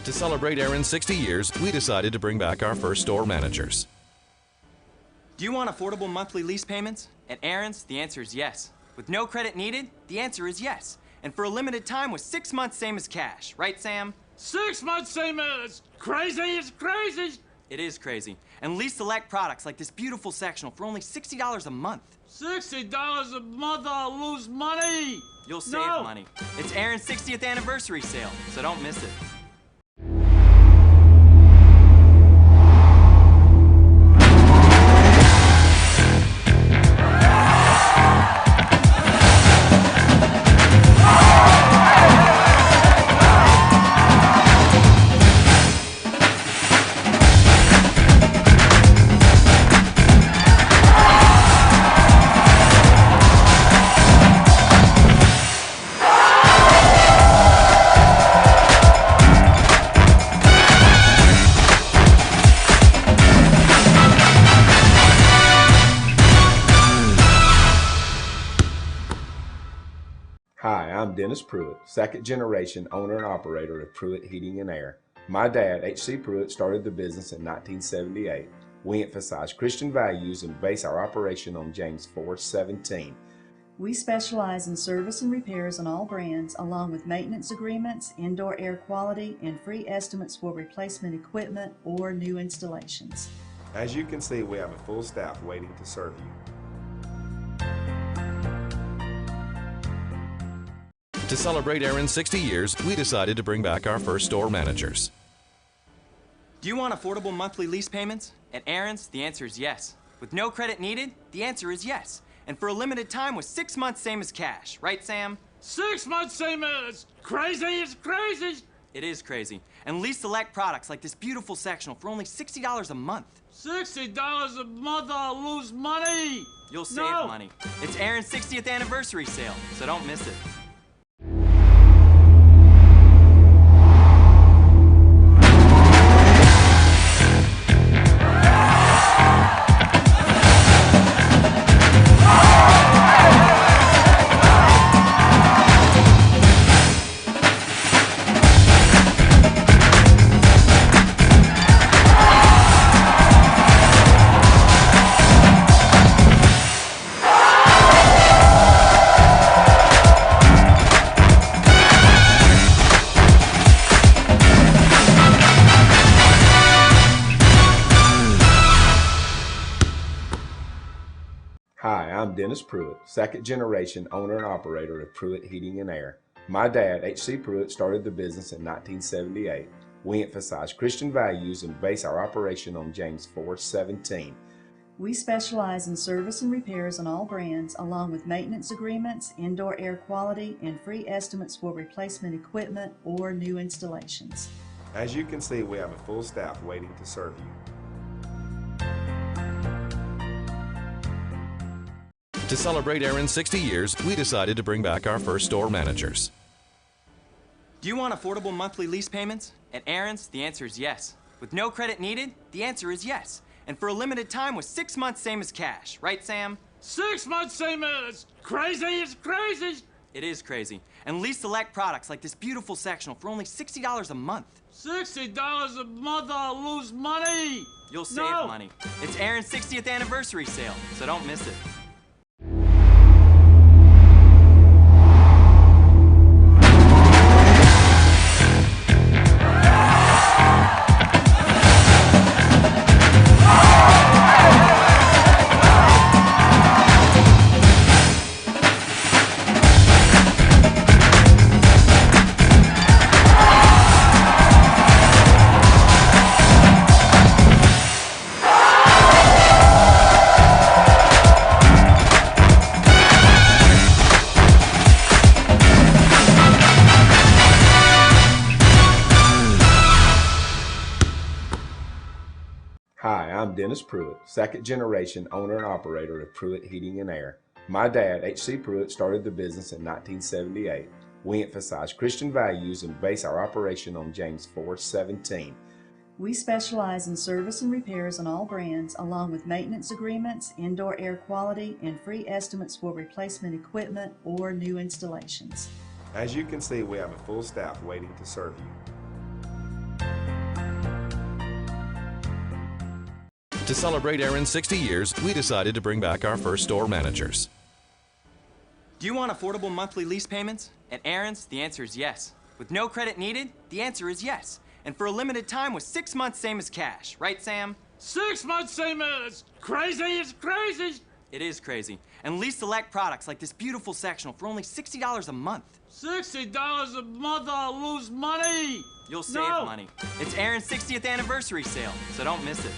To celebrate Aaron's 60 years, we decided to bring back our first store managers. Do you want affordable monthly lease payments? At Aaron's, the answer is yes. With no credit needed, the answer is yes. And for a limited time with 6 months same as cash. Right, Sam? 6 months same as crazy. It's crazy. It is crazy. And lease select products like this beautiful sectional for only $60 a month. $60 a month, I'll lose money. You'll save money. It's Aaron's 60th anniversary sale, so don't miss it. Hi, I'm Dennis Pruitt, second generation owner and operator of Pruitt Heating and Air. My dad, H.C. Pruitt, started the business in 1978. We emphasize Christian values and base our operation on James 4:17. We specialize in service and repairs on all brands, along with maintenance agreements, indoor air quality, and free estimates for replacement equipment or new installations. As you can see, we have a full staff waiting to serve you. To celebrate Aaron's 60 years, we decided to bring back our first store managers. Do you want affordable monthly lease payments? At Aaron's, the answer is yes. With no credit needed, the answer is yes. And for a limited time with 6 months same as cash. Right, Sam? 6 months same as crazy. It's crazy. It is crazy. And lease select products like this beautiful sectional for only $60 a month. $60 a month, I'll lose money. You'll save money. It's Aaron's 60th anniversary sale, so don't miss it. Hi, I'm Dennis Pruitt, second generation owner and operator of Pruitt Heating and Air. My dad, H.C. Pruitt, started the business in 1978. We emphasize Christian values and base our operation on James 4:17. We specialize in service and repairs on all brands, along with maintenance agreements, indoor air quality, and free estimates for replacement equipment or new installations. As you can see, we have a full staff waiting to serve you. To celebrate Aaron's 60 years, we decided to bring back our first store managers. Do you want affordable monthly lease payments? At Aaron's, the answer is yes. With no credit needed, the answer is yes. And for a limited time with 6 months same as cash. Right, Sam? 6 months same as crazy. It's crazy. It is crazy. And lease select products like this beautiful sectional for only $60 a month. $60 a month, I'll lose money. You'll save money. It's Aaron's 60th anniversary sale, so don't miss it. Hi, I'm Dennis Pruitt, second generation owner and operator of Pruitt Heating and Air. My dad, H.C. Pruitt, started the business in 1978. We emphasize Christian values and base our operation on James 4:17. We specialize in service and repairs on all brands, along with maintenance agreements, indoor air quality, and free estimates for replacement equipment or new installations. As you can see, we have a full staff waiting to serve you. To celebrate Aaron's 60 years, we decided to bring back our first store managers. Do you want affordable monthly lease payments? At Aaron's, the answer is yes. With no credit needed, the answer is yes. And for a limited time with 6 months same as cash. Right, Sam? 6 months same as crazy is crazy. It is crazy. And lease select products like this beautiful sectional for only $60 a month. $60 a month, I'll lose money. You'll save money. It's Aaron's 60th anniversary sale, so don't miss it.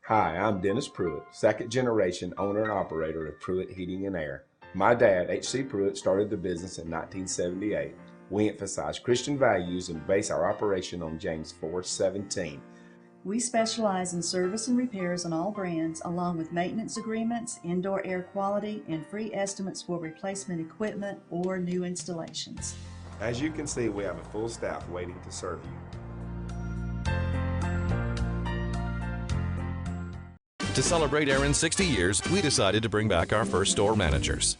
Hi, I'm Dennis Pruitt, second generation owner and operator of Pruitt Heating and Air. My dad, H.C. Pruitt, started the business in 1978. We emphasize Christian values and base our operation on James 4:17. We specialize in service and repairs on all brands, along with maintenance agreements, indoor air quality, and free estimates for replacement equipment or new installations. As you can see, we have a full staff waiting to serve you. To celebrate Aaron's 60 years, we decided to bring back our first store managers.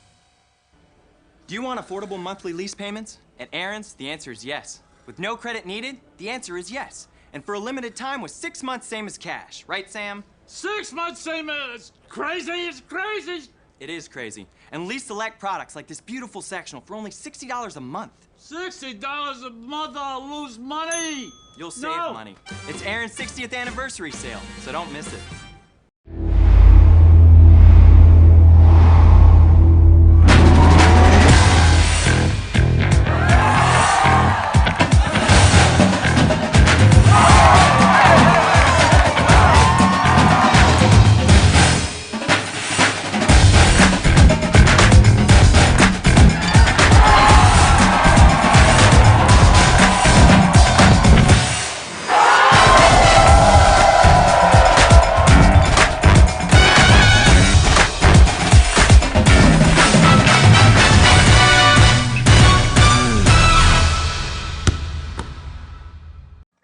Do you want affordable monthly lease payments? At Aaron's, the answer is yes. With no credit needed, the answer is yes. And for a limited time with 6 months same as cash. Right, Sam? 6 months same as crazy is crazy. It is crazy. And lease select products like this beautiful sectional for only $60 a month. $60 a month, I'll lose money. You'll save money. It's Aaron's 60th anniversary sale, so don't miss it.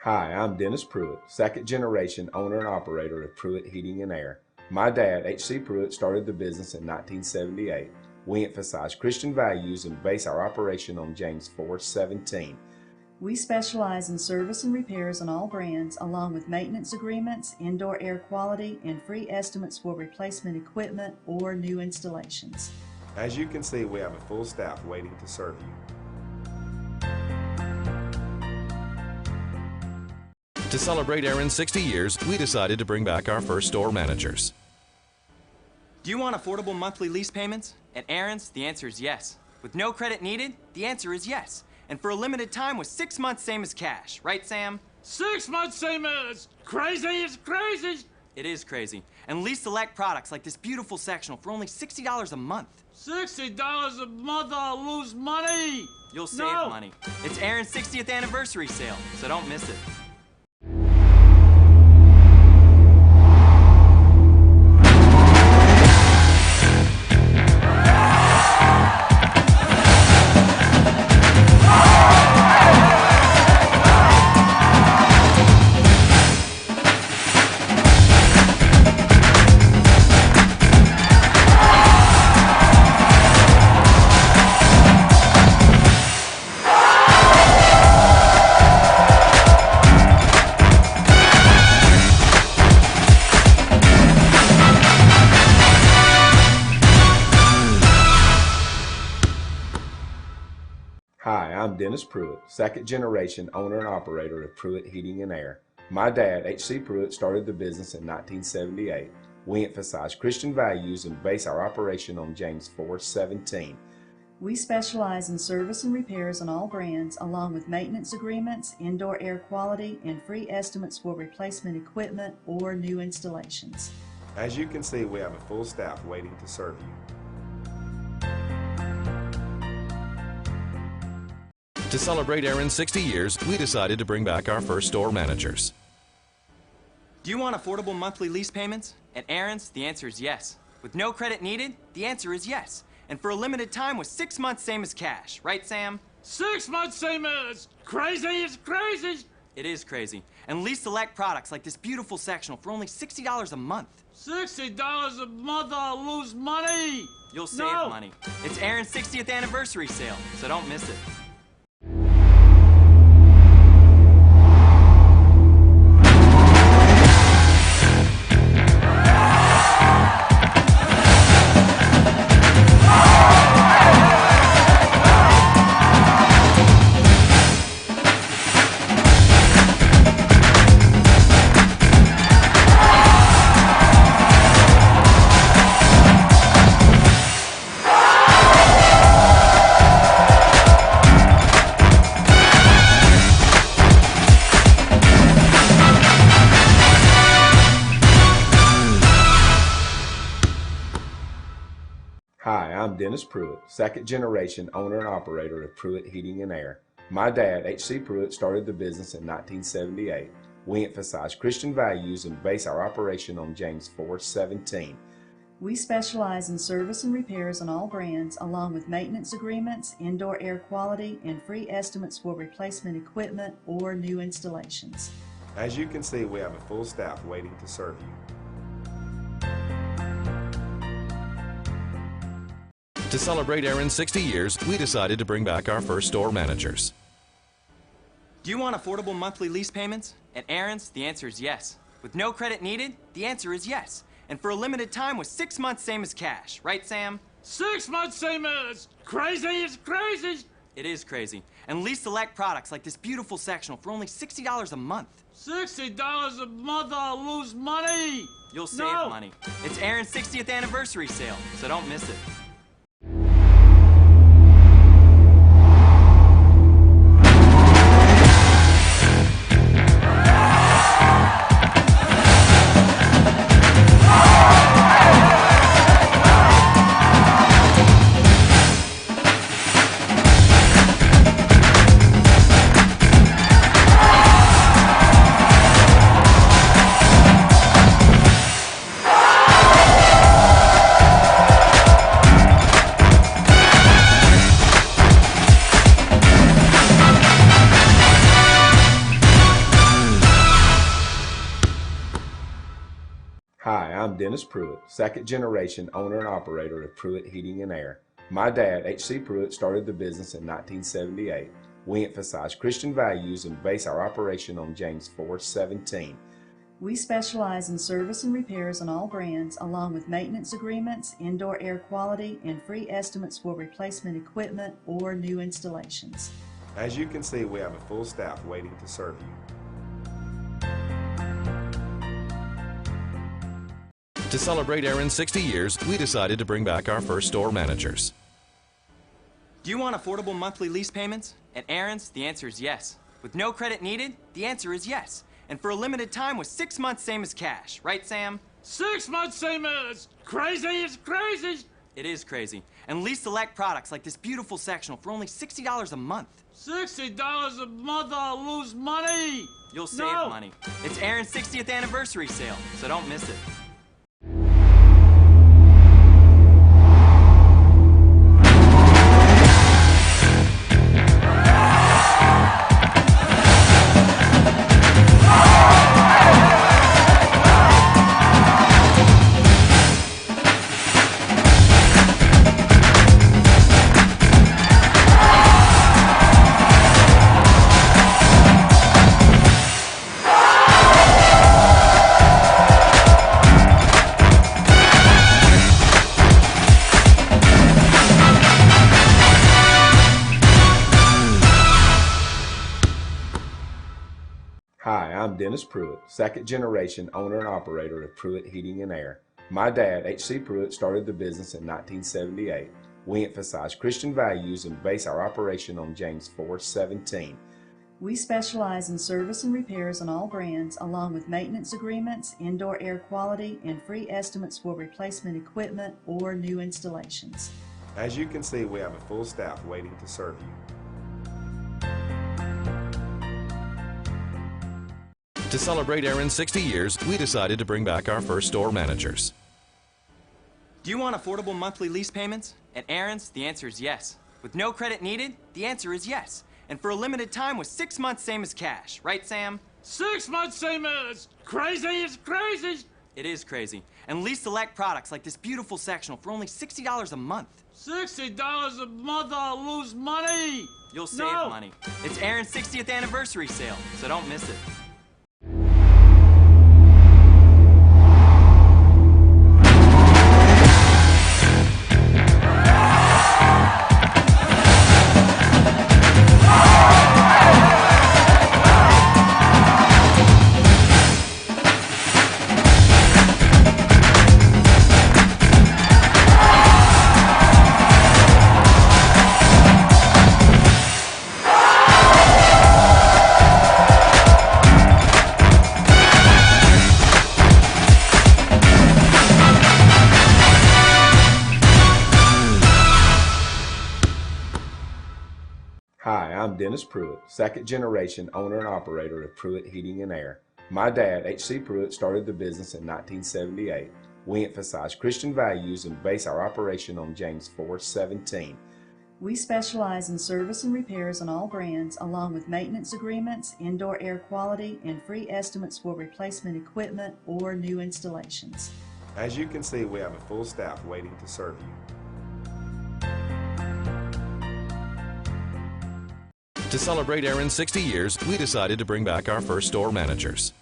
Hi, I'm Dennis Pruitt, second generation owner and operator of Pruitt Heating and Air. My dad, H.C. Pruitt, started the business in 1978. We emphasize Christian values and base our operation on James 4:17. We specialize in service and repairs on all brands, along with maintenance agreements, indoor air quality, and free estimates for replacement equipment or new installations. As you can see, we have a full staff waiting to serve you. To celebrate Aaron's 60 years, we decided to bring back our first store managers. Do you want affordable monthly lease payments? At Aaron's, the answer is yes. With no credit needed, the answer is yes. And for a limited time with 6 months same as cash. Right, Sam? 6 months same as crazy is crazy. It is crazy. And lease select products like this beautiful sectional for only $60 a month. $60 a month, I'll lose money. You'll save money. It's Aaron's 60th anniversary sale, so don't miss it. Hi, I'm Dennis Pruitt, second generation owner and operator of Pruitt Heating and Air. My dad, H.C. Pruitt, started the business in 1978. We emphasize Christian values and base our operation on James 4:17. We specialize in service and repairs on all brands, along with maintenance agreements, indoor air quality, and free estimates for replacement equipment or new installations. As you can see, we have a full staff waiting to serve you. To celebrate Aaron's 60 years, we decided to bring back our first store managers. Do you want affordable monthly lease payments? At Aaron's, the answer is yes. With no credit needed, the answer is yes. And for a limited time with 6 months same as cash. Right, Sam? 6 months same as crazy is crazy. It is crazy. And lease select products like this beautiful sectional for only $60 a month. $60 a month, I'll lose money. You'll save money. It's Aaron's 60th anniversary sale, so don't miss it. Hi, I'm Dennis Pruitt, second generation owner and operator of Pruitt Heating and Air. My dad, H.C. Pruitt, started the business in 1978. We emphasize Christian values and base our operation on James 4:17. We specialize in service and repairs on all brands, along with maintenance agreements, indoor air quality, and free estimates for replacement equipment or new installations. As you can see, we have a full staff waiting to serve you. To celebrate Aaron's 60 years, we decided to bring back our first store managers. Do you want affordable monthly lease payments? At Aaron's, the answer is yes. With no credit needed, the answer is yes. And for a limited time with 6 months same as cash. Right, Sam? 6 months same as crazy is crazy. It is crazy. And lease select products like this beautiful sectional for only $60 a month. $60 a month, I'll lose money. You'll save money. It's Aaron's 60th anniversary sale, so don't miss it. Hi, I'm Dennis Pruitt, second generation owner and operator of Pruitt Heating and Air. My dad, H.C. Pruitt, started the business in 1978. We emphasize Christian values and base our operation on James 4:17. We specialize in service and repairs on all brands, along with maintenance agreements, indoor air quality, and free estimates for replacement equipment or new installations. As you can see, we have a full staff waiting to serve you. To celebrate Aaron's 60 years, we decided to bring back our first store managers. Do you want affordable monthly lease payments? At Aaron's, the answer is yes. With no credit needed, the answer is yes. And for a limited time with 6 months same as cash. Right, Sam? 6 months same as crazy is crazy. It is crazy. And lease select products like this beautiful sectional for only $60 a month. $60 a month, I'll lose money. You'll save money. It's Aaron's 60th anniversary sale, so don't miss it. Hi, I'm Dennis Pruitt, second generation owner and operator of Pruitt Heating and Air. My dad, H.C. Pruitt, started the business in 1978. We emphasize Christian values and base our operation on James 4:17. We specialize in service and repairs on all brands, along with maintenance agreements, indoor air quality, and free estimates for replacement equipment or new installations. As you can see, we have a full staff waiting to serve you. To celebrate Aaron's 60 years, we decided to bring back our first store managers. Do you want affordable monthly lease payments? At Aaron's, the answer is yes. With no credit needed, the answer is yes. And for a limited time with 6 months same as cash. Right, Sam? 6 months same as crazy is crazy. It is crazy. And lease select products like this beautiful sectional for only $60 a month. $60 a month, I'll lose money. You'll save money. It's Aaron's 60th anniversary sale, so don't miss it. Hi, I'm Dennis Pruitt, second generation owner and operator of Pruitt Heating and Air. My dad, H.C. Pruitt, started the business in 1978. We emphasize Christian values and base our operation on James 4:17. We specialize in service and repairs on all brands, along with maintenance agreements, indoor air quality, and free estimates for replacement equipment or new installations. As you can see, we have a full staff waiting to serve you. To celebrate Aaron's 60 years, we decided to bring back our first store managers.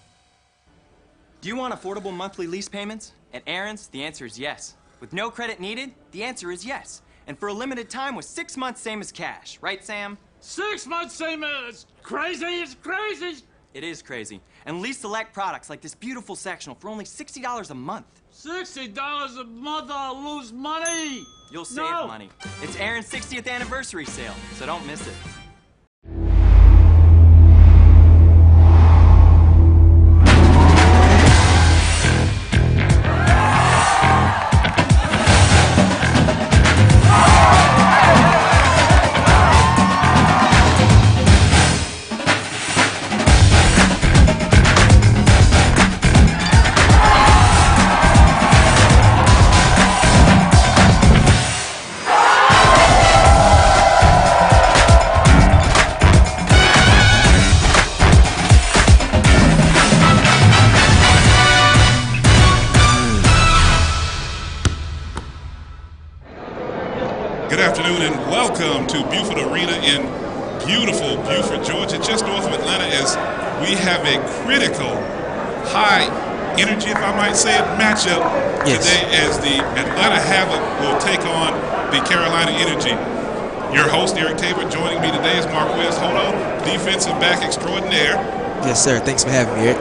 Do you want affordable monthly lease payments? At Aaron's, the answer is yes. With no credit needed, the answer is yes. And for a limited time with 6 months same as cash. Right, Sam? 6 months same as crazy is crazy. It is crazy. And lease select products like this beautiful sectional for only $60 a month. $60 a month, I'll lose money. You'll save money. It's Aaron's 60th anniversary sale, so don't miss it. Good afternoon and welcome to Buford Arena in beautiful Buford, Georgia, just north of Atlanta, as we have a critical, high energy, if I might say it, matchup today as the Atlanta Havoc will take on the Carolina Energy. Your host, Eric Tabor, joining me today is Marquez Hodo, defensive back extraordinaire. Yes, sir. Thanks for having me, Eric.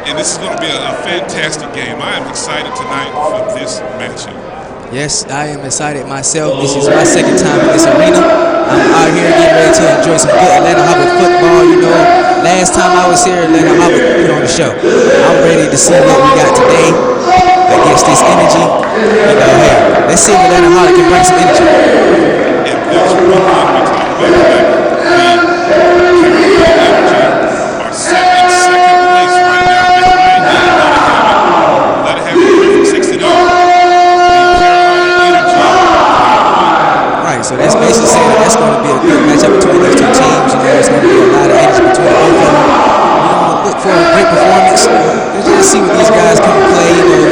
And this is going to be a fantastic game. I am excited tonight for this matchup. Yes, I am excited myself. This is my second time in this arena. I'm out here getting ready to enjoy some good Atlanta Havoc football. You know, last time I was here, Atlanta Havoc put on the show. I'm ready to see what we got today against this energy. You know, hey, let's see if Atlanta Havoc can bring some energy. And there's one thing we talked about tonight. The Carolina Energy are sitting in second place right now behind the Atlanta Havoc 60. So that's basically saying that that's going to be a good matchup between these two teams. You know, there's going to be a lot of energy between both of them. You know, look for a great performance. Let's just see what these guys come and play. You know,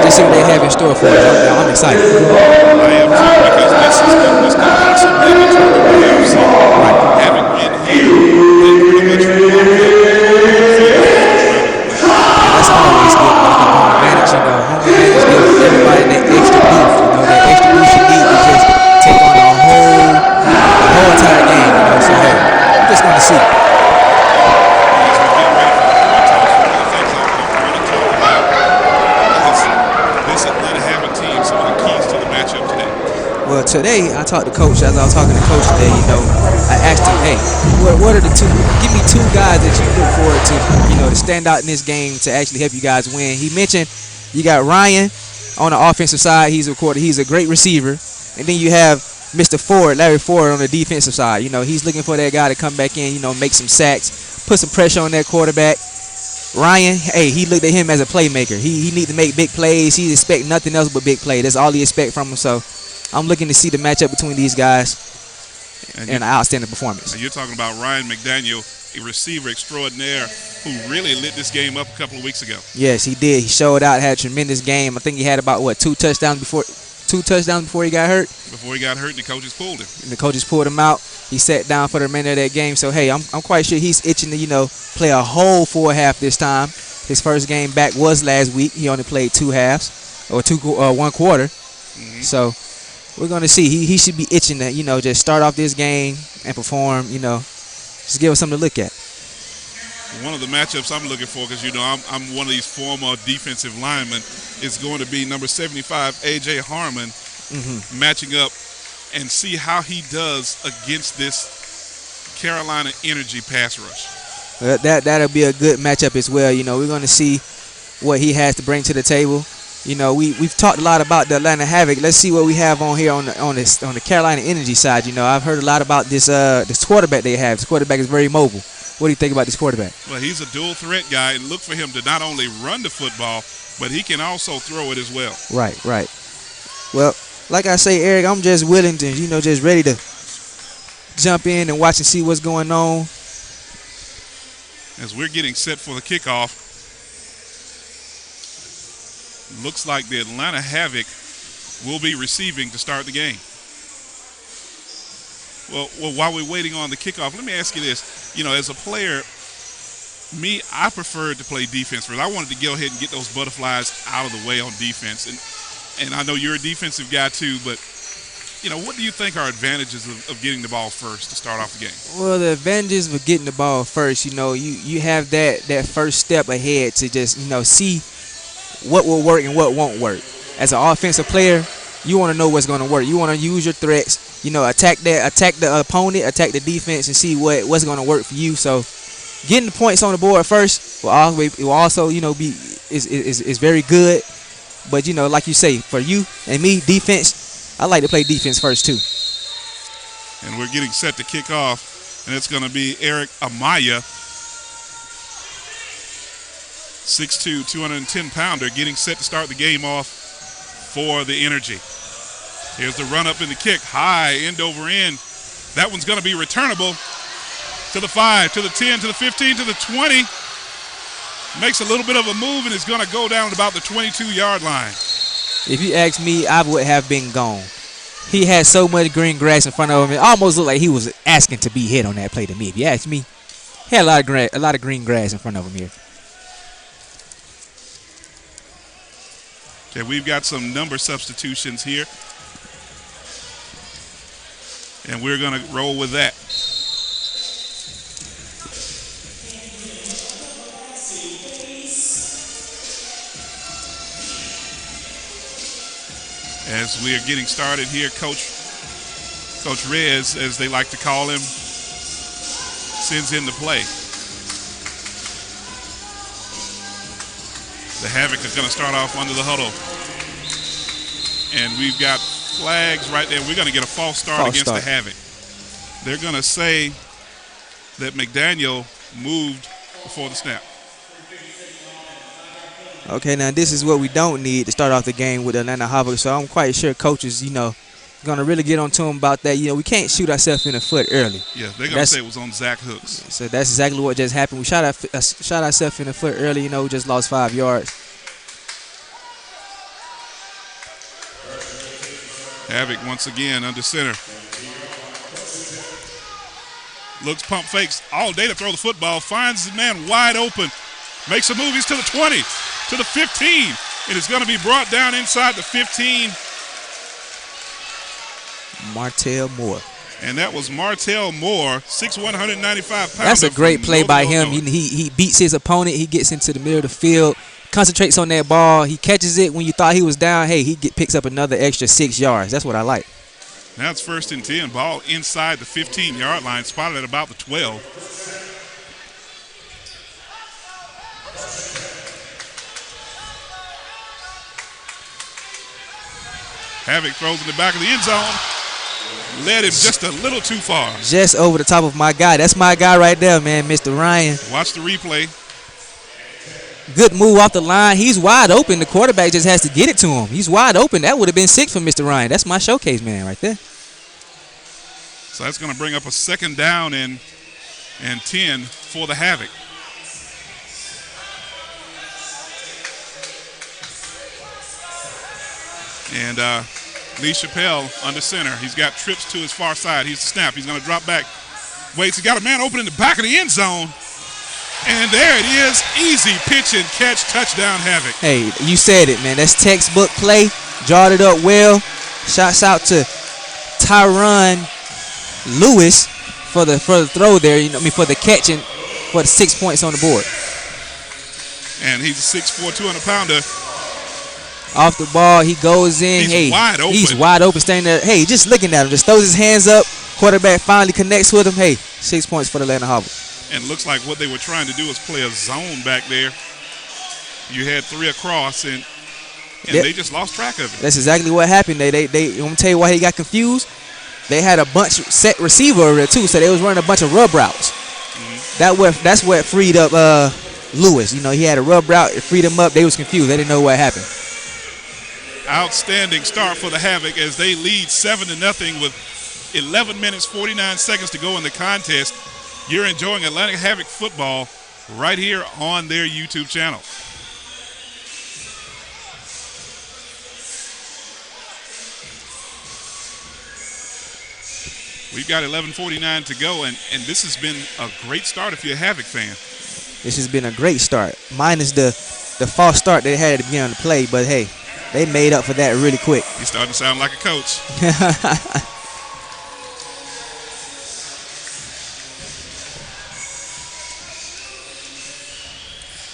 just see what they have in store for us. I'm excited. I am too, because this could possibly determine the AFC. Right. Having been here, they pretty much that's always good. Home advantage, you know. Home advantage gives everybody that extra boost. You know, that extra boost you need to just take on the whole entire game, you know, so hey, we're just going to see. As we get ready for the toss, one of the things I want to talk about is this Atlanta Havoc team, some of the keys to the matchup today. Well, today I talked to Coach. As I was talking to Coach today, you know, I asked him, hey, what are the two? Give me two guys that you look forward to, you know, to stand out in this game to actually help you guys win. He mentioned you got Ryan on the offensive side. He's a great receiver. And then you have Mr. Ford, Larry Ford, on the defensive side. You know, he's looking for that guy to come back in, you know, make some sacks, put some pressure on that quarterback. Ryan, hey, he looked at him as a playmaker. He need to make big plays. He expect nothing else but big play. That's all he expect from him. So I'm looking to see the matchup between these guys and an outstanding performance. And you're talking about Ryan McDaniel, a receiver extraordinaire who really lit this game up a couple of weeks ago. Yes, he did. He showed out, had a tremendous game. I think he had about, two touchdowns before he got hurt? Before he got hurt, the coaches pulled him. And the coaches pulled him out. He sat down for the remainder of that game. So, hey, I'm quite sure he's itching to, play a whole 4 half this time. His first game back was last week. He only played 2 halves or 1 quarter. Mm-hmm. So we're going to see. He should be itching to, just start off this game and perform, just give us something to look at. One of the matchups I'm looking for, because, I'm one of these former defensive linemen, is going to be number 75, A.J. Harmon, matching up and see how he does against this Carolina Energy pass rush. That'll be a good matchup as well. We're going to see what he has to bring to the table. We've talked a lot about the Atlanta Havoc. Let's see what we have on here on the Carolina Energy side. I've heard a lot about this quarterback they have. This quarterback is very mobile. What do you think about this quarterback? Well, he's a dual threat guy, and look for him to not only run the football, but he can also throw it as well. Right. Well, like I say, Eric, I'm just willing to, just ready to jump in and watch and see what's going on. As we're getting set for the kickoff, looks like the Atlanta Havoc will be receiving to start the game. Well, while we're waiting on the kickoff, let me ask you this. As a player, I preferred to play defense first. I wanted to go ahead and get those butterflies out of the way on defense. And I know you're a defensive guy too, but, what do you think are advantages of getting the ball first to start off the game? Well, the advantages of getting the ball first, you have that first step ahead to just, see what will work and what won't work. As an offensive player, you want to know what's going to work. You want to use your threats, attack the opponent, attack the defense, and see what's going to work for you. So, getting the points on the board first will also be is very good. But like you say, for you and me, defense, I like to play defense first too. And we're getting set to kick off, and it's going to be Eric Amaya, 6'2", 210-pounder, getting set to start the game off for the Energy. Here's the run up in the kick, high, end over end. That one's going to be returnable to the 5, to the 10, to the 15, to the 20. Makes a little bit of a move and is going to go down at about the 22-yard line. If you ask me, I would have been gone. He had so much green grass in front of him. It almost looked like he was asking to be hit on that play to me. If you ask me, he had a lot of green grass in front of him here. Okay, we've got some number substitutions here. And we're going to roll with that. As we are getting started here, Coach Rez, as they like to call him, sends in the play. The Havoc is going to start off under the huddle. And we've got flags right there. We're going to get a false start against the Havoc. They're going to say that McDaniel moved before the snap. Okay, now this is what we don't need to start off the game with Atlanta Havoc. So I'm quite sure coaches, going to really get on to him about that. We can't shoot ourselves in the foot early. Yeah, they're going to say it was on Zach Hooks. So that's exactly what just happened. We shot ourselves in the foot early. We just lost 5 yards. Havoc once again under center. Looks, pump fakes all day to throw the football. Finds the man wide open. Makes a move. He's to the 20, to the 15. It is going to be brought down inside the 15. Martell Moore. And that was Martell Moore, 6'1", 195 pounds. That's a great play by him. He beats his opponent. He gets into the middle of the field, concentrates on that ball. He catches it when you thought he was down. Hey, he picks up another extra 6 yards. That's what I like. Now it's 1st and 10. Ball inside the 15-yard line, spotted at about the 12. Havoc throws in the back of the end zone. Led him just a little too far. Just over the top of my guy. That's my guy right there, man, Mr. Ryan. Watch the replay. Good move off the line. He's wide open. The quarterback just has to get it to him. He's wide open. That would have been 6 for Mr. Ryan. That's my showcase man right there. So that's going to bring up a 2nd down and 10 for the Havoc. And Lee Chappelle under center. He's got trips to his far side. He's the snap. He's going to drop back. Waits. He got a man open in the back of the end zone. And there it is. Easy pitch and catch. Touchdown, Havoc. Hey, you said it, man. That's textbook play. Jawed it up well. Shouts out to Tyron Lewis for the throw there. For the catch and for the 6 points on the board. And he's a 6'4", 200-pounder. Off the ball, he goes in. He's wide open. He's wide open, standing there. Hey, just looking at him. Just throws his hands up. Quarterback finally connects with him. Hey, 6 points for the Atlanta Havoc. And it looks like what they were trying to do is play a zone back there. You had 3 across, and they just lost track of it. That's exactly what happened. They I'm gonna tell you why he got confused. They had a bunch set receiver over there too, so they was running a bunch of rub routes. Mm-hmm. That's what freed up Lewis. He had a rub route. It freed him up. They was confused. They didn't know what happened. Outstanding start for the Havoc as they lead 7-0 with 11 minutes, 49 seconds to go in the contest. You're enjoying Atlanta Havoc football right here on their YouTube channel. We've got 11:49 to go, and this has been a great start if you're a Havoc fan. This has been a great start. Minus the false start they had at the beginning of the play, but hey, they made up for that really quick. You're starting to sound like a coach.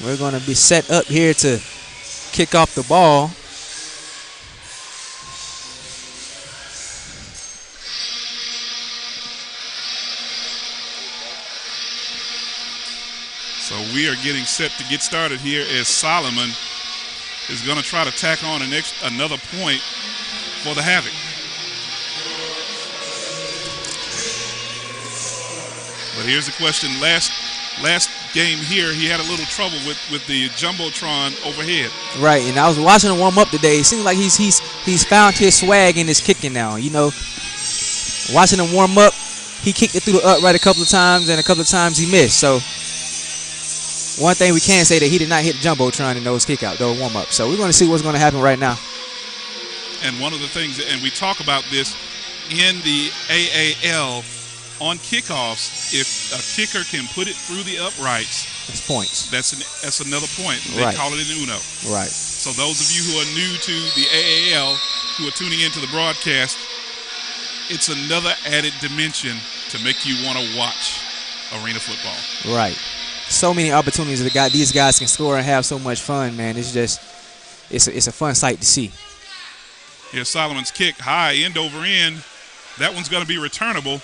We're going to be set up here to kick off the ball. So we are getting set to get started here as Solomon is going to try to tack on another point for the Havoc. But here's the question. Last game here, he had a little trouble with the Jumbotron overhead. Right, and I was watching him warm up today. It seems like he's found his swag in his kicking now. Watching him warm up, he kicked it through the upright a couple of times, and a couple of times he missed. So one thing we can say that he did not hit the Jumbotron in those kick out, though, warm up. So we're going to see what's going to happen right now. And one of the things, and we talk about this in the AAL, on kickoffs, if a kicker can put it through the uprights, it's points. That's another point. They call it an uno. Right. So those of you who are new to the AAL, who are tuning into the broadcast, it's another added dimension to make you want to watch arena football. Right. So many opportunities that these guys can score and have so much fun, man. It's a fun sight to see. Here's Solomon's kick, high, end over end. That one's going to be returnable.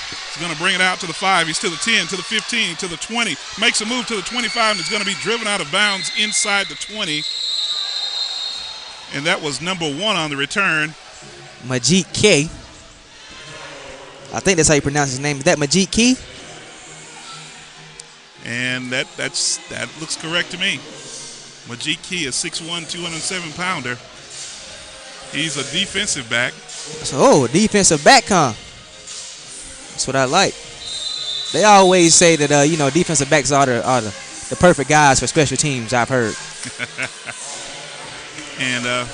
He's going to bring it out to the 5. He's to the 10, to the 15, to the 20. Makes a move to the 25, and is going to be driven out of bounds inside the 20. And that was number 1 on the return. Majid K. I think that's how you pronounce his name. Is that Majid Key? And that looks correct to me. Majid Key is 6'1", 207-pounder. He's a defensive back. So, defensive back, huh? That's what I like. They always say that defensive backs are the perfect guys for special teams. I've heard. And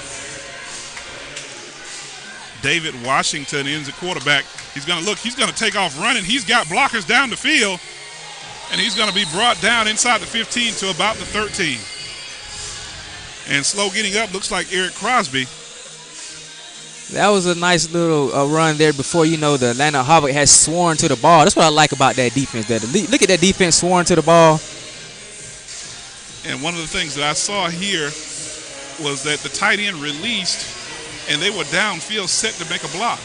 David Washington ends at quarterback. He's going to look. He's going to take off running. He's got blockers down the field, and he's going to be brought down inside the 15 to about the 13. And slow getting up looks like Eric Crosby. That was a nice little run there before, the Atlanta Havoc has sworn to the ball. That's what I like about that defense there. Look at that defense sworn to the ball. And one of the things that I saw here was that the tight end released, and they were downfield set to make a block.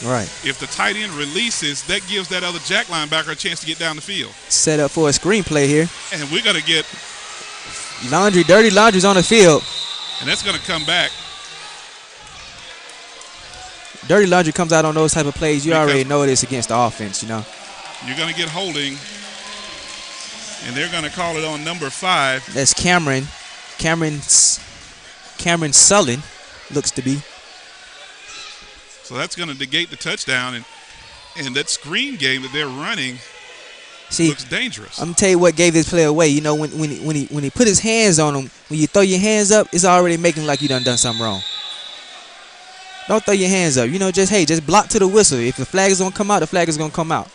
Right. If the tight end releases, that gives that other jack linebacker a chance to get down the field. Set up for a screenplay here. And we're going to get dirty laundry's on the field. And that's going to come back. Dirty laundry comes out on those type of plays. You already know it's against the offense, You're going to get holding And they're going to call it on number 5. That's Cameron Sullen, looks to be. So that's going to negate the touchdown. And that screen game that they're running looks dangerous. I'm going to tell you what gave this play away. You know, when he put his hands on him, when you throw your hands up, it's already making like you done something wrong. Don't throw your hands up. You know, just block to the whistle. If the flag is going to come out, the flag is going to come out.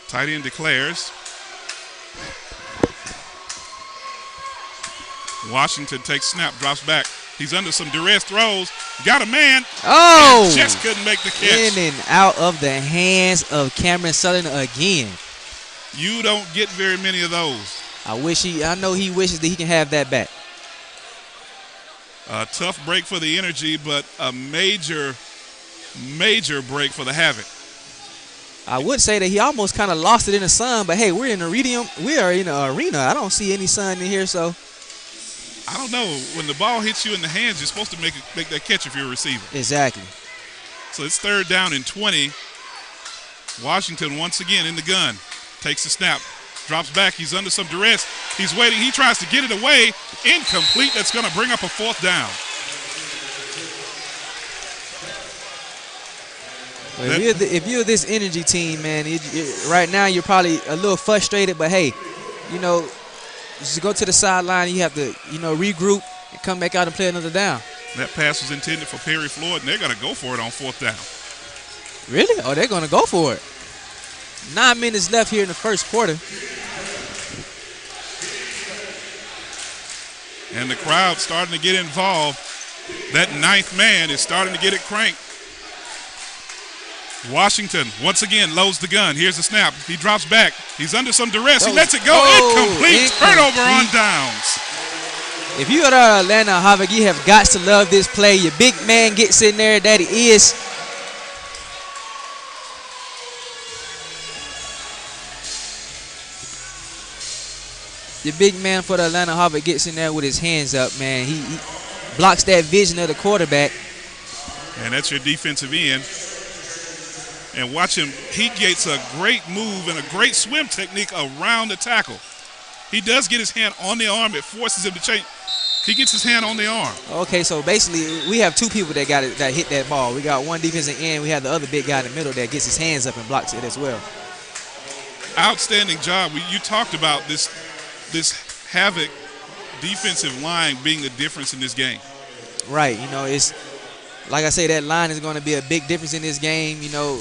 Tight end declares. Washington takes snap, drops back. He's under some duress, throws. Got a man. Oh! And just couldn't make the catch. In and out of the hands of Cameron Sullen again. You don't get very many of those. I know he wishes that he can have that back. A tough break for the Energy, but a major break for the Havoc. I would say that he almost kind of lost it in the sun, but hey, we are in an arena. I don't see any sun in here, so. I don't know. When the ball hits you in the hands, you're supposed to make that catch if you're a receiver. Exactly. So it's 3rd down and 20. Washington once again in the gun. Takes the snap. Drops back. He's under some duress. He's waiting. He tries to get it away. Incomplete. That's going to bring up a 4th down. Well, if you're this Energy team, man, right now you're probably a little frustrated, but hey, you know, just go to the sideline. You have to, regroup and come back out and play another down. That pass was intended for Perry Floyd, and they're going to go for it on 4th down. Really? Oh, they're going to go for it. 9 minutes left here in the first quarter. And the crowd starting to get involved. That 9th man is starting to get it cranked. Washington once again loads the gun. Here's the snap. He drops back. He's under some duress. He lets it go. Incomplete. Turnover on downs. If you are Atlanta Havoc, you have got to love this play. Your big man gets in there. That he is. The big man for the Atlanta Havoc gets in there with his hands up, man. He blocks that vision of the quarterback. And that's your defensive end. And watch him. He gets a great move and a great swim technique around the tackle. He does get his hand on the arm. It forces him to change. He gets his hand on the arm. Okay, so basically we have 2 people that hit that ball. We got one defensive end. We have the other big guy in the middle that gets his hands up and blocks it as well. Outstanding job. You talked about this Havoc defensive line being the difference in this game. Right. You know, it's like I say, that line is going to be a big difference in this game. You know,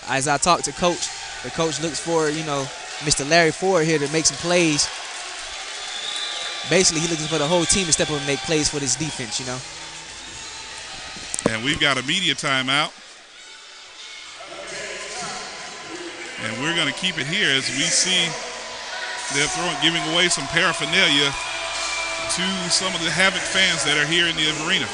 as I talk to Coach, the coach looks for, Mr. Larry Ford here to make some plays. Basically, he's looking for the whole team to step up and make plays for this defense, And we've got a media timeout. And we're going to keep it here as we see they're giving away some paraphernalia to some of the Havoc fans that are here in the arena.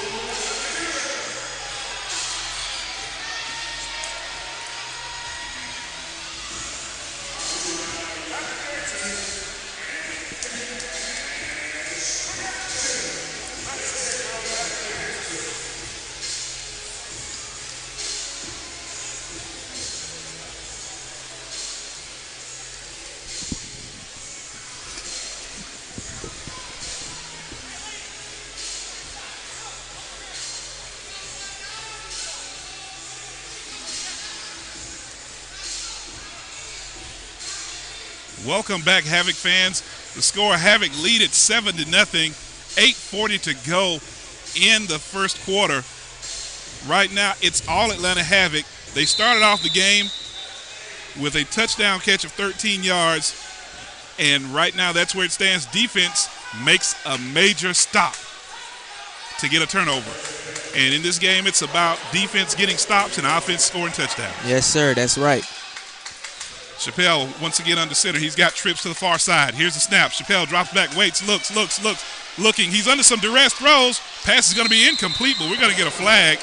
Welcome back, Havoc fans. The score, Havoc lead at 7-0. 8:40 to go in the first quarter. Right now, it's all Atlanta Havoc. They started off the game with a touchdown catch of 13 yards, and right now that's where it stands. Defense makes a major stop to get a turnover. And in this game, it's about defense getting stops and offense scoring touchdowns. Yes, sir. That's right. Chappelle once again under center. He's got trips to the far side. Here's the snap. Chappelle drops back, waits, looks, looking. He's under some duress, throws. Pass is going to be incomplete, but we're going to get a flag.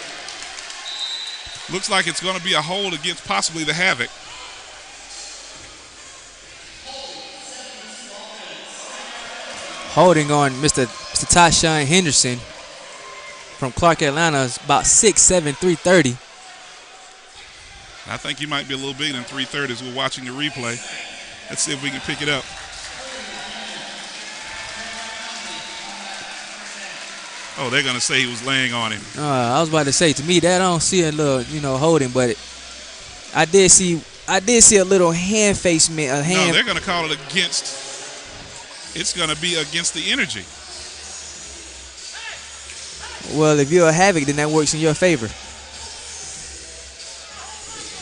Looks like it's going to be a hold against possibly the Havoc. Holding on Mr. Tyshawn Henderson from Clark, Atlanta, is about 6'7", 330. I think he might be a little bigger than 330 as we're watching the replay. Let's see if we can pick it up. Oh, they're going to say he was laying on him. I was about to say, to me, that I don't see a little, holding, but I did see a little hand facement. No, they're going to call it against. It's going to be against the energy. Well, if you're a Havoc, then that works in your favor.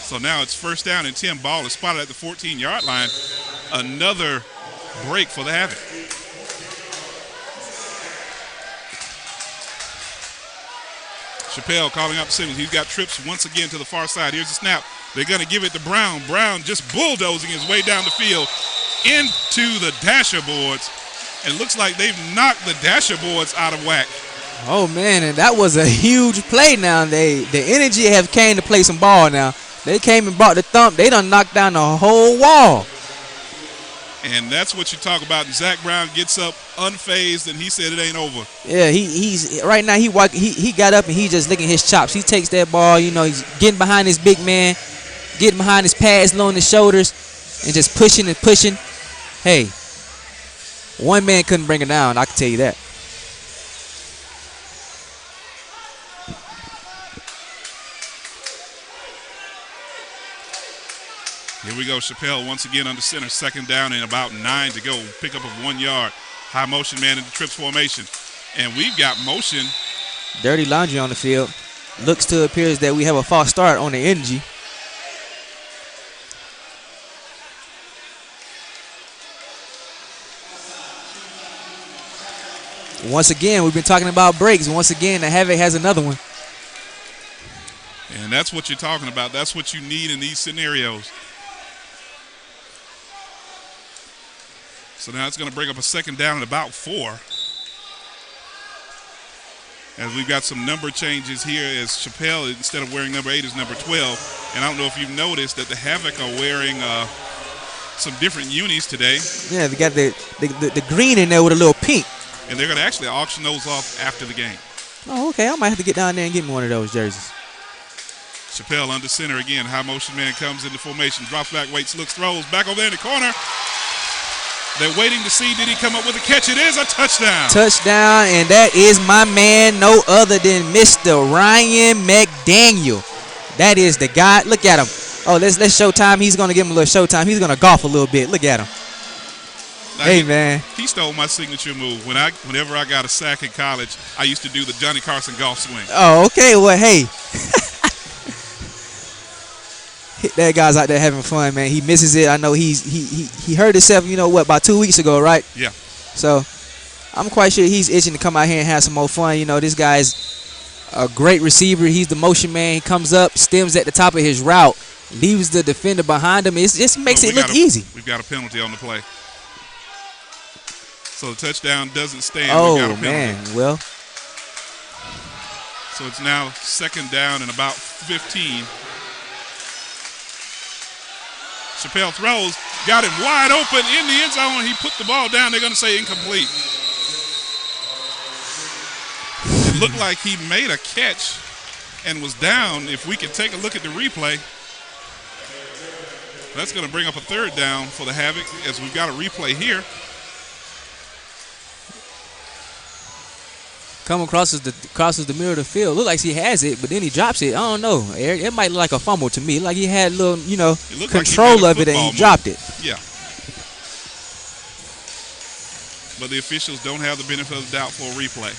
So now it's 1st down and 10. Ball is spotted at the 14-yard line. Another break for the Havoc. Chappelle calling up Simmons. He's got trips once again to the far side. Here's the snap. They're going to give it to Brown. Brown just bulldozing his way down the field into the dasher boards. And it looks like they've knocked the dasher boards out of whack. Oh, man, and that was a huge play now. The energy have came to play some ball now. They came and brought the thump. They done knocked down the whole wall. And that's what you talk about. Zach Brown gets up unfazed, and he said it ain't over. Yeah, he's right now. He got up and he just licking his chops. He takes that ball. He's getting behind his big man, getting behind his pads, low on his shoulders, and just pushing and pushing. Hey, one man couldn't bring it down. I can tell you that. Here we go. Chappelle once again under center. 2nd down and about 9 to go. Pickup of 1 yard. High motion man in the trips formation. And we've got motion. Dirty laundry on the field. Looks to appears that we have a false start on the energy. Once again, we've been talking about breaks. Once again, the Havoc has another one. And that's what you're talking about. That's what you need in these scenarios. So now it's going to bring up a 2nd down at about 4. As we've got some number changes here as Chappelle, instead of wearing number 8, is number 12. And I don't know if you've noticed that the Havoc are wearing some different unis today. Yeah, they got the green in there with a little pink. And they're going to actually auction those off after the game. Oh, okay. I might have to get down there and get me one of those jerseys. Chappelle under center again. High motion man comes into formation. Drops back, waits, looks, throws. Back over there in the corner. They're waiting to see, did he come up with a catch? It is a touchdown. Touchdown, and that is my man, no other than Mr. Ryan McDaniel. That is the guy. Look at him. Oh, let's showtime. He's going to give him a little showtime. He's going to golf a little bit. Look at him. Now, hey, man. He stole my signature move. Whenever I got a sack in college, I used to do the Johnny Carson golf swing. Oh, okay. Well, hey. That guy's out there having fun, man. He misses it. I know he hurt himself, about 2 weeks ago, right? Yeah. So I'm quite sure he's itching to come out here and have some more fun. This guy's a great receiver. He's the motion man. He comes up, stems at the top of his route, leaves the defender behind him. It just makes it look easy. We've got a penalty on the play. So the touchdown doesn't stand. Oh, man. Well. So it's now 2nd down and about 15. Chappelle throws, got him wide open in the end zone. He put the ball down. They're going to say incomplete. It looked like he made a catch and was down. If we can take a look at the replay, that's going to bring up a 3rd down for the Havoc as we've got a replay here. Come crosses the middle of the field. Look like he has it, but then he drops it. I don't know. It might look like a fumble to me. Like he had a little, control like of it and he dropped it. Yeah. But the officials don't have the benefit of the doubt for a replay.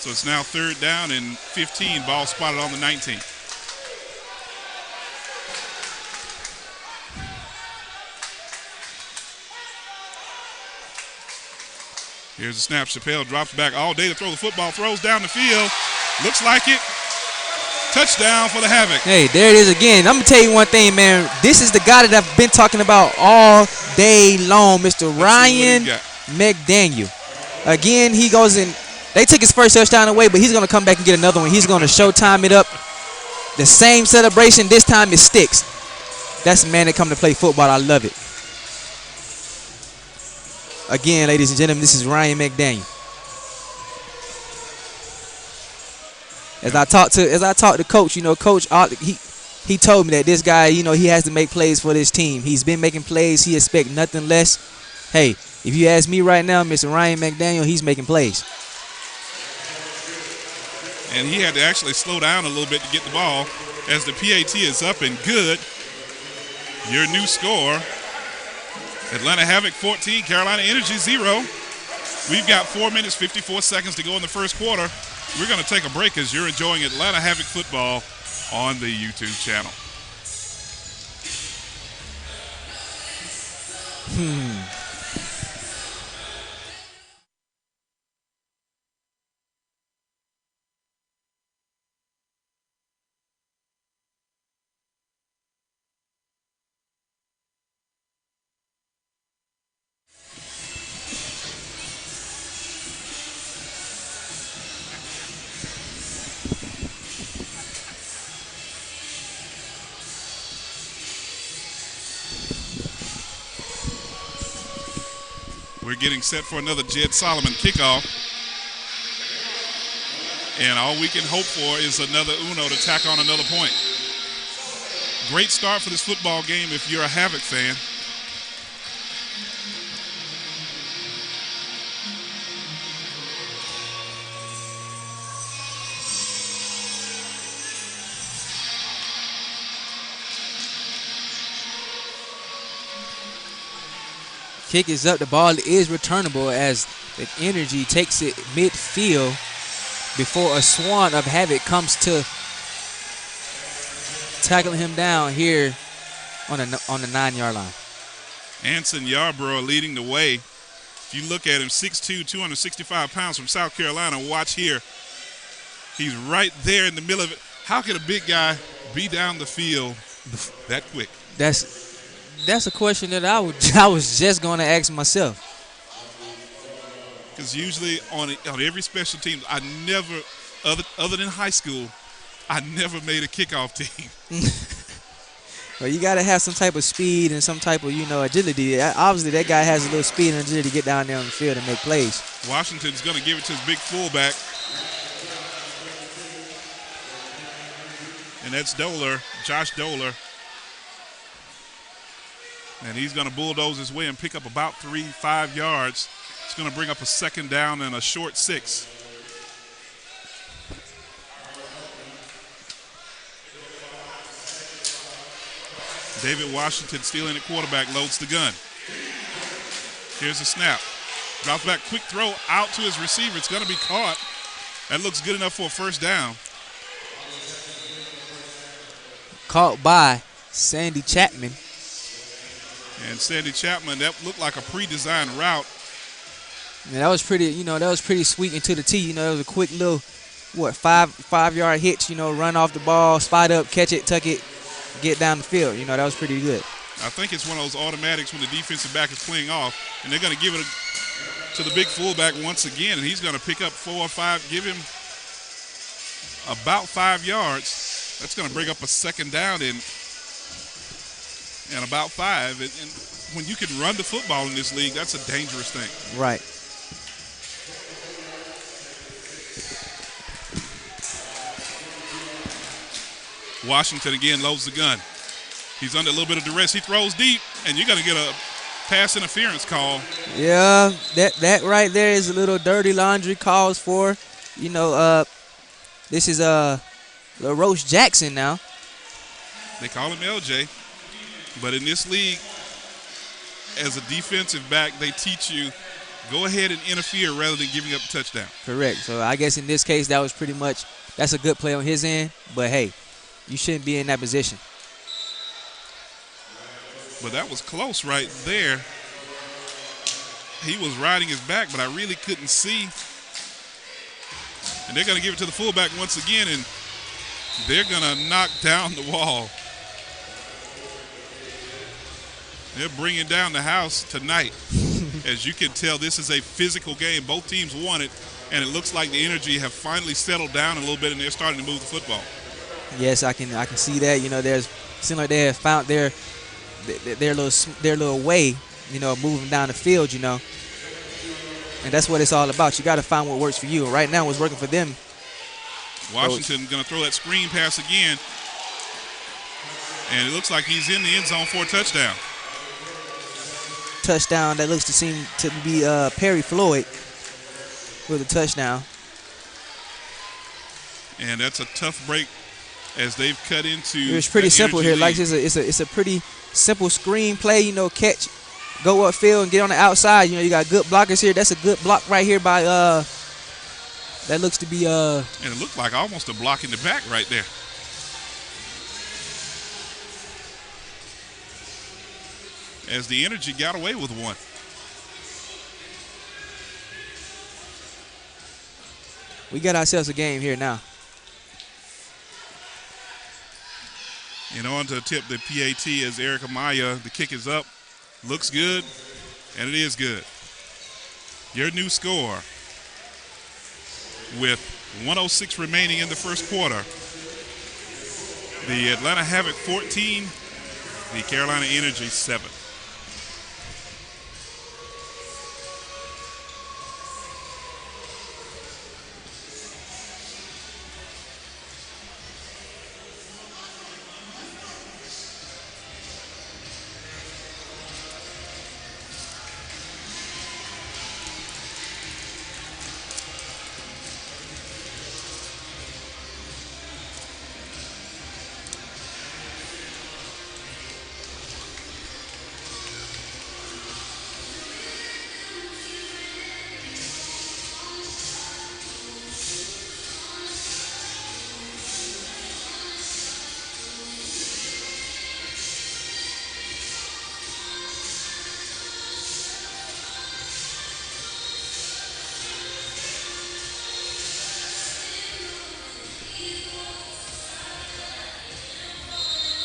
So it's now 3rd down and 15. Ball spotted on the 19. Here's the snap. Chappelle drops back all day to throw the football. Throws down the field. Looks like it. Touchdown for the Havoc. Hey, there it is again. I'm going to tell you one thing, man. This is the guy that I've been talking about all day long, Mr. Ryan McDaniel. Again, he goes in. They took his first touchdown away, but he's going to come back and get another one. He's going to showtime it up. The same celebration. This time it sticks. That's the man that come to play football. I love it. Again, ladies and gentlemen, this is Ryan McDaniel. As I talk to Coach, Coach, he told me that this guy, he has to make plays for this team. He's been making plays. He expects nothing less. Hey, if you ask me right now, Mr. Ryan McDaniel, he's making plays. And he had to actually slow down a little bit to get the ball as the PAT is up and good. Your new score, Atlanta Havoc 14, Carolina Energy 0. We've got 4 minutes, 54 seconds to go in the first quarter. We're going to take a break as you're enjoying Atlanta Havoc football on the YouTube channel. We're getting set for another Jed Solomon kickoff. And all we can hope for is another Uno to tack on another point. Great start for this football game if you're a Havoc fan. Kick is up. The ball is returnable as the Energy takes it midfield before a swan of Havoc comes to tackle him down here on the 9-yard line. Anson Yarborough leading the way. If you look at him, 6'2", 265 pounds from South Carolina. Watch here. He's right there in the middle of it. How can a big guy be down the field that quick? That's a question that I was just going to ask myself. Because usually on every special team, I never, other than high school, I never made a kickoff team. Well, you got to have some type of speed and some type of, agility. Obviously, that guy has a little speed and agility to get down there on the field and make plays. Washington's going to give it to his big fullback. And that's Josh Doler. And he's going to bulldoze his way and pick up about 3-5 yards. It's going to bring up a second down and a short 6. David Washington, stealing at quarterback, loads the gun. Here's the snap. Drops back, quick throw out to his receiver. It's going to be caught. That looks good enough for a first down. Caught by Sandy Chapman. And Sandy Chapman, that looked like a pre-designed route. Yeah, that was pretty sweet and to the T. It was a quick little, 5-yard hitch, run off the ball, spot up, catch it, tuck it, get down the field. That was pretty good. I think it's one of those automatics when the defensive back is playing off, and they're going to give it to the big fullback once again, and he's going to pick up 4 or 5, give him about 5 yards. That's going to bring up a second down and about 5. And when you can run the football in this league, that's a dangerous thing. Right. Washington again loads the gun. He's under a little bit of duress. He throws deep, and you're going to get a pass interference call. Yeah, that right there is a little dirty laundry calls for. This is Roach Jackson now. They call him LJ. But in this league, as a defensive back, they teach you go ahead and interfere rather than giving up a touchdown. Correct. So I guess in this case, that's a good play on his end. But, hey, you shouldn't be in that position. But that was close right there. He was riding his back, but I really couldn't see. And they're going to give it to the fullback once again, and they're going to knock down the wall. They're bringing down the house tonight. As you can tell, this is a physical game. Both teams won it, and it looks like the Energy have finally settled down a little bit, and they're starting to move the football. Yes, I can see that. Seems like they have found their little way, moving down the field, and that's what it's all about. You got to find what works for you. Right now, what's working for them. Washington going to throw that screen pass again. And it looks like he's in the end zone for a touchdown. Touchdown that looks to seem to be Perry Floyd with a touchdown. And that's a tough break as they've cut into. It was pretty simple here. Lead. Like it's a pretty simple screen play. You know, catch, go upfield and get on the outside. You know, you got good blockers here. That's a good block right here by that looks to be And it looked like almost a block in the back right there. As the Energy got away with one. We got ourselves a game here now. And on to tip the PAT as Erica Maya. The kick is up. Looks good, and it is good. Your new score with 1:06 remaining in the first quarter. The Atlanta Havoc 14, the Carolina Energy 7.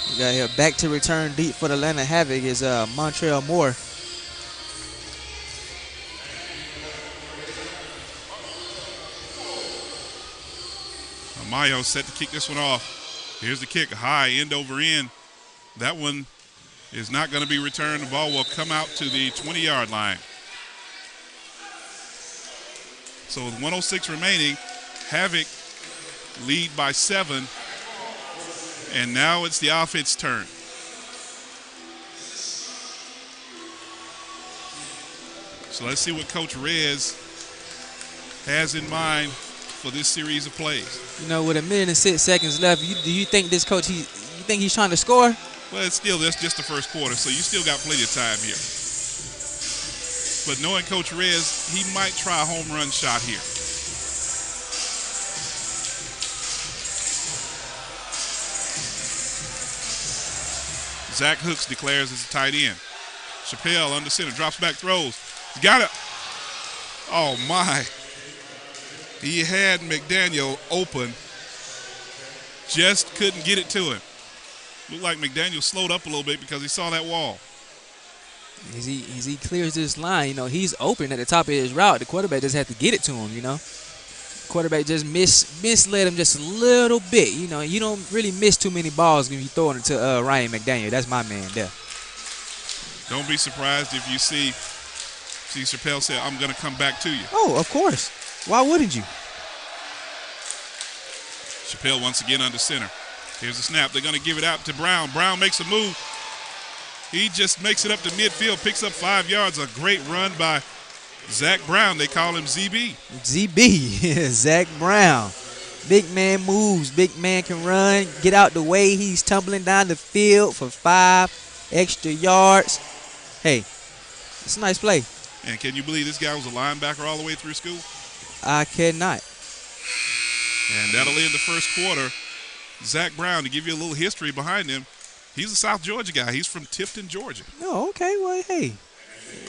We got here back to return deep for the Atlanta Havoc is Montreal Moore. Mayo set to kick this one off. Here's the kick, high, end over end. That one is not going to be returned. The ball will come out to the 20-yard line. So with 1:06 remaining, Havoc lead by 7. And now it's the offense turn. So let's see what Coach Rez has in mind for this series of plays. You know, with 1:06 left, do you think this coach, you think he's trying to score? Well, it's still, that's just the first quarter, so you still got plenty of time here. But knowing Coach Rez, he might try a home run shot here. Zach Hooks declares as a tight end. Chappelle under center, drops back, throws. He got it. Oh, my. He had McDaniel open. Just couldn't get it to him. Looked like McDaniel slowed up a little bit because he saw that wall. As he clears this line, you know, he's open at the top of his route. The quarterback just had to get it to him, you know. Quarterback just misled him just a little bit. You know, you don't really miss too many balls when you throw it to Ryan McDaniel. That's my man there. Don't be surprised if you see Chappelle say, I'm going to come back to you. Oh, of course. Why wouldn't you? Chappelle once again under center. Here's the snap. They're going to give it out to Brown. Brown makes a move. He just makes it up to midfield, picks up 5 yards. A great run by Zach Brown. They call him ZB. ZB, Zach Brown. Big man moves. Big man can run. Get out the way. He's tumbling down the field for 5 extra yards. Hey, it's a nice play. And can you believe this guy was a linebacker all the way through school? I cannot. And that'll end the first quarter. Zach Brown, to give you a little history behind him, he's a South Georgia guy. He's from Tifton, Georgia. Oh, okay. Well, hey.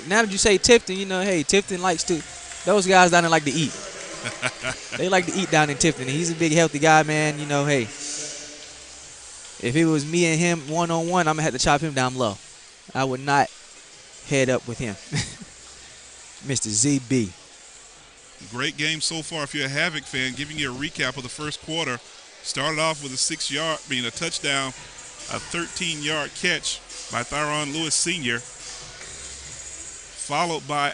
Now that you say Tifton, you know, hey, Tifton likes to, those guys down there like to eat. They like to eat down in Tifton. He's a big, healthy guy, man. You know, hey, if it was me and him one-on-one, I'm going to have to chop him down low. I would not head up with him. Mr. ZB. Great game so far. If you're a Havoc fan, giving you a recap of the first quarter. Started off with a touchdown, a 13-yard catch by Thyron Lewis Sr., followed by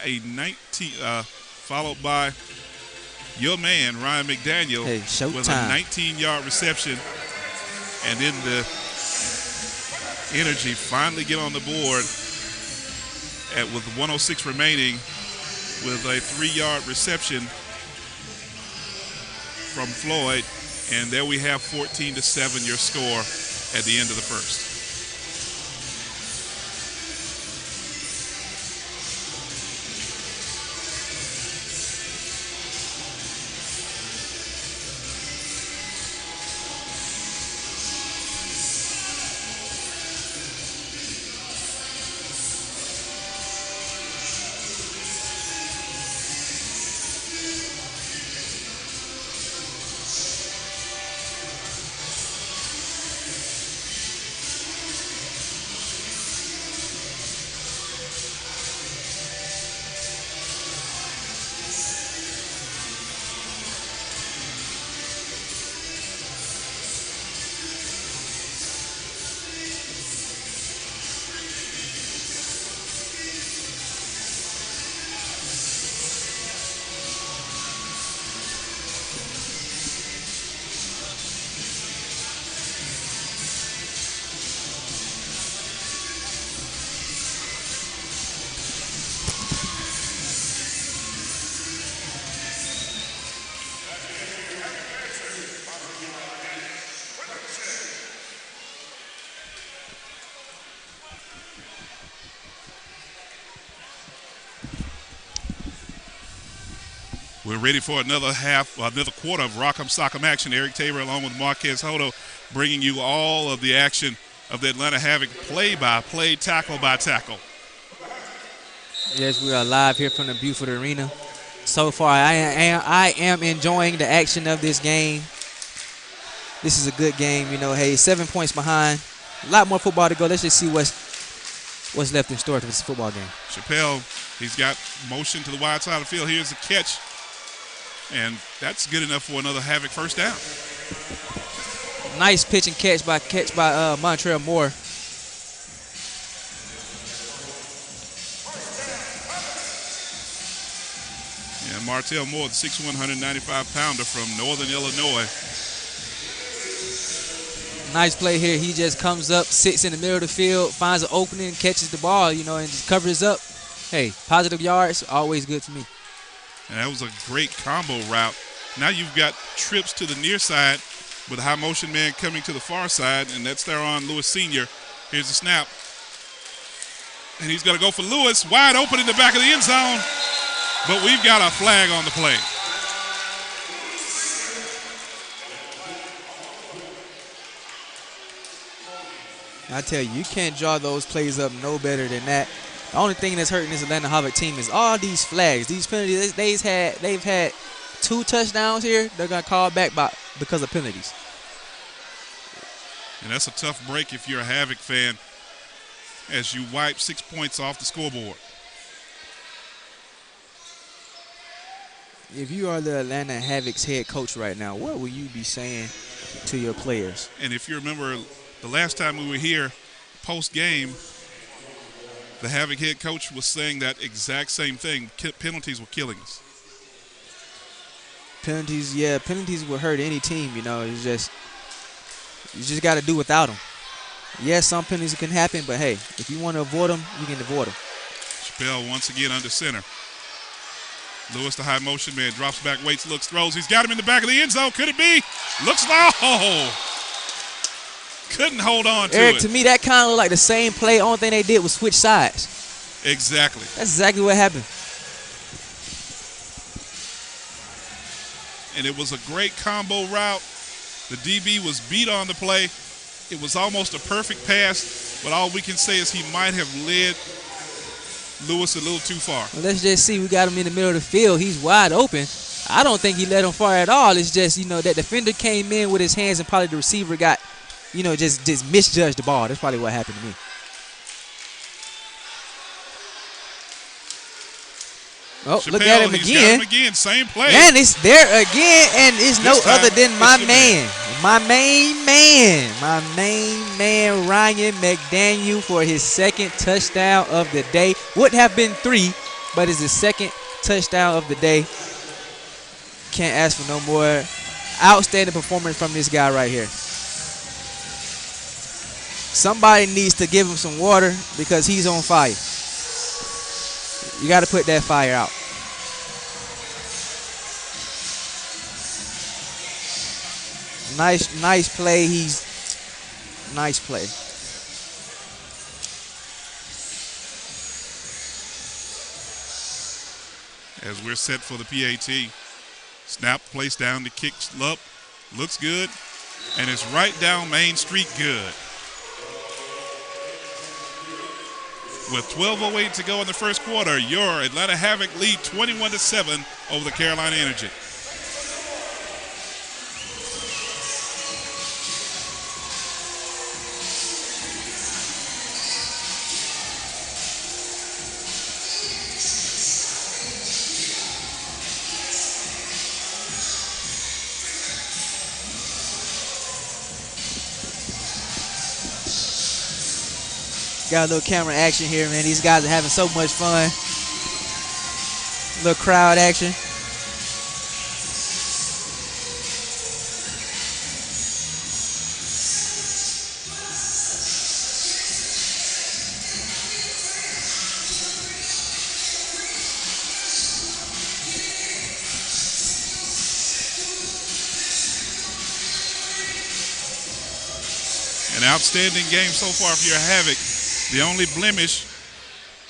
your man Ryan McDaniel with a 19-yard reception, and then Energy finally get on the board with 106 remaining with a 3-yard reception from Floyd. And there we have 14-7 your score at the end of the first. We're ready for another quarter of Rock'em Sock'em action. Eric Tabor along with Marquez Hodo bringing you all of the action of the Atlanta Havoc play-by-play, tackle-by-tackle. Yes, we are live here from the Buford Arena. So far, I am enjoying the action of this game. This is a good game, you know. Hey, 7 points behind. A lot more football to go. Let's just see what's left in store for this football game. Chappelle, he's got motion to the wide side of the field. Here's the catch. And that's good enough for another Havoc first down. Nice pitch and catch by Montrell Moore. And Martell Moore, the 6'1", 195-pounder from Northern Illinois. Nice play here. He just comes up, sits in the middle of the field, finds an opening, catches the ball, you know, and just covers up. Hey, positive yards, always good to me. And that was a great combo route. Now you've got trips to the near side with a high motion man coming to the far side, and that's Theron Lewis Sr. Here's the snap. And he's going to go for Lewis, wide open in the back of the end zone. But we've got a flag on the play. I tell you, you can't draw those plays up no better than that. The only thing that's hurting this Atlanta Havoc team is all these flags, these penalties. They've had 2 touchdowns here. They're gonna call back because of penalties. And that's a tough break if you're a Havoc fan, as you wipe 6 points off the scoreboard. If you are the Atlanta Havoc's head coach right now, what will you be saying to your players? And if you remember the last time we were here post-game, the Havoc head coach was saying that exact same thing. Penalties were killing us. Penalties will hurt any team, you know. You just got to do without them. Yes, some penalties can happen, but hey, if you want to avoid them, you can avoid them. Chappelle once again under center. Lewis, the high motion man, drops back, waits, looks, throws. He's got him in the back of the end zone. Could it be? Looks like, couldn't hold on to Eric, it. to me, that kind of looked like the same play. Only thing they did was switch sides. Exactly. That's exactly what happened. And it was a great combo route. The DB was beat on the play. It was almost a perfect pass, but all we can say is he might have led Lewis a little too far. Well, let's just see. We got him in the middle of the field. He's wide open. I don't think he let him far at all. It's just, you know, that defender came in with his hands and probably the receiver got, you know, just misjudged the ball. That's probably what happened to me. Oh, Chappelle, look at him he's again. got him again, same play. And it's there again, and it's no other than my man. main man, Ryan McDaniel, for his second touchdown of the day. Would have been 3, but it's his second touchdown of the day. Can't ask for no more. Outstanding performance from this guy right here. Somebody needs to give him some water because he's on fire. You got to put that fire out. Nice play. Nice play. As we're set for the PAT. Snap, placed down, the kick up. Looks good. And it's right down Main Street good. With 12:08 to go in the first quarter, your Atlanta Havoc lead 21-7 over the Carolina Energy. Got a little camera action here, man. These guys are having so much fun. Little crowd action. An outstanding game so far for your Havoc. The only blemish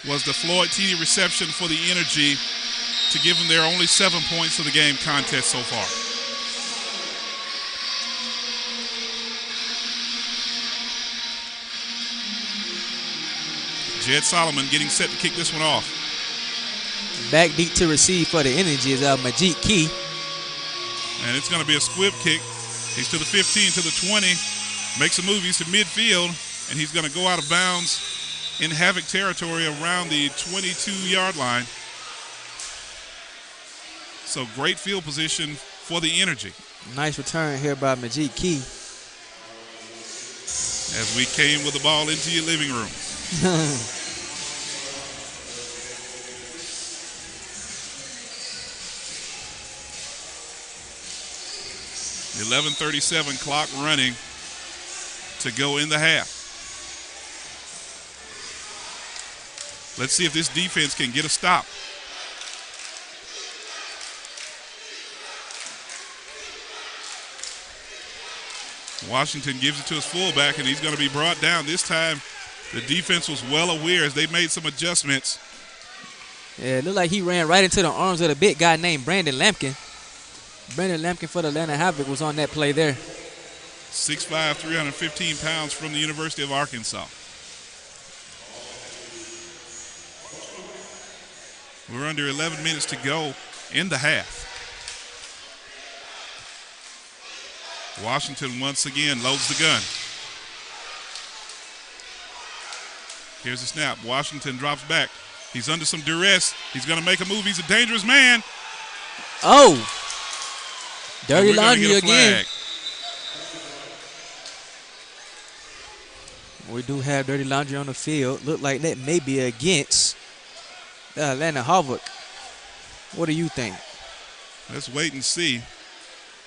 was the Floyd T.D. reception for the Energy to give them their only 7 points of the game contest so far. Jed Solomon getting set to kick this one off. Back deep to receive for the Energy is Majid Key. And it's going to be a squib kick. He's to the 15, to the 20. Makes a move. He's to midfield. And he's going to go out of bounds in Havoc territory around the 22-yard line. So great field position for the Energy. Nice return here by Majid Key. As we came with the ball into your living room. 11:37 clock running to go in the half. Let's see if this defense can get a stop. Washington gives it to his fullback, and he's going to be brought down. This time, the defense was well aware as they made some adjustments. Yeah, it looked like he ran right into the arms of the big guy named Brandon Lampkin. Brandon Lampkin for the Atlanta Havoc was on that play there. 6'5", 315 pounds from the University of Arkansas. We're under 11 minutes to go in the half. Washington once again loads the gun. Here's the snap. Washington drops back. He's under some duress. He's going to make a move. He's a dangerous man. Oh. Dirty laundry again. We do have dirty laundry on the field. Look like that may be against the Atlanta Havoc. What do you think? Let's wait and see,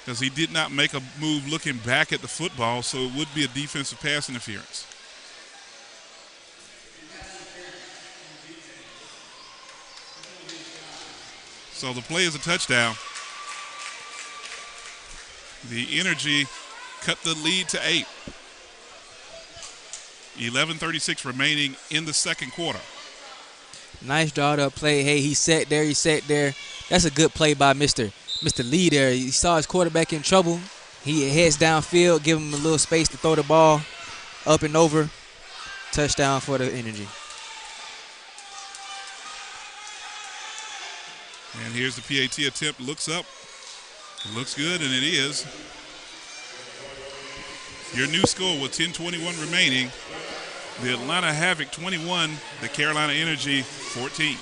because he did not make a move looking back at the football, so it would be a defensive pass interference. So the play is a touchdown. The Energy cut the lead to 8. 11:36 remaining in the second quarter. Nice drawed up play. Hey, he sat there. That's a good play by Mr. Lee there. He saw his quarterback in trouble. He heads downfield, give him a little space to throw the ball up and over. Touchdown for the Energy. And here's the PAT attempt. Looks up. It looks good, and it is. Your new score with 10:21 remaining. The Atlanta Havoc 21, the Carolina Energy 14.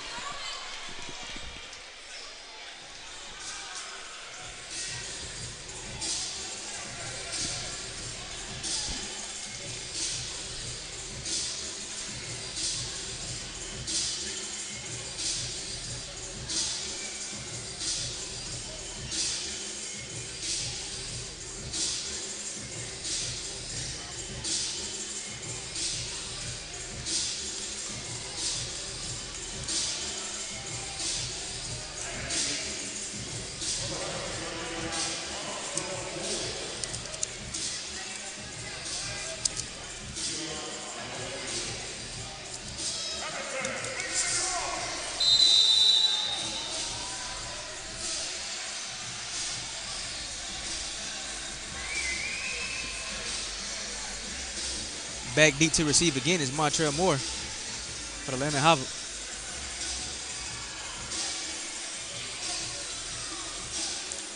back deep to receive again is Montrell Moore for the Atlanta Havoc.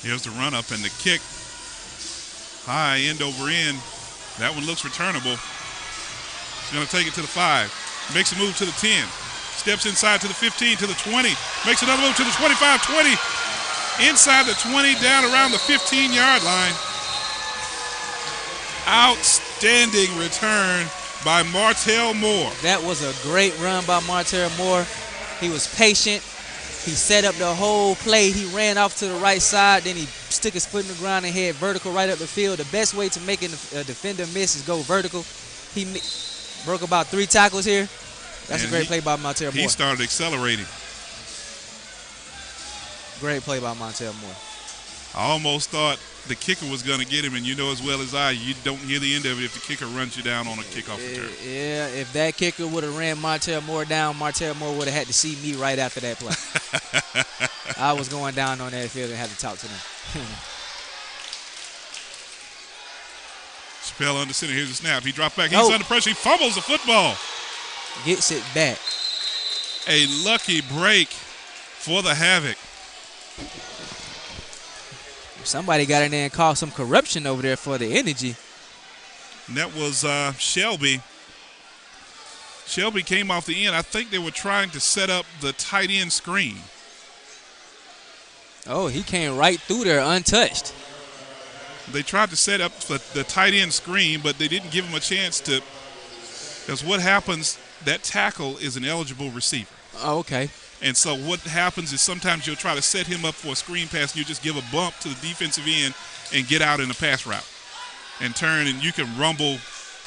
Here's the run up and the kick. High end over end. That one looks returnable. He's going to take it to the 5. Makes a move to the 10. Steps inside to the 15, to the 20. Makes another move to the 25, 20. Inside the 20, down around the 15-yard line. Outstanding return by Martell Moore. That was a great run by Martell Moore. He was patient. He set up the whole play. He ran off to the right side. Then he stuck his foot in the ground and head vertical right up the field. The best way to make a defender miss is go vertical. He broke about 3 tackles here. That's a great play by Montel Moore. He started accelerating. Great play by Montel Moore. I almost thought the kicker was going to get him, and you know as well as I, you don't hear the end of it if the kicker runs you down on a kickoff return. Yeah, if that kicker would have ran Montel Moore down, Montel Moore would have had to see me right after that play. I was going down on that field and had to talk to them. Chappelle under center. Here's the snap. He dropped back. He's under pressure. He fumbles the football. Gets it back. A lucky break for the Havoc. Somebody got in there and caused some corruption over there for the energy. And that was Shelby. Shelby came off the end. I think they were trying to set up the tight end screen. Oh, he came right through there untouched. They tried to set up the tight end screen, but they didn't give him a chance to. Because what happens, that tackle is an eligible receiver. Oh, okay. And so what happens is sometimes you'll try to set him up for a screen pass, and you just give a bump to the defensive end and get out in a pass route and turn, and you can rumble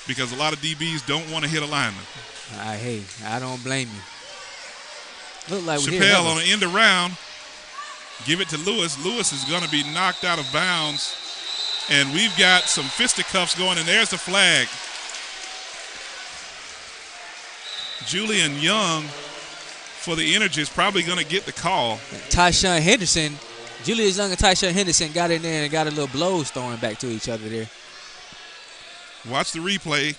because a lot of DBs don't want to hit a lineman. Hey, I don't blame you. Look like Chappelle on the end around. Give it to Lewis. Lewis is going to be knocked out of bounds. And we've got some fisticuffs going, and there's the flag. Julian Young for the Energy is probably going to get the call. Tyshawn Henderson, Julius Young and Tyshawn Henderson got in there and got a little blows throwing back to each other there. Watch the replay.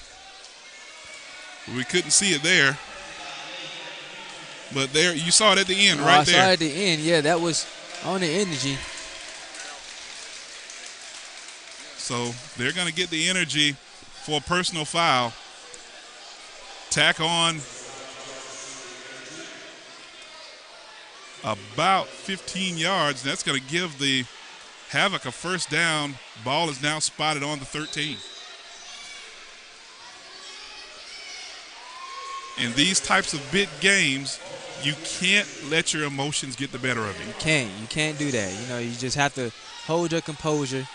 We couldn't see it there. But there, you saw it at the end, right there. I saw it at the end, yeah, that was on the Energy. So they're going to get the Energy for a personal foul. Tack on about 15 yards. That's going to give the Havoc a first down. Ball is now spotted on the 13. In these types of big games, you can't let your emotions get the better of you. You can't do that. You know, you just have to hold your composure.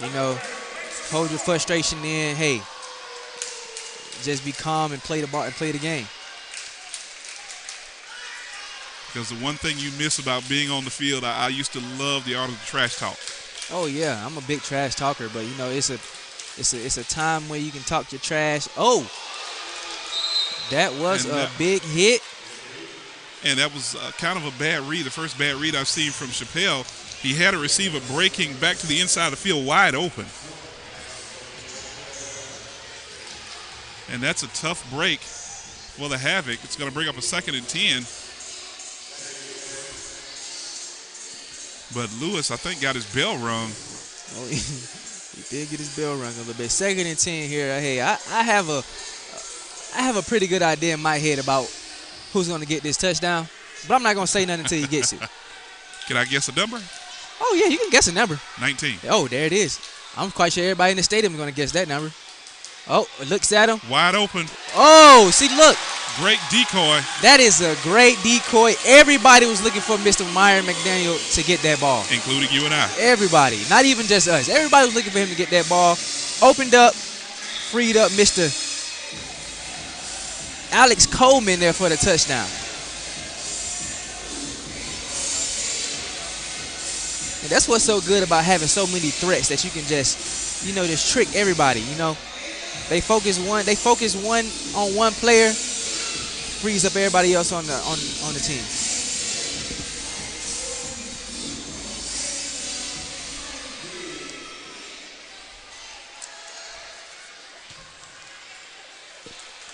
You know, hold your frustration in. Hey, just be calm and play the ball and play the game. Because the one thing you miss about being on the field, I used to love the art of the trash talk. Oh yeah, I'm a big trash talker, but you know, it's a time where you can talk your trash. Oh, that was a big hit. And that was kind of a bad read, the first bad read I've seen from Chappelle. He had a receiver breaking back to the inside of the field wide open. And that's a tough break for the Havoc. It's going to bring up a 2nd and 10. But Lewis, I think, got his bell rung. Oh, he did get his bell rung a little bit. 2nd and 10 here. Hey, I have a pretty good idea in my head about who's going to get this touchdown, but I'm not going to say nothing until he gets it. Can I guess a number? Oh, yeah, you can guess a number. 19. Oh, there it is. I'm quite sure everybody in the stadium is going to guess that number. Oh, looks at him. Wide open. Oh, see, look. Great decoy. That is a great decoy. Everybody was looking for Mr. Meyer McDaniel to get that ball. Including you and I. Everybody. Not even just us. Everybody was looking for him to get that ball. Opened up, freed up Mr. Alex Coleman there for the touchdown. And that's what's so good about having so many threats that you can just, you know, just trick everybody, you know. They focus one on one player, frees up everybody else on the team.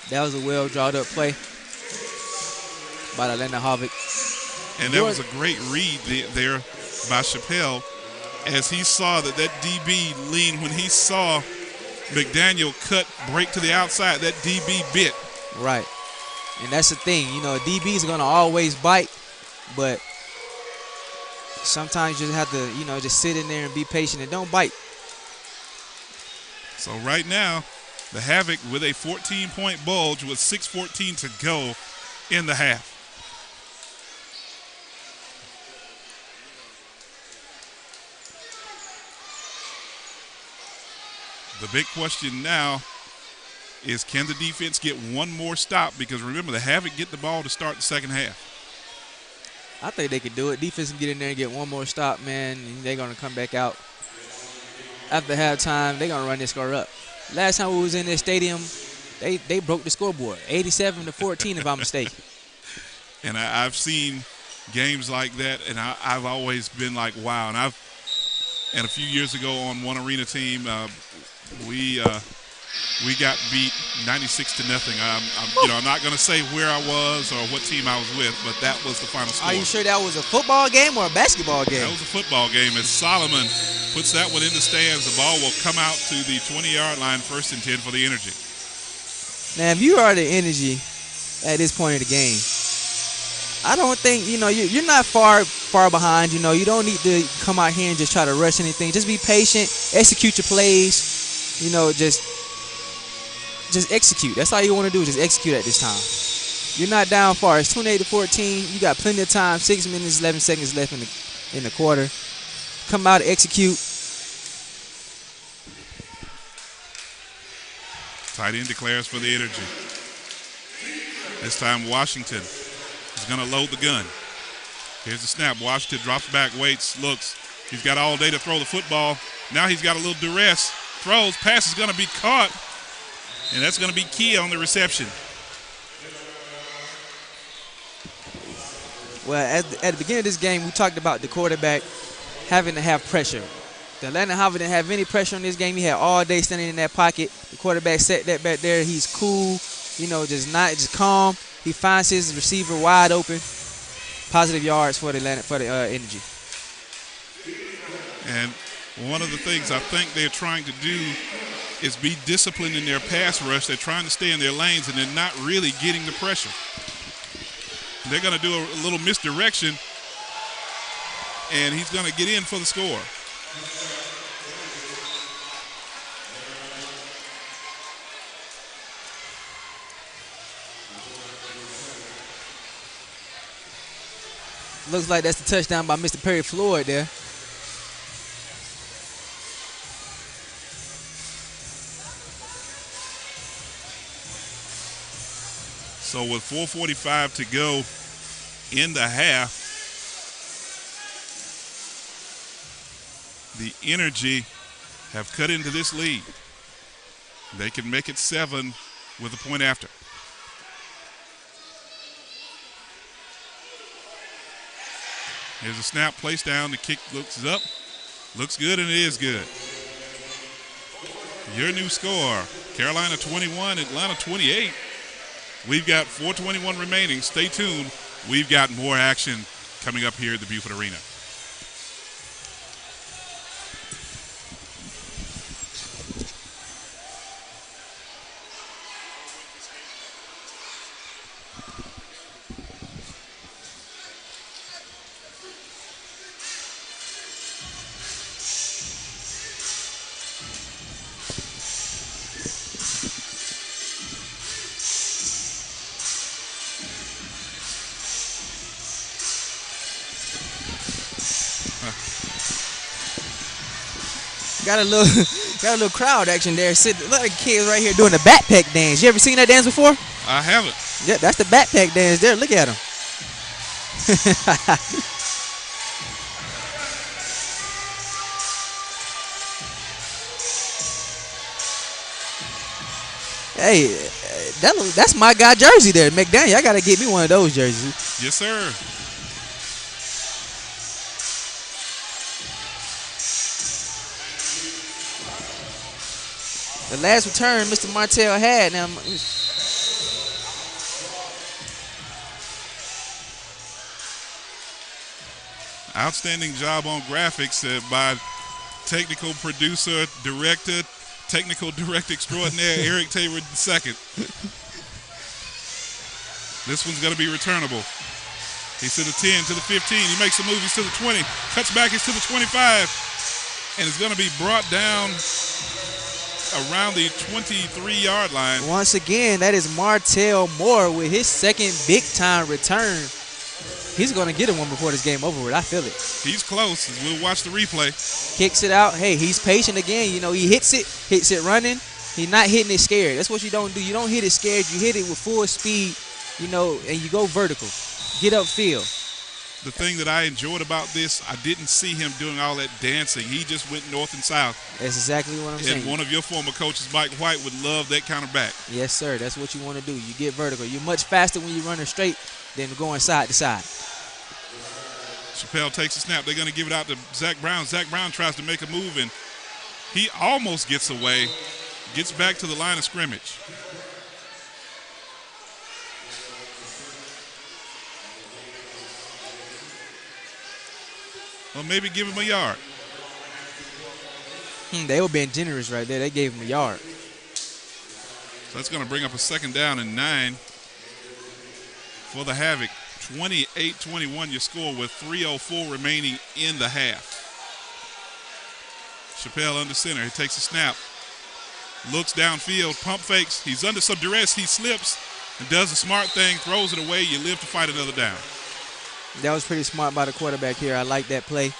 That was a well drawn up play by Atlanta Havoc. And that was a great read there by Chappelle as he saw that DB leaned when he saw McDaniel break to the outside. That DB bit. Right. And that's the thing. You know, DBs are going to always bite, but sometimes you just have to, just sit in there and be patient and don't bite. So right now, the Havoc with a 14-point bulge with 6:14 to go in the half. The big question now is, can the defense get one more stop? Because remember, the Havoc get the ball to start the second half. I think they could do it. Defense can get in there and get one more stop, man, and they're going to come back out. After halftime, they're going to run this score up. Last time we was in this stadium, they broke the scoreboard, 87-14, if I'm mistaken. And I've seen games like that, and I've always been like, wow. And a few years ago on one arena team, we got beat 96-0. I'm not going to say where I was or what team I was with, but that was the final score. Are you sure that was a football game or a basketball game? That was a football game. As Solomon puts that one in the stands, the ball will come out to the 20-yard line, 1st and 10 for the Energy. Now, if you are the Energy at this point of the game, I don't think, you're not far behind. You don't need to come out here and just try to rush anything. Just be patient, execute your plays, just execute. That's all you want to do, just execute at this time. You're not down far. It's 28-14. You got plenty of time, 6 minutes, 11 seconds left in the quarter. Come out and execute. Tight end declares for the Energy. This time Washington is going to load the gun. Here's the snap. Washington drops back, waits, looks. He's got all day to throw the football. Now he's got a little duress. Throws. Pass is going to be caught. And that's going to be key on the reception. Well, at the beginning of this game, we talked about the quarterback having to have pressure. The Atlanta Havoc didn't have any pressure on this game. He had all day standing in that pocket. The quarterback set that back there. He's cool, just calm. He finds his receiver wide open. Positive yards for the Energy. And one of the things I think they're trying to do is be disciplined in their pass rush. They're trying to stay in their lanes, and they're not really getting the pressure. They're going to do a little misdirection, and he's going to get in for the score. Looks like that's the touchdown by Mr. Perry Floyd there. So with 4:45 to go in the half, the Energy have cut into this lead. They can make it 7 with a point after. Here's a snap, place down, the kick looks up. Looks good, and it is good. Your new score, Carolina 21, Atlanta 28. We've got 4:21 remaining. Stay tuned. We've got more action coming up here at the Buford Arena. Got a little crowd action there. Look like kids right here doing the backpack dance. You ever seen that dance before? I haven't. Yeah, that's the backpack dance there. Look at them. Hey, that's my guy jersey there, McDaniel. I gotta get me one of those jerseys. Yes, sir. The last return Mr. Martell had. Now, Outstanding job on graphics by technical producer, director, technical director extraordinaire Eric Taylor II. This one's going to be returnable. He's to the 10, to the 15. He makes a move. He's to the 20. Cuts back. He's to the 25. And it's going to be brought down around the 23-yard line. Once again, that is Martell Moore with his second big-time return. He's going to get one before this game over with. I feel it. He's close. We'll watch the replay. Kicks it out. Hey, he's patient again. You know, he hits it running. He's not hitting it scared. That's what you don't do. You don't hit it scared. You hit it with full speed, you know, and you go vertical. Get upfield. The thing that I enjoyed about this, I didn't see him doing all that dancing. He just went north and south. That's exactly what I'm saying. And one of your former coaches, Mike White, would love that kind of back. Yes, sir. That's what you want to do. You get vertical. You're much faster when you're running straight than going side to side. Chappelle takes a snap. They're going to give it out to Zach Brown. Zach Brown tries to make a move, and he almost gets away. Gets back to the line of scrimmage. Well, maybe give him a yard. They were being generous right there. They gave him a yard. So that's going to bring up a 2nd down and 9 for the Havoc. 28-21 your score with 3:04 remaining in the half. Chappelle under center. He takes a snap. Looks downfield. Pump fakes. He's under some duress. He slips and does the smart thing. Throws it away. You live to fight another down. That was pretty smart by the quarterback here. I like that play.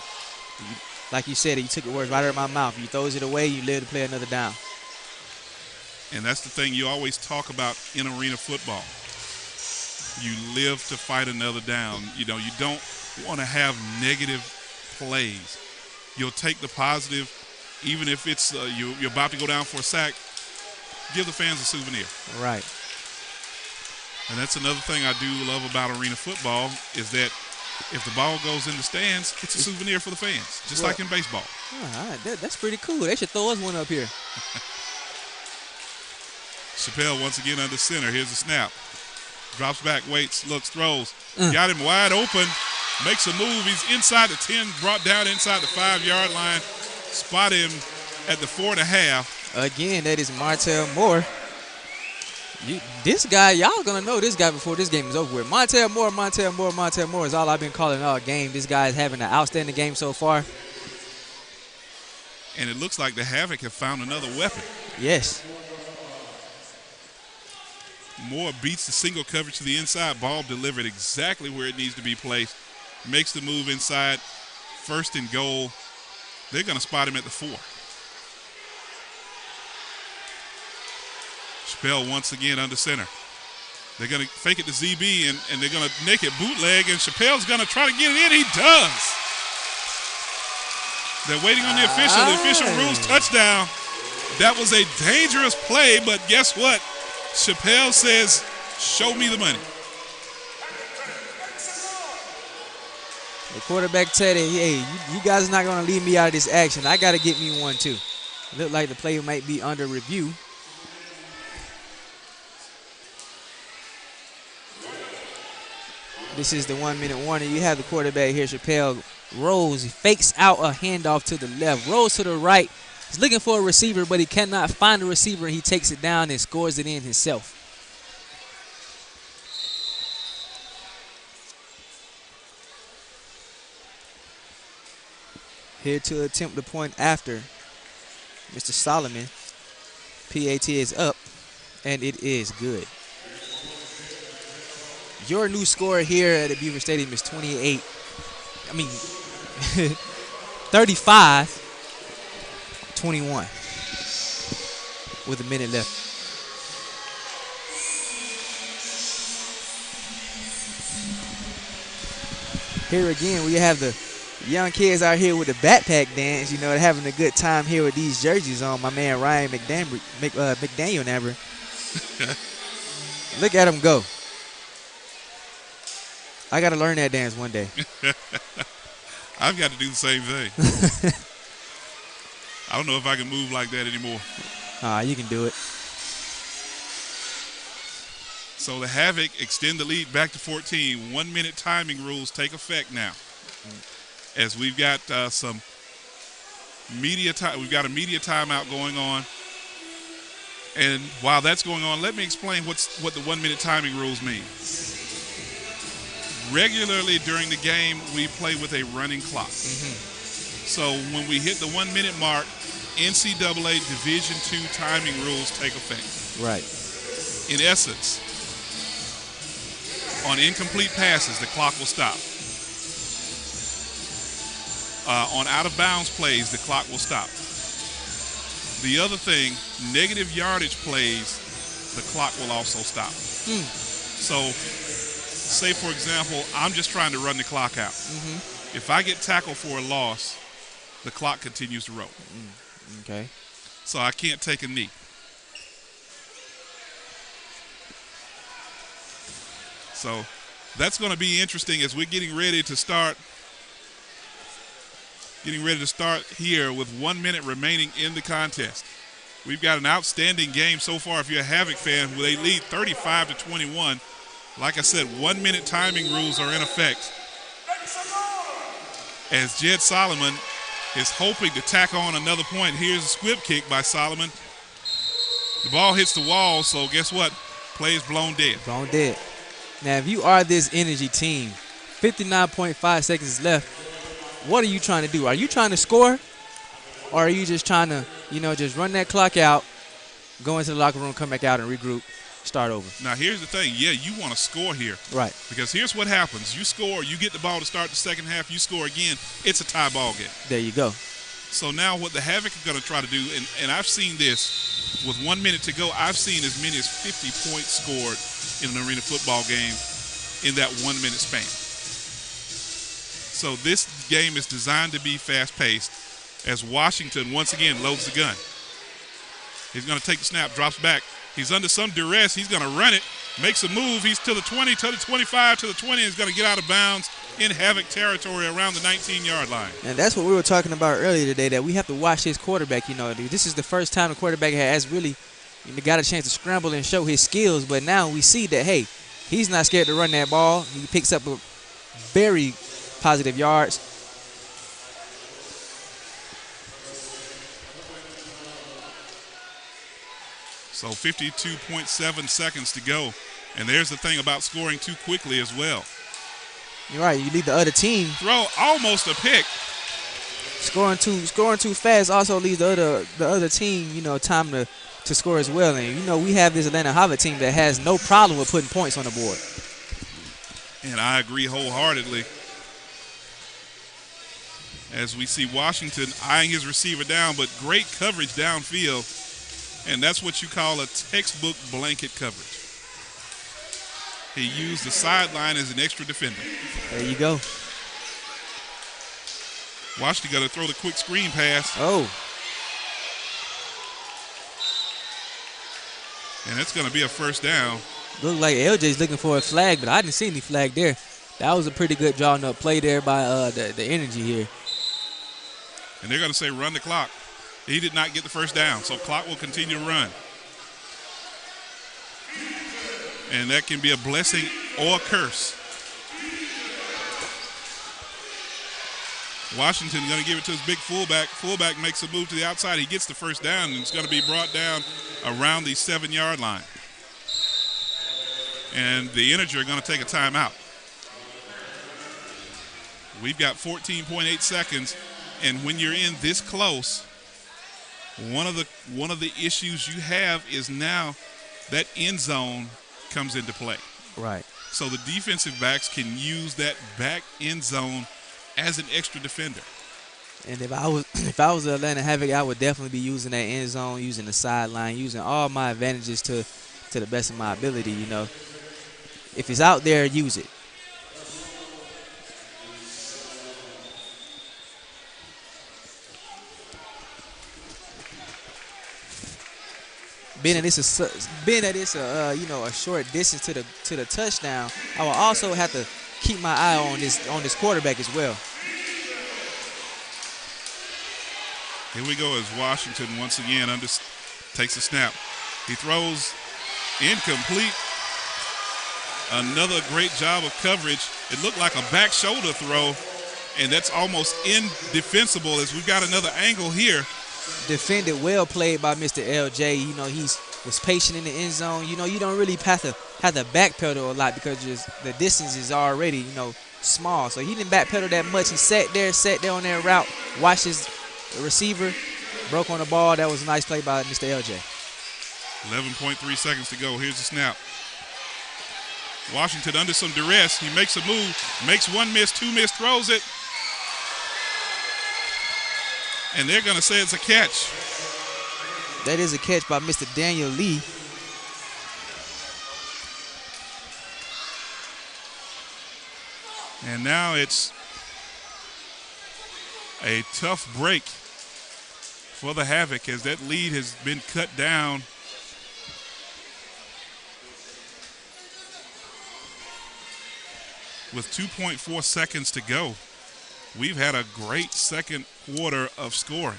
Like you said, he took the words right out of my mouth. He throws it away, you live to play another down. And that's the thing you always talk about in arena football. You live to fight another down. You know, you don't want to have negative plays. You'll take the positive, even if it's you're about to go down for a sack. Give the fans a souvenir. Right. And that's another thing I do love about arena football is that if the ball goes in the stands, it's a souvenir for the fans, just like in baseball. All right, that's pretty cool. They should throw us one up here. Chappelle once again under center. Here's the snap. Drops back, waits, looks, throws. Got him wide open. Makes a move. He's inside the 10, brought down inside the 5-yard line. Spot him at the 4.5. Again, that is Martell Moore. This guy, y'all gonna know this guy before this game is over with. Martell Moore is all I've been calling all game. This guy is having an outstanding game so far. And it looks like the Havoc have found another weapon. Yes. Moore beats the single coverage to the inside. Ball delivered exactly where it needs to be placed. Makes the move inside. 1st and goal. They're going to spot him at the 4. Chappelle once again under center. They're going to fake it to ZB, and they're going to make it bootleg, and Chappelle's going to try to get it in. He does. They're waiting on the official. The official rules touchdown. That was a dangerous play, but guess what? Chappelle says, show me the money. The quarterback said, hey, you guys are not going to leave me out of this action. I got to get me one, too. Look like the play might be under review. This is the 1-minute warning. You have the quarterback here, Chappelle. Rolls, he fakes out a handoff to the left. Rolls to the right. He's looking for a receiver, but he cannot find a receiver. He takes it down and scores it in himself. Here to attempt the point after Mr. Solomon. PAT is up, and it is good. Your new score here at the Beaver Stadium is 35-21 with a minute left. Here again, we have the young kids out here with the backpack dance. You know, they're having a good time here with these jerseys on. My man Ryan McDaniel never. Look at him go. I got to learn that dance one day. I've got to do the same thing. I don't know if I can move like that anymore. You can do it. So the Havoc extend the lead back to 14. 1-minute timing rules take effect now. as we've got some media time. We've got a media timeout going on. And while that's going on, let me explain what the 1 minute timing rules mean. Regularly during the game, we play with a running clock. So when we hit the 1 minute mark, NCAA Division II timing rules take effect. Right. In essence, on incomplete passes, the clock will stop. On out-of-bounds plays, the clock will stop. The other thing, negative yardage plays, the clock will also stop. So, say, for example, I'm just trying to run the clock out. If I get tackled for a loss, the clock continues to roll. Okay. So I can't take a knee. So that's going to be interesting as we're getting ready to start here with 1 minute remaining in the contest. We've got an outstanding game so far. If you're a Havoc fan, they lead 35-21. Like I said, 1 minute timing rules are in effect. As Jed Solomon is hoping to tack on another point. Here's a squib kick by Solomon. The ball hits the wall, so guess what? Play is blown dead. Blown dead. Now, if you are this energy team, 59.5 seconds left, what are you trying to do? Are you trying to score? Or are you just trying to, just run that clock out, go into the locker room, come back out and regroup, start over? Now, here's the thing. Yeah, you want to score here. Right. Because here's what happens. You score, you get the ball to start the second half, you score again, it's a tie ball game. There you go. So now what the Havoc are going to try to do, and I've seen this with 1 minute to go, I've seen as many as 50 points scored in an arena football game in that 1 minute span. So this game is designed to be fast-paced as Washington once again loads the gun. He's going to take the snap, drops back. He's under some duress. He's going to run it, makes a move. He's to the 20, to the 25, to the 20, and he's going to get out of bounds in Havoc territory around the 19-yard line. And that's what we were talking about earlier today, that we have to watch his quarterback. This is the first time the quarterback has really got a chance to scramble and show his skills, but now we see that, hey, he's not scared to run that ball. He picks up a very positive yards. So 52.7 seconds to go. And there's the thing about scoring too quickly as well. You're right. You lead the other team. Throw almost a pick. Scoring too fast also leaves the other team, time to score as well. And, we have this Atlanta Havoc team that has no problem with putting points on the board. And I agree wholeheartedly. As we see Washington eyeing his receiver down, but great coverage downfield. And that's what you call a textbook blanket coverage. He used the sideline as an extra defender. There you go. Washington got to throw the quick screen pass. Oh. And it's going to be a first down. Look like LJ's looking for a flag, but I didn't see any flag there. That was a pretty good drawn up play there by the energy here. And they're going to say run the clock. He did not get the first down, so clock will continue to run. And that can be a blessing or a curse. Washington going to give it to his big fullback. Fullback makes a move to the outside. He gets the first down, and it's going to be brought down around the 7-yard line. And the Integer are going to take a timeout. We've got 14.8 seconds, and when you're in this close, one of the issues you have is now that end zone comes into play. Right. So the defensive backs can use that back end zone as an extra defender. And if I was the Atlanta Havoc, I would definitely be using that end zone, using the sideline, using all my advantages to the best of my ability. If it's out there, use it. Being that it's a short distance to the touchdown, I will also have to keep my eye on this quarterback as well. Here we go as Washington once again takes a snap. He throws incomplete. Another great job of coverage. It looked like a back shoulder throw, and that's almost indefensible as we've got another angle here. Defended, well played by Mr. LJ. You know, he was patient in the end zone. You know, you don't really have to backpedal a lot because the distance is already, you know, small. So he didn't backpedal that much. He sat there on that route, watched his receiver, broke on the ball. That was a nice play by Mr. LJ. 11.3 seconds to go. Here's the snap. Washington under some duress. He makes a move, makes one miss, two miss, throws it. And they're going to say it's a catch. That is a catch by Mr. Daniel Lee. And now it's a tough break for the Havoc as that lead has been cut down. With 2.4 seconds to go. We've had a great second quarter of scoring.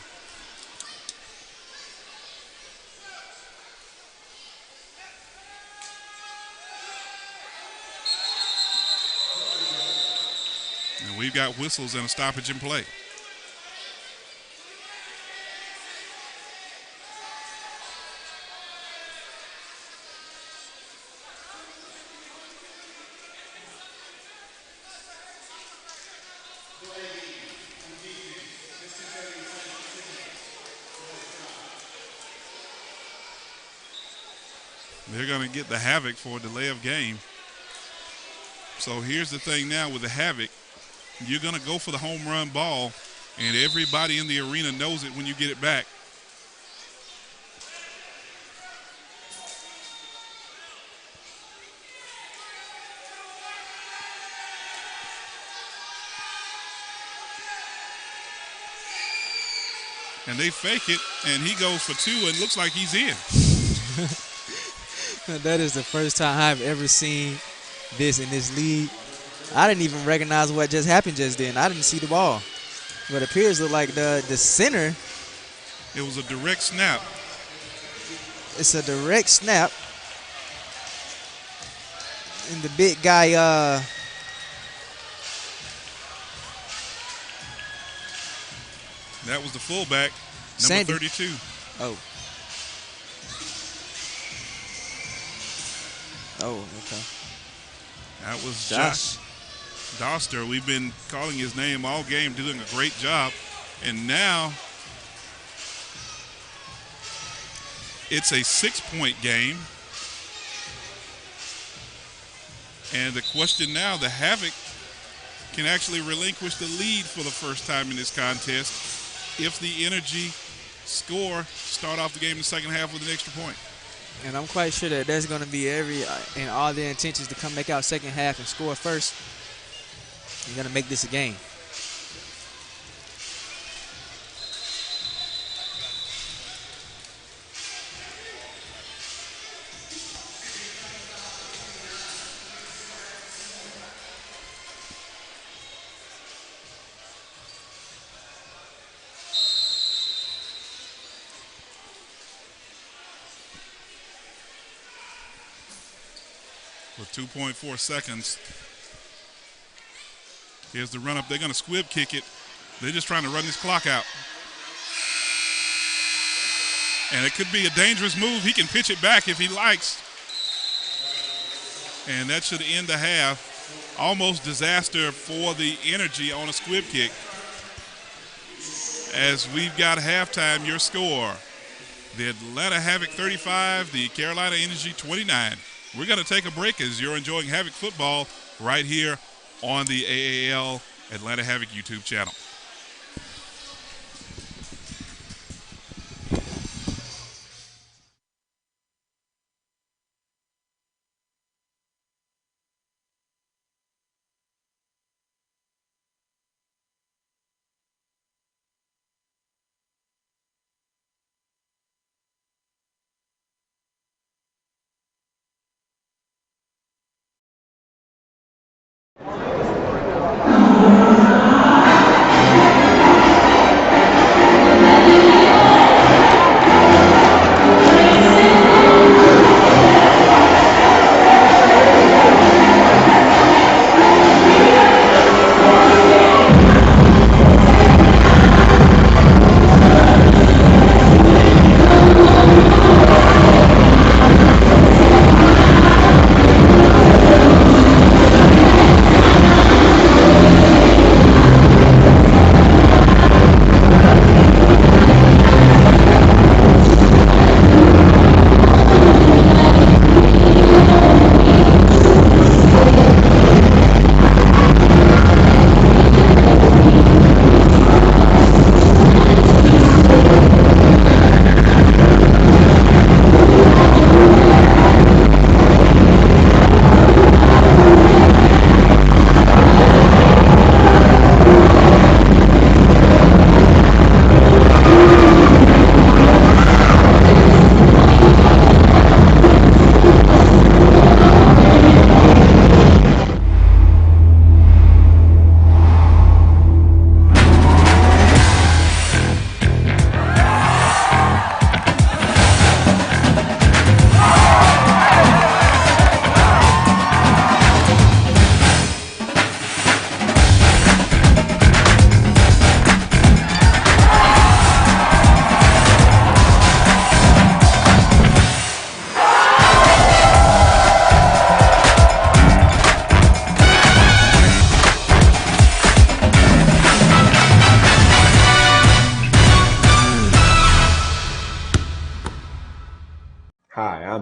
And we've got whistles and a stoppage in play. They're going to get the Havoc for a delay of game. So here's the thing now with the Havoc. You're going to go for the home run ball, and everybody in the arena knows it when you get it back. And they fake it, and he goes for two, and looks like he's in. That is the first time I've ever seen this in this league. I didn't even recognize what just happened just then. I didn't see the ball. But it appears to look like the center. It was a direct snap. It's a direct snap. And the big guy, that was the fullback, number Sandy. 32. Oh. Oh, okay. That was Josh Doster. We've been calling his name all game, doing a great job. And now it's a 6-point game. And the question now, the Havoc can actually relinquish the lead for the first time in this contest if the Energy score start off the game in the second half with an extra point. And I'm quite sure that that's going to be and all their intentions to come back out second half and score first. You're going to make this a game. With 2.4 seconds. Here's the run up. They're going to squib kick it. They're just trying to run this clock out. And it could be a dangerous move. He can pitch it back if he likes. And that should end the half. Almost disaster for the Energy on a squib kick. As we've got halftime, your score. The Atlanta Havoc 35, the Carolina Energy 29. We're going to take a break as you're enjoying Havoc football right here on the AAL Atlanta Havoc YouTube channel.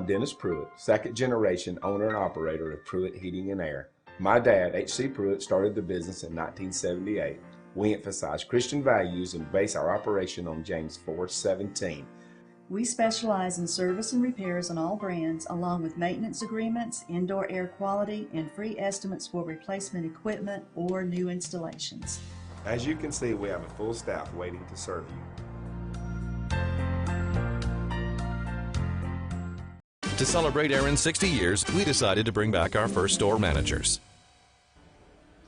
Dennis Pruitt, second generation owner and operator of Pruitt Heating and Air. My dad, H.C. Pruitt, started the business in 1978. We emphasize Christian values and base our operation on James 4:17. We specialize in service and repairs on all brands, along with maintenance agreements, indoor air quality, and free estimates for replacement equipment or new installations. As you can see, we have a full staff waiting to serve you. To celebrate Aaron's 60 years, we decided to bring back our first store managers.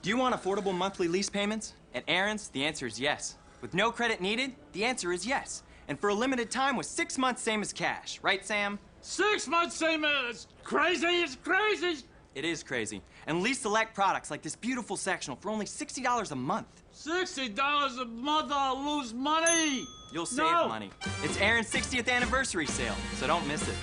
Do you want affordable monthly lease payments? At Aaron's, the answer is yes. With no credit needed, the answer is yes. And for a limited time with 6 months same as cash. Right, Sam? 6 months same as crazy is crazy. It is crazy. And lease select products like this beautiful sectional for only $60 a month. $60 a month, I'll lose money. You'll save money. It's Aaron's 60th anniversary sale, so don't miss it.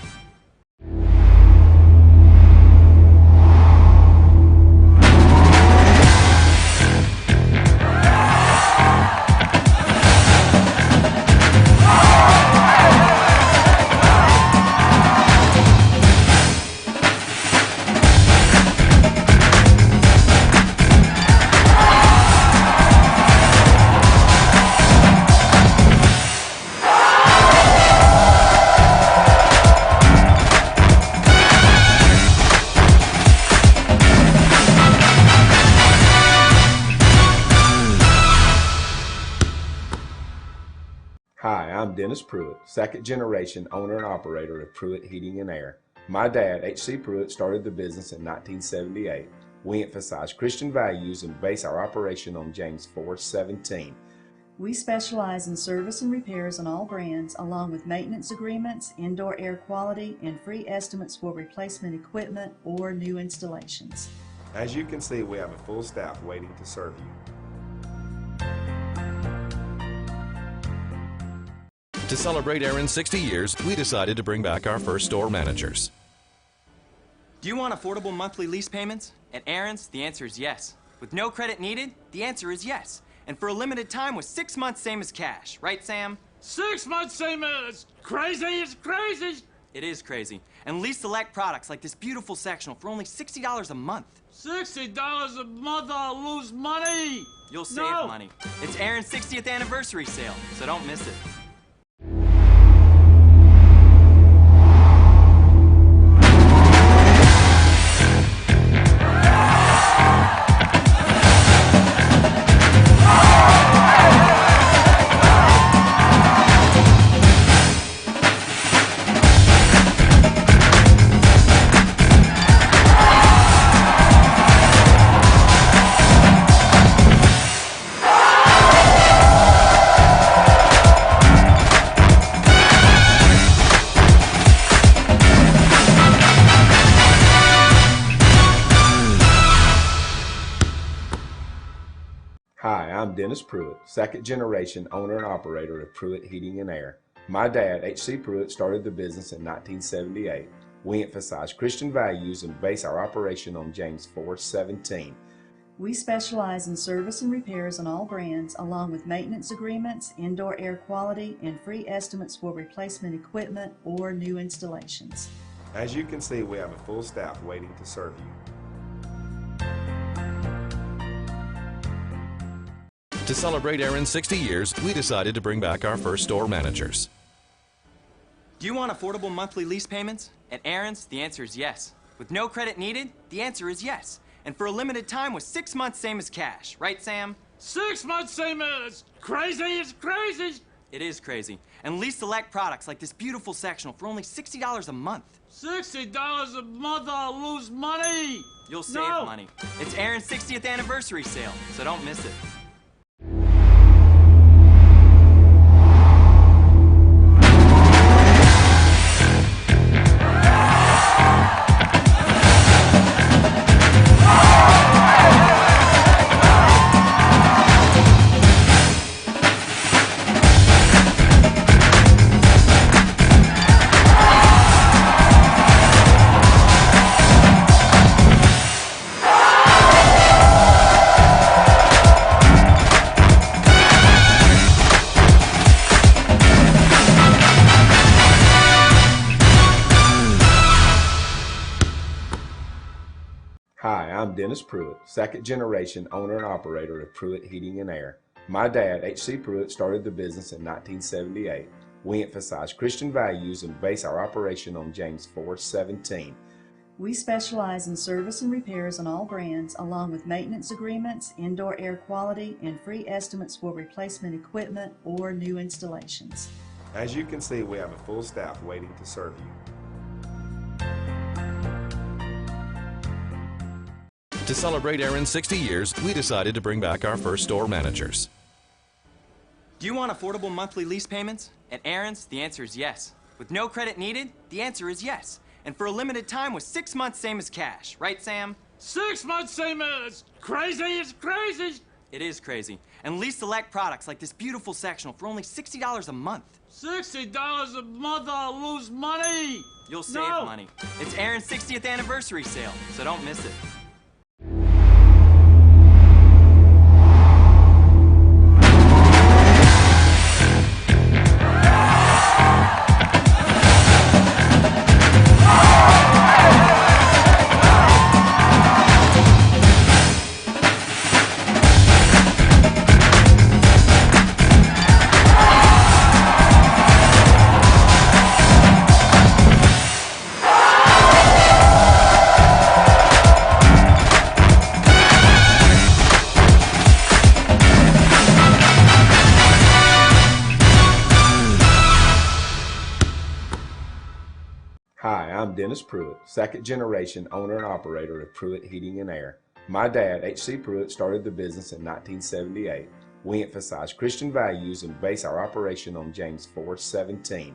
Hi, I'm Dennis Pruitt, second generation owner and operator of Pruitt Heating and Air. My dad, H.C. Pruitt, started the business in 1978. We emphasize Christian values and base our operation on James 4:17. We specialize in service and repairs on all brands, along with maintenance agreements, indoor air quality, and free estimates for replacement equipment or new installations. As you can see, we have a full staff waiting to serve you. To celebrate Aaron's 60 years, we decided to bring back our first store managers. Do you want affordable monthly lease payments? At Aaron's, the answer is yes. With no credit needed, the answer is yes. And for a limited time with 6 months same as cash. Right, Sam? 6 months same as crazy is crazy. It is crazy. And lease select products like this beautiful sectional for only $60 a month. $60 a month, I'll lose money. You'll save money. It's Aaron's 60th anniversary sale, so don't miss it. Hi, I'm Dennis Pruitt, second generation owner and operator of Pruitt Heating and Air. My dad, H.C. Pruitt, started the business in 1978. We emphasize Christian values and base our operation on James 4:17. We specialize in service and repairs on all brands, along with maintenance agreements, indoor air quality, and free estimates for replacement equipment or new installations. As you can see, we have a full staff waiting to serve you. To celebrate Aaron's 60 years, we decided to bring back our first store managers. Do you want affordable monthly lease payments? At Aaron's, the answer is yes. With no credit needed, the answer is yes. And for a limited time with 6 months same as cash. Right, Sam? 6 months same as crazy is crazy. It is crazy. And lease select products like this beautiful sectional for only $60 a month. $60 a month, I'll lose money. You'll save money. It's Aaron's 60th anniversary sale, so don't miss it. Hi, I'm Dennis Pruitt, second generation owner and operator of Pruitt Heating and Air. My dad, H.C. Pruitt, started the business in 1978. We emphasize Christian values and base our operation on James 4:17. We specialize in service and repairs on all brands, along with maintenance agreements, indoor air quality, and free estimates for replacement equipment or new installations. As you can see, we have a full staff waiting to serve you. To celebrate Aaron's 60 years, we decided to bring back our first store managers. Do you want affordable monthly lease payments? At Aaron's, the answer is yes. With no credit needed, the answer is yes. And for a limited time with 6 months same as cash. Right, Sam? 6 months same as crazy is crazy. It is crazy. And lease select products like this beautiful sectional for only $60 a month. $60 a month, I'll lose money. You'll save money. It's Aaron's 60th anniversary sale, so don't miss it. Hi, I'm Dennis Pruitt, second generation owner and operator of Pruitt Heating and Air. My dad, H.C. Pruitt, started the business in 1978. We emphasize Christian values and base our operation on James 4:17.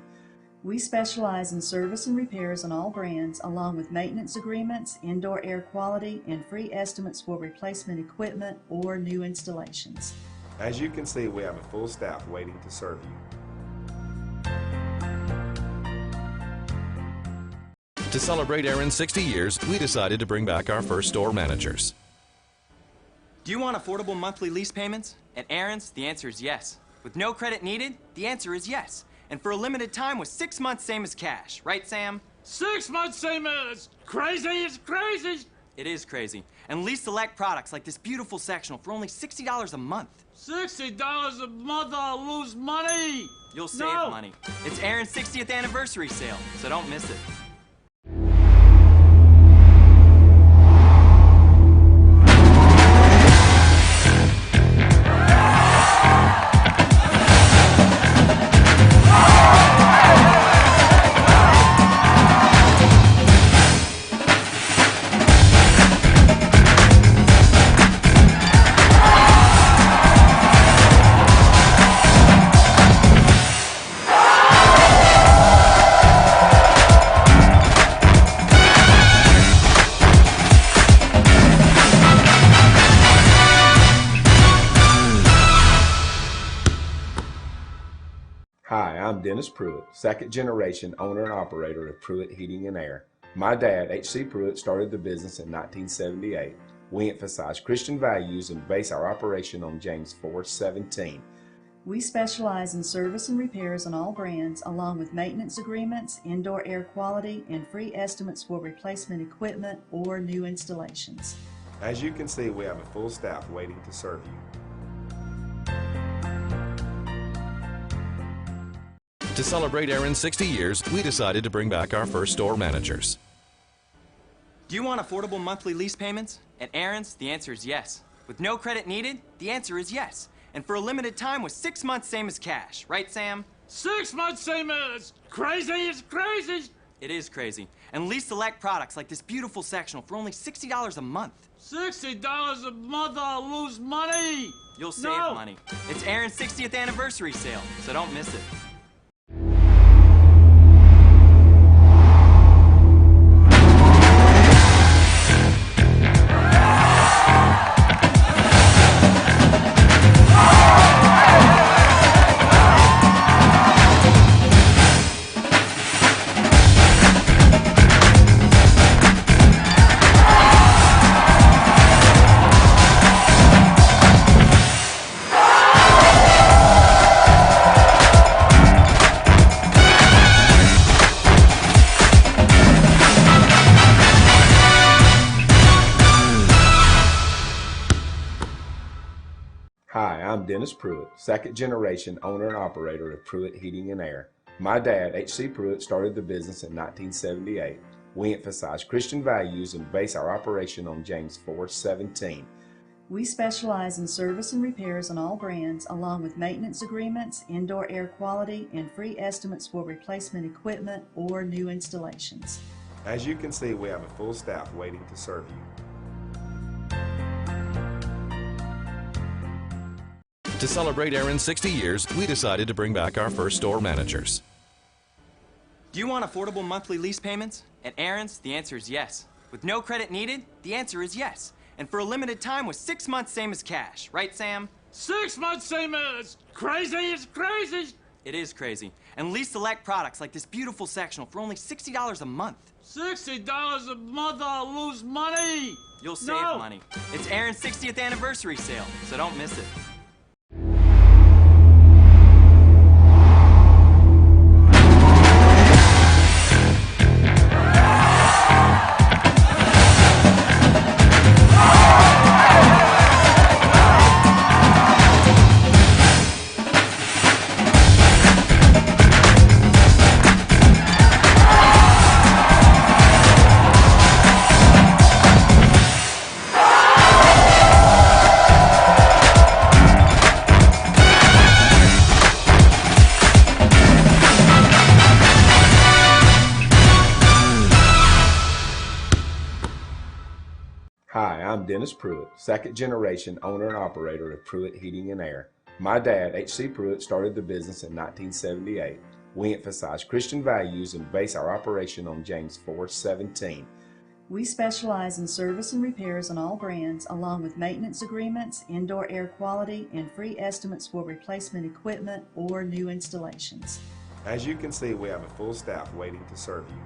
We specialize in service and repairs on all brands, along with maintenance agreements, indoor air quality, and free estimates for replacement equipment or new installations. As you can see, we have a full staff waiting to serve you. To celebrate Aaron's 60 years, we decided to bring back our first store managers. Do you want affordable monthly lease payments? At Aaron's, the answer is yes. With no credit needed, the answer is yes. And for a limited time with 6 months same as cash. Right, Sam? 6 months same as crazy is crazy. It is crazy. And lease select products like this beautiful sectional for only $60 a month. $60 a month, I'll lose money. You'll save money. It's Aaron's 60th anniversary sale, so don't miss it. Hi, I'm Dennis Pruitt, second generation owner and operator of Pruitt Heating and Air. My dad, H.C. Pruitt, started the business in 1978. We emphasize Christian values and base our operation on James 4:17. We specialize in service and repairs on all brands, along with maintenance agreements, indoor air quality, and free estimates for replacement equipment or new installations. As you can see, we have a full staff waiting to serve you. To celebrate Aaron's 60 years, we decided to bring back our first store managers. Do you want affordable monthly lease payments? At Aaron's, the answer is yes. With no credit needed, the answer is yes. And for a limited time with 6 months same as cash. Right, Sam? 6 months same as crazy is crazy. It is crazy. And lease select products like this beautiful sectional for only $60 a month. $60 a month, I'll lose money. You'll save money. It's Aaron's 60th anniversary sale, so don't miss it. I'm Dennis Pruitt, second generation owner and operator of Pruitt Heating and Air. My dad, H.C. Pruitt, started the business in 1978. We emphasize Christian values and base our operation on James 4:17. We specialize in service and repairs on all brands, along with maintenance agreements, indoor air quality, and free estimates for replacement equipment or new installations. As you can see, we have a full staff waiting to serve you. To celebrate Aaron's 60 years, we decided to bring back our first store managers. Do you want affordable monthly lease payments? At Aaron's, the answer is yes. With no credit needed, the answer is yes. And for a limited time with 6 months same as cash. Right, Sam? 6 months same as crazy is crazy. It is crazy. And lease select products like this beautiful sectional for only $60 a month. $60 a month, I'll lose money. You'll save money. It's Aaron's 60th anniversary sale, so don't miss it. Hi, I'm Dennis Pruitt, second generation owner and operator of Pruitt Heating and Air. My dad, H.C. Pruitt, started the business in 1978. We emphasize Christian values and base our operation on James 4:17. We specialize in service and repairs on all brands, along with maintenance agreements, indoor air quality, and free estimates for replacement equipment or new installations. As you can see, we have a full staff waiting to serve you.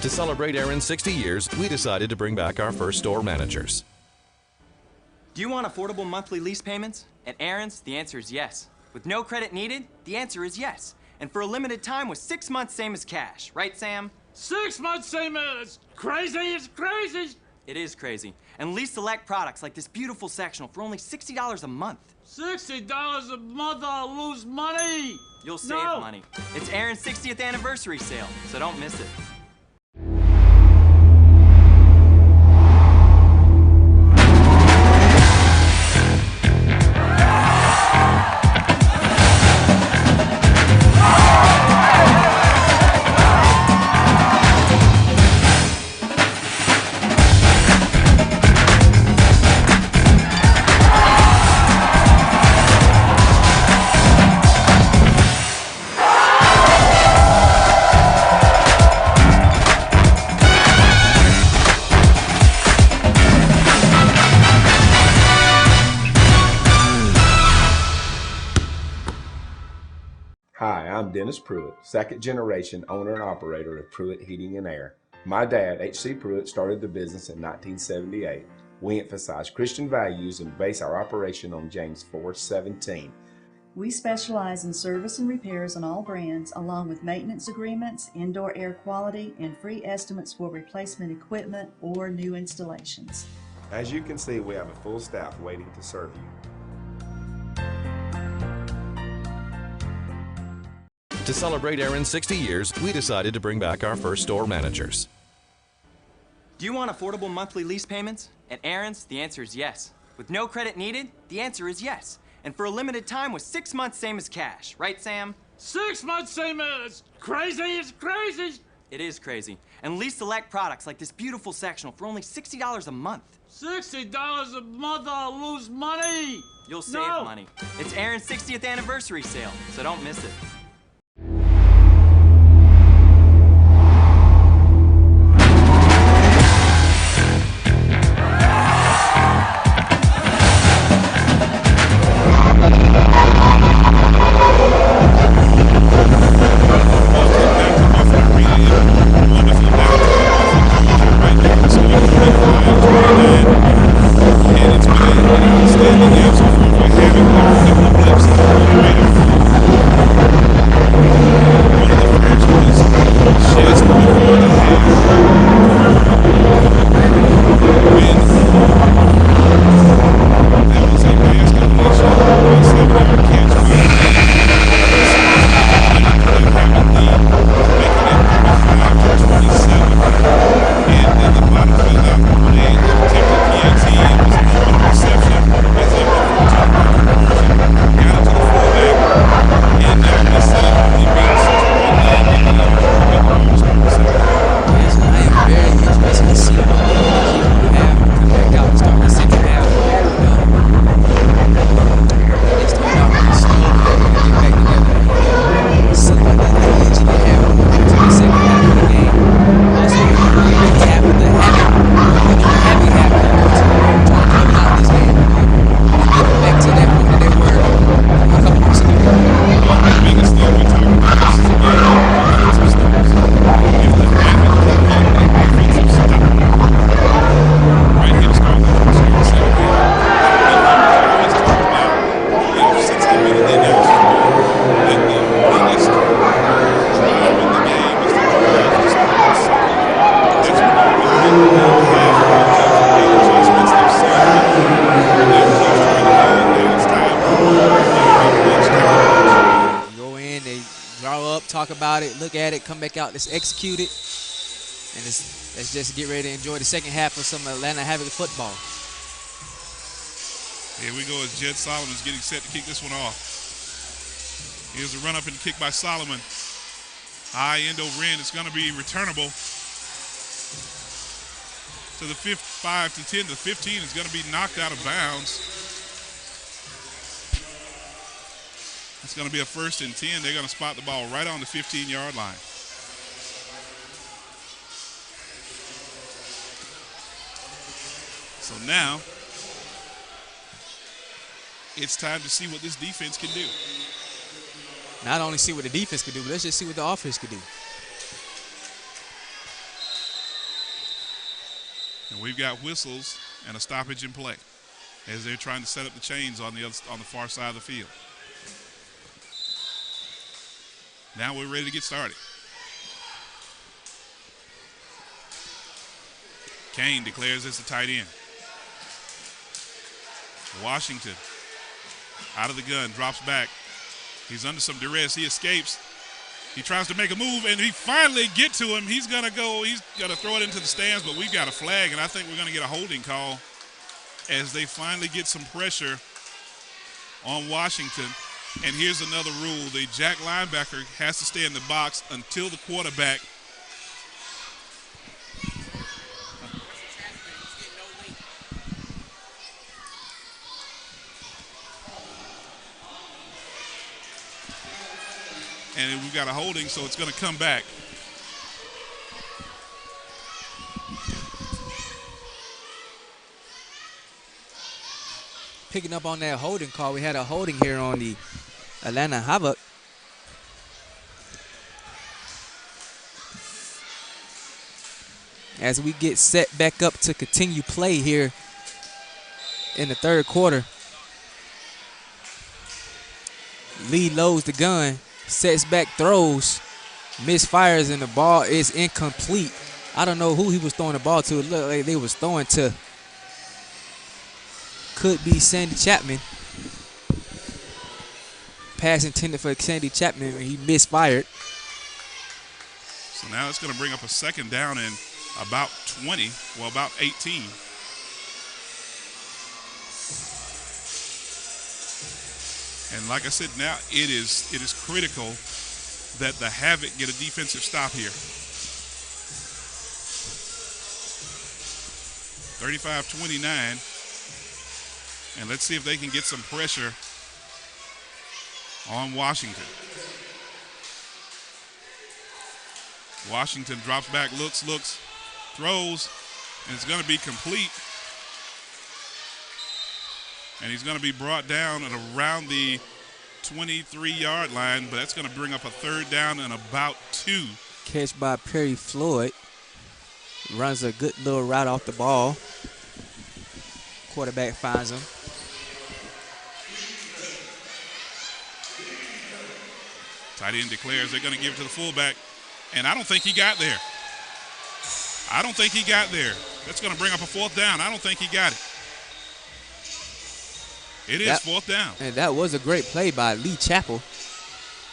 To celebrate Aaron's 60 years, we decided to bring back our first store managers. Do you want affordable monthly lease payments? At Aaron's, the answer is yes. With no credit needed, the answer is yes. And for a limited time with 6 months same as cash. Right, Sam? 6 months same as crazy is crazy. It is crazy. And lease select products like this beautiful sectional for only $60 a month. $60 a month, I'll lose money. You'll save money. It's Aaron's 60th anniversary sale, so don't miss it. Hi, I'm Dennis Pruitt, second generation owner and operator of Pruitt Heating and Air. My dad, H.C. Pruitt, started the business in 1978. We emphasize Christian values and base our operation on James 4:17. We specialize in service and repairs on all brands, along with maintenance agreements, indoor air quality, and free estimates for replacement equipment or new installations. As you can see, we have a full staff waiting to serve you. To celebrate Aaron's 60 years, we decided to bring back our first store managers. Do you want affordable monthly lease payments? At Aaron's, the answer is yes. With no credit needed, the answer is yes. And for a limited time with 6 months same as cash. Right, Sam? 6 months same as crazy is crazy. It is crazy. And lease select products like this beautiful sectional for only $60 a month. $60 a month, I'll lose money. You'll save money. It's Aaron's 60th anniversary sale, so don't miss it. talk about it, look at it, come back out, let's execute it, and let's just get ready to enjoy the second half of some Atlanta Havoc football. Here we go as Jed Solomon's getting set to kick this one off. Here's a run up and kick by Solomon. High end over end. It's going to be returnable to the 5 to 10 to 15. Is going to be knocked out of bounds. It's going to be a 1st and 10. They're going to spot the ball right on the 15-yard line. So now it's time to see what this defense can do. Not only see what the defense can do, but let's just see what the offense can do. And we've got whistles and a stoppage in play as they're trying to set up the chains on the far side of the field. Now we're ready to get started. Kane declares it's a tight end. Washington out of the gun, drops back. He's under some duress. He escapes. He tries to make a move, and he finally get to him. He's going to go. He's going to throw it into the stands, but we've got a flag, and I think we're going to get a holding call as they finally get some pressure on Washington. And here's another rule. The jack linebacker has to stay in the box until the quarterback and we've got a holding, so it's going to come back. Picking up on that holding call, we had a holding here on the Atlanta Havoc. As we get set back up to continue play here in the third quarter. Lee loads the gun, sets back, throws, misfires, and the ball is incomplete. I don't know who he was throwing the ball to. It looked like they was throwing to, could be Sandy Chapman. Pass intended for Sandy Chapman, and he misfired. So now it's going to bring up a second down and about 20, well, about 18. And like I said, now it is critical that the Havoc get a defensive stop here. 35-29. And let's see if they can get some pressure on Washington. Washington drops back, looks, throws, and it's going to be complete. And he's going to be brought down at around the 23-yard line, but that's going to bring up a third down and about 2. Catch by Perry Floyd. Runs a good little route off the ball. Quarterback finds him. Tight end declares they're going to give it to the fullback, and I don't think he got there. That's going to bring up a fourth down. I don't think he got it. It is fourth down. And that was a great play by Lee Chappell.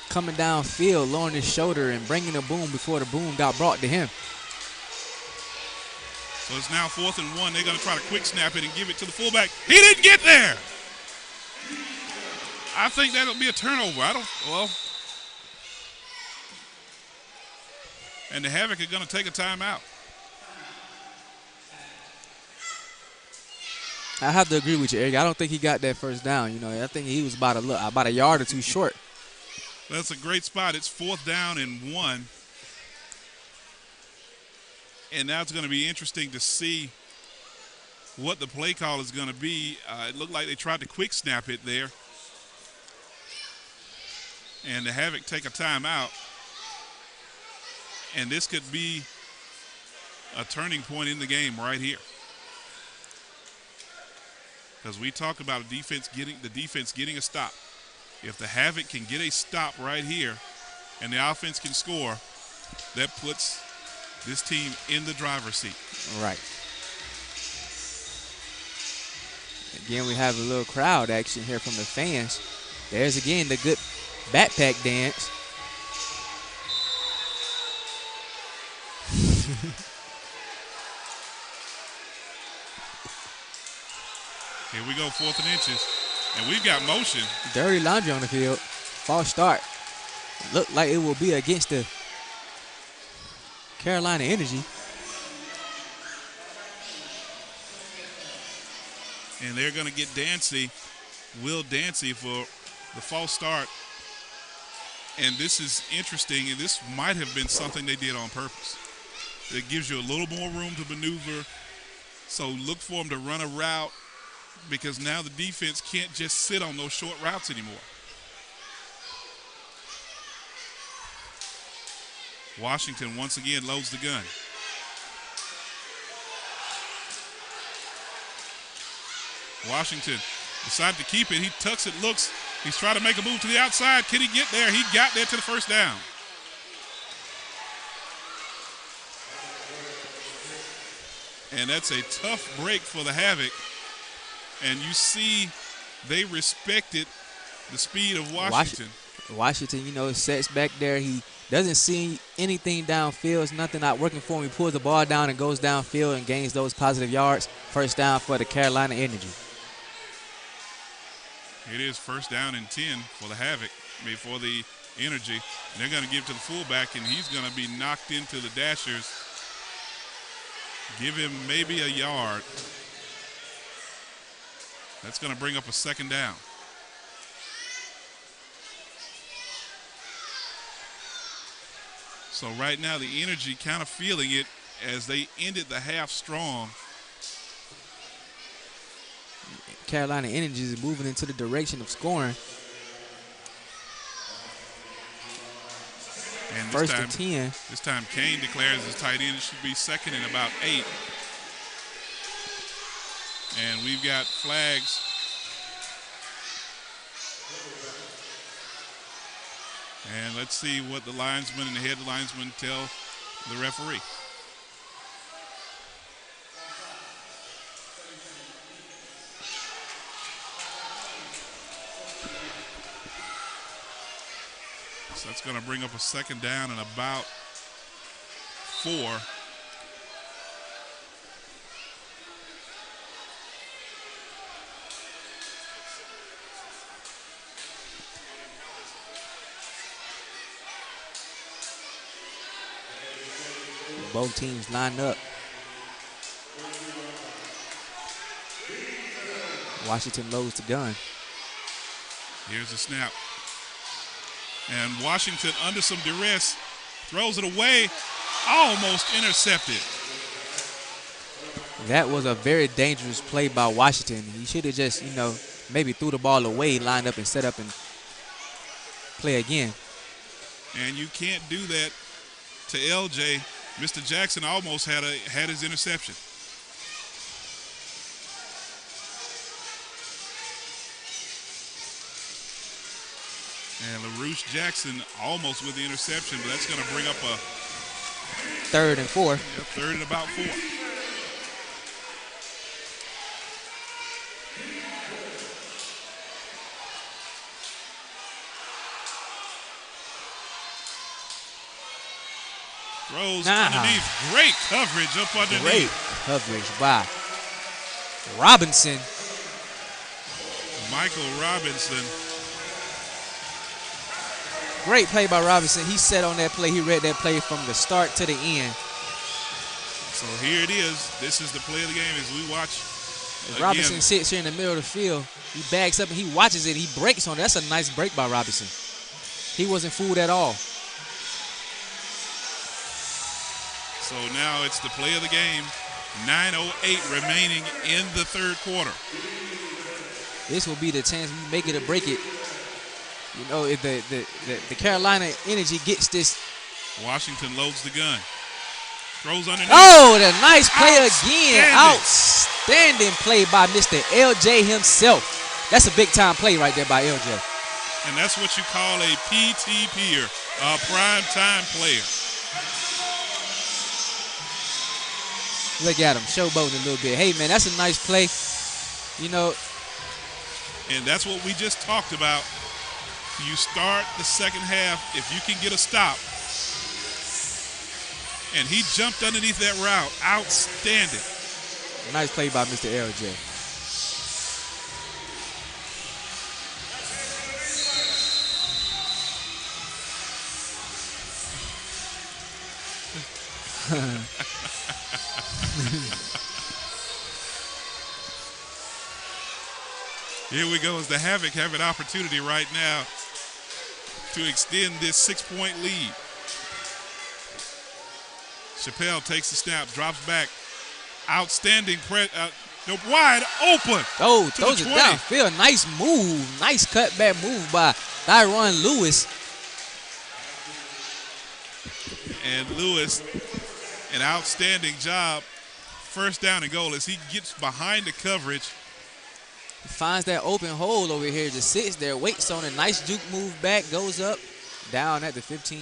Coming downfield, lowering his shoulder, and bringing the boom before the boom got brought to him. So it's now 4th and 1. They're going to try to quick snap it and give it to the fullback. He didn't get there. I think that'll be a turnover. And the Havoc are going to take a timeout. I have to agree with you, Eric. I don't think he got that first down. I think he was about a yard or two short. That's a great spot. It's 4th down and 1. And now it's going to be interesting to see what the play call is going to be. It looked like they tried to quick snap it there. And the Havoc take a timeout. And this could be a turning point in the game right here. Because we talk about the defense getting a stop. If the Havoc can get a stop right here and the offense can score, that puts this team in the driver's seat. Right. Again, we have a little crowd action here from the fans. There's again the good backpack dance. Here we go, 4th and inches. And we've got motion. Dirty laundry on the field. False start. Looked like it will be against the Carolina Energy. And they're going to get Will Dancy for the false start. And this is interesting, and this might have been something they did on purpose. It gives you a little more room to maneuver. So look for them to run a route, because now the defense can't just sit on those short routes anymore. Washington once again loads the gun. Washington decided to keep it. He tucks it, looks. He's trying to make a move to the outside. Can he get there? He got there to the first down. And that's a tough break for the Havoc. And you see they respected the speed of Washington. Washington, sets back there. He doesn't see anything downfield. It's nothing not working for him. He pulls the ball down and goes downfield and gains those positive yards. First down for the Carolina Energy. It is first down and 10 for the Havoc, for the Energy. And they're going to give it to the fullback, and he's going to be knocked into the Dashers. Give him maybe a yard. That's going to bring up a second down. So right now the Energy kind of feeling it as they ended the half strong. Carolina Energy is moving into the direction of scoring. And First and 10. This time Kane declares his tight end. It should be second and about 8. And we've got flags. And let's see what the linesman and the head linesman tell the referee. So that's going to bring up a second down and about 4. Both teams lined up. Washington loads the gun. Here's the snap. And Washington, under some duress, throws it away, almost intercepted. That was a very dangerous play by Washington. He should have just, maybe threw the ball away, lined up and set up and play again. And you can't do that to LJ. Mr. Jackson almost had his interception. And LaRouche Jackson almost with the interception, but that's going to bring up a 3rd and 4. Yep, 3rd and about 4. Throws underneath. Great coverage up underneath. Great coverage by Robinson. Michael Robinson. Great play by Robinson. He sat on that play. He read that play from the start to the end. So here it is. This is the play of the game as we watch. Robinson sits here in the middle of the field. He backs up and he watches it. He breaks on it. That's a nice break by Robinson. He wasn't fooled at all. So now it's the play of the game. 9:08 remaining in the 3rd quarter. This will be the chance we make it or break it. If the Carolina Energy gets this. Washington loads the gun. Throws underneath. Oh, the nice play again. Outstanding play by Mr. LJ himself. That's a big-time play right there by LJ. And that's what you call a PTPer, a prime-time player. Look at him, showboating a little bit. Hey, man, that's a nice play. And that's what we just talked about. You start the second half, if you can get a stop. And he jumped underneath that route. Outstanding. Nice play by Mr. LJ. Here we go as the Havoc have an opportunity right now to extend this 6-point lead. Chappelle takes the snap, drops back. Outstanding wide open. Oh, throws it downfield. Nice move. Nice cutback move by Thyron Lewis. And Lewis, an outstanding job. First down and goal as he gets behind the coverage Finds that open hole over here. Just sits there, waits on a nice juke move back, goes up, down at the 15.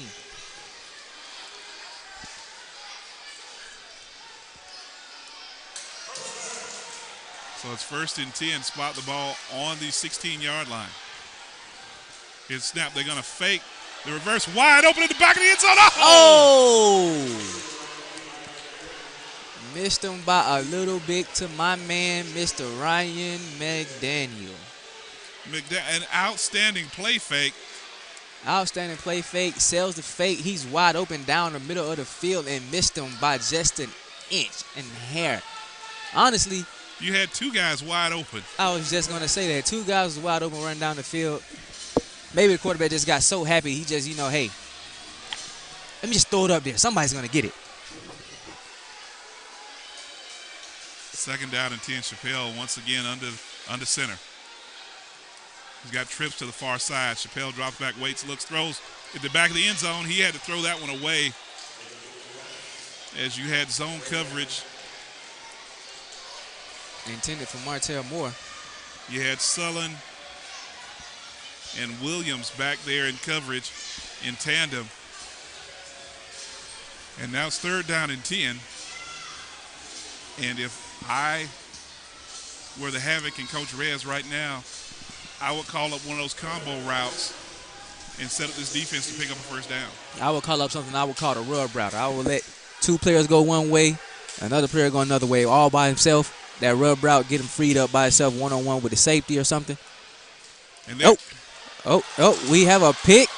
So it's 1st and 10. Spot the ball on the 16-yard line. It's snap. They're going to fake the reverse wide open in the back of the end zone. Oh! Missed him by a little bit to my man, Mr. Ryan McDaniel. An outstanding play fake. Outstanding play fake, sells the fake. He's wide open down the middle of the field and missed him by just an inch and hair. Honestly, you had 2 guys wide open. I was just going to say that. 2 guys was wide open running down the field. Maybe the quarterback just got so happy he just, hey, let me just throw it up there. Somebody's going to get it. 2nd down and 10. Chappelle once again under center. He's got trips to the far side. Chappelle drops back, waits, looks, throws at the back of the end zone. He had to throw that one away as you had zone coverage. Intended for Martell Moore. You had Sullen and Williams back there in coverage in tandem. And now it's 3rd down and 10. And if I were the Havoc and Coach Rez right now, I would call up one of those combo routes and set up this defense to pick up a 1st down. I would call up something I would call a rub route. I would let 2 players go one way, another player go another way, all by himself. That rub route, get him freed up by himself one-on-one with the safety or something. And then, we have a pick.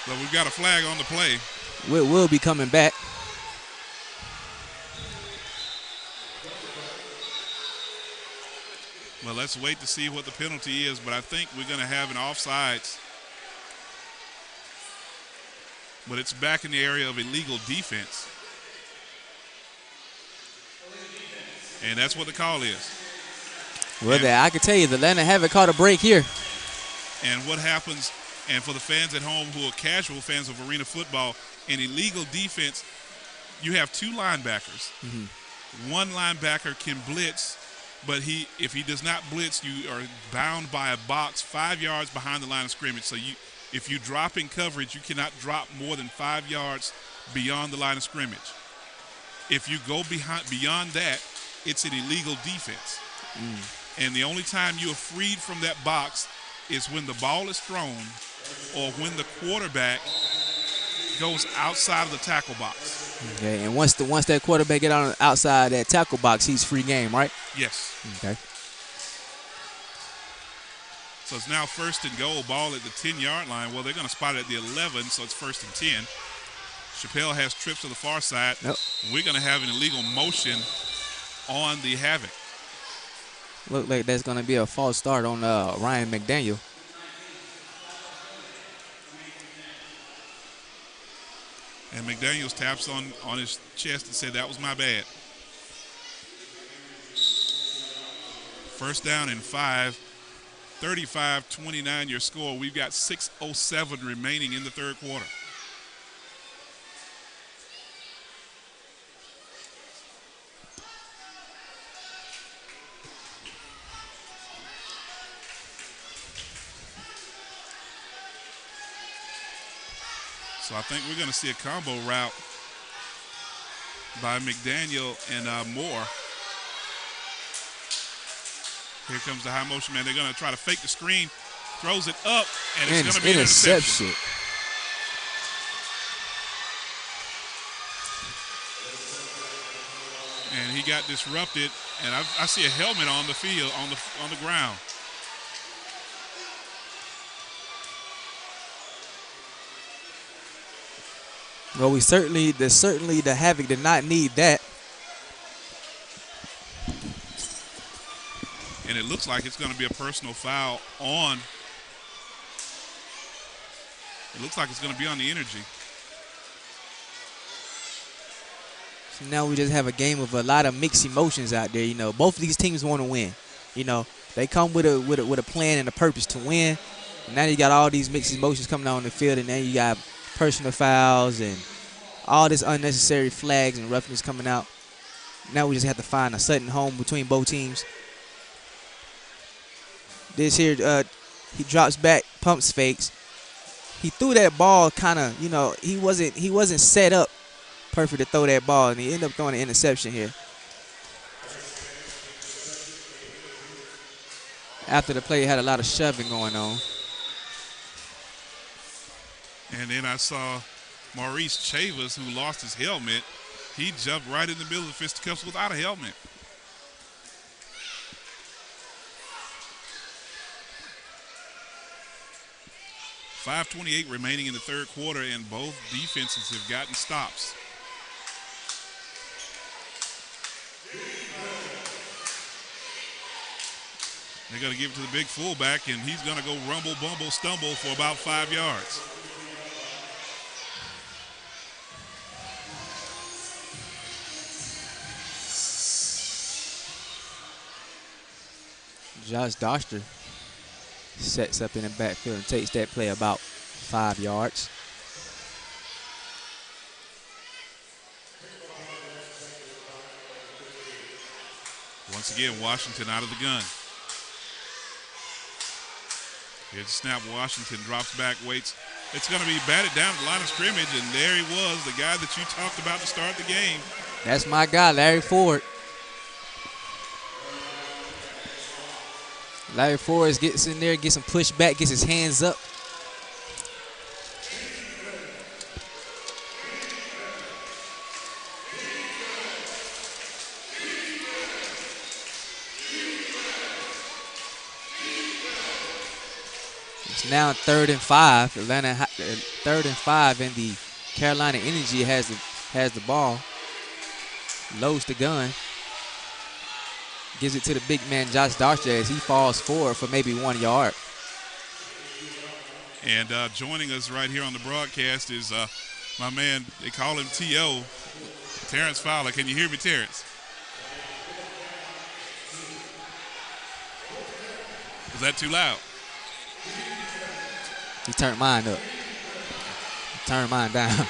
So we've got a flag on the play. We'll be coming back. Well, let's wait to see what the penalty is, but I think we're going to have an offsides. But it's back in the area of illegal defense. And that's what the call is. Well, I can tell you, the Atlanta Havoc caught a break here. And what happens, and for the fans at home who are casual fans of arena football, in illegal defense, you have 2 linebackers. Mm-hmm. One linebacker can blitz, but if he does not blitz, you are bound by a box 5 yards behind the line of scrimmage. So if you drop in coverage, you cannot drop more than 5 yards beyond the line of scrimmage. If you go beyond that, it's an illegal defense. And the only time you are freed from that box is when the ball is thrown or when the quarterback goes outside of the tackle box. Okay, and once that quarterback get on outside that tackle box, he's free game, right? Yes. Okay. So it's now 1st and goal, ball at the 10-yard line. Well, they're going to spot it at the 11, so it's 1st and 10. Chappelle has trips to the far side. Yep. We're going to have an illegal motion on the Havoc. Look like that's going to be a false start on Ryan McDaniel. And McDaniels taps on his chest and said, that was my bad. 1st down and 5. 35-29 your score. We've got 6:07 remaining in the 3rd quarter. So I think we're going to see a combo route by McDaniel and Moore. Here comes the high motion man. They're going to try to fake the screen, throws it up, and it's going to be an interception. And he got disrupted, and I see a helmet on the field, on the ground. Well, certainly the Havoc did not need that. And it looks like it's going to be a personal foul on. It looks like it's going to be on the energy. So now we just have a game of a lot of mixed emotions out there. Both of these teams want to win. They come with a plan and a purpose to win. And now you got all these mixed emotions coming out on the field, and then you got personal fouls and all this unnecessary flags and roughness coming out. Now we just have to find a sudden home between both teams. This here, he drops back, pumps fakes. He threw that ball kind of, he wasn't set up perfect to throw that ball, and he ended up throwing an interception here. After the play, had a lot of shoving going on. And then I saw Maurice Chavez, who lost his helmet. He jumped right in the middle of the fisticuffs without a helmet. .5:28 remaining in the third quarter, and both defenses have gotten stops. They're going to give it to the big fullback, and he's going to go rumble, bumble, stumble for about 5 yards. Josh Doster sets up in the backfield and takes that play about 5 yards. Once again, Washington out of the gun. Here's the snap. Washington drops back, waits. It's going to be batted down at the line of scrimmage, and there he was, the guy that you talked about to start the game. That's my guy, Larry Ford. Larry Ford gets in there, gets some pushback, gets his hands up. It's now 3rd and 5. Atlanta 3rd and 5, and the Carolina Energy has the ball. Loads the gun. Gives it to the big man, Josh Doster, as he falls forward for maybe 1 yard. And joining us right here on the broadcast is my man, they call him T.O., Terrence Fowler. Can you hear me, Terrence? Was that too loud? He turned mine up. Turned mine down.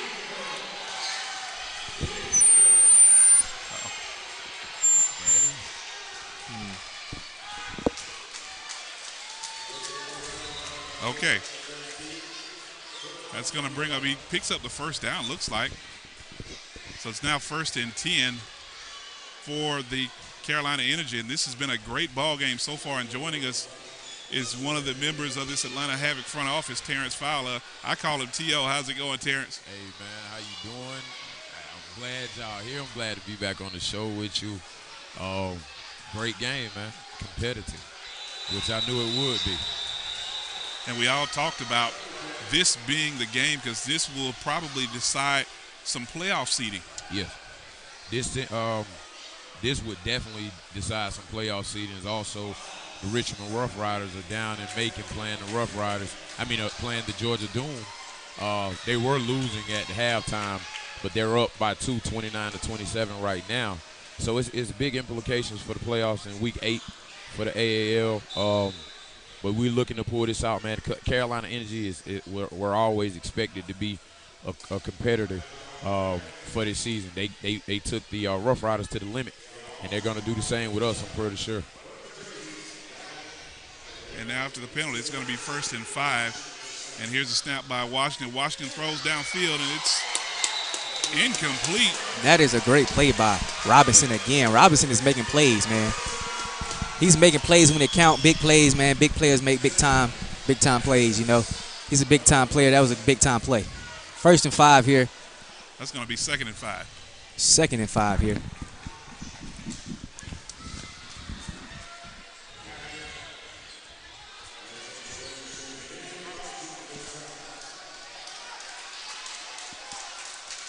Okay. That's going to bring up, he picks up the first down, looks like. So it's now 1st and 10 for the Carolina Energy, and this has been a great ball game so far. And joining us is one of the members of this Atlanta Havoc front office, Terrence Fowler. I call him T.O. How's it going, Terrence? Hey, man, how you doing? I'm glad y'all here. I'm glad to be back on the show with you. Great game, man. Competitive, which I knew it would be. And we all talked about this being the game because this will probably decide some playoff seeding. Yeah. This would definitely decide some playoff seedings. Also, the Richmond Rough Riders are down in Macon playing the Rough Riders. Playing the Georgia Doom. They were losing at halftime, but they're up by 2, 29-27 right now. So it's big implications for the playoffs in Week 8 for the AAL. But we're looking to pull this out, man. Carolina Energy we're always expected to be a competitor for this season. They took the Rough Riders to the limit, and they're going to do the same with us, I'm pretty sure. And now after the penalty, it's going to be 1st and 5. And here's a snap by Washington. Washington throws downfield, and it's incomplete. That is a great play by Robinson again. Robinson is making plays, man. He's making plays when they count. Big plays, man. Big players make big time plays, He's a big-time player. That was a big-time play. 1st and 5 here. That's going to be 2nd and 5. 2nd and 5 here.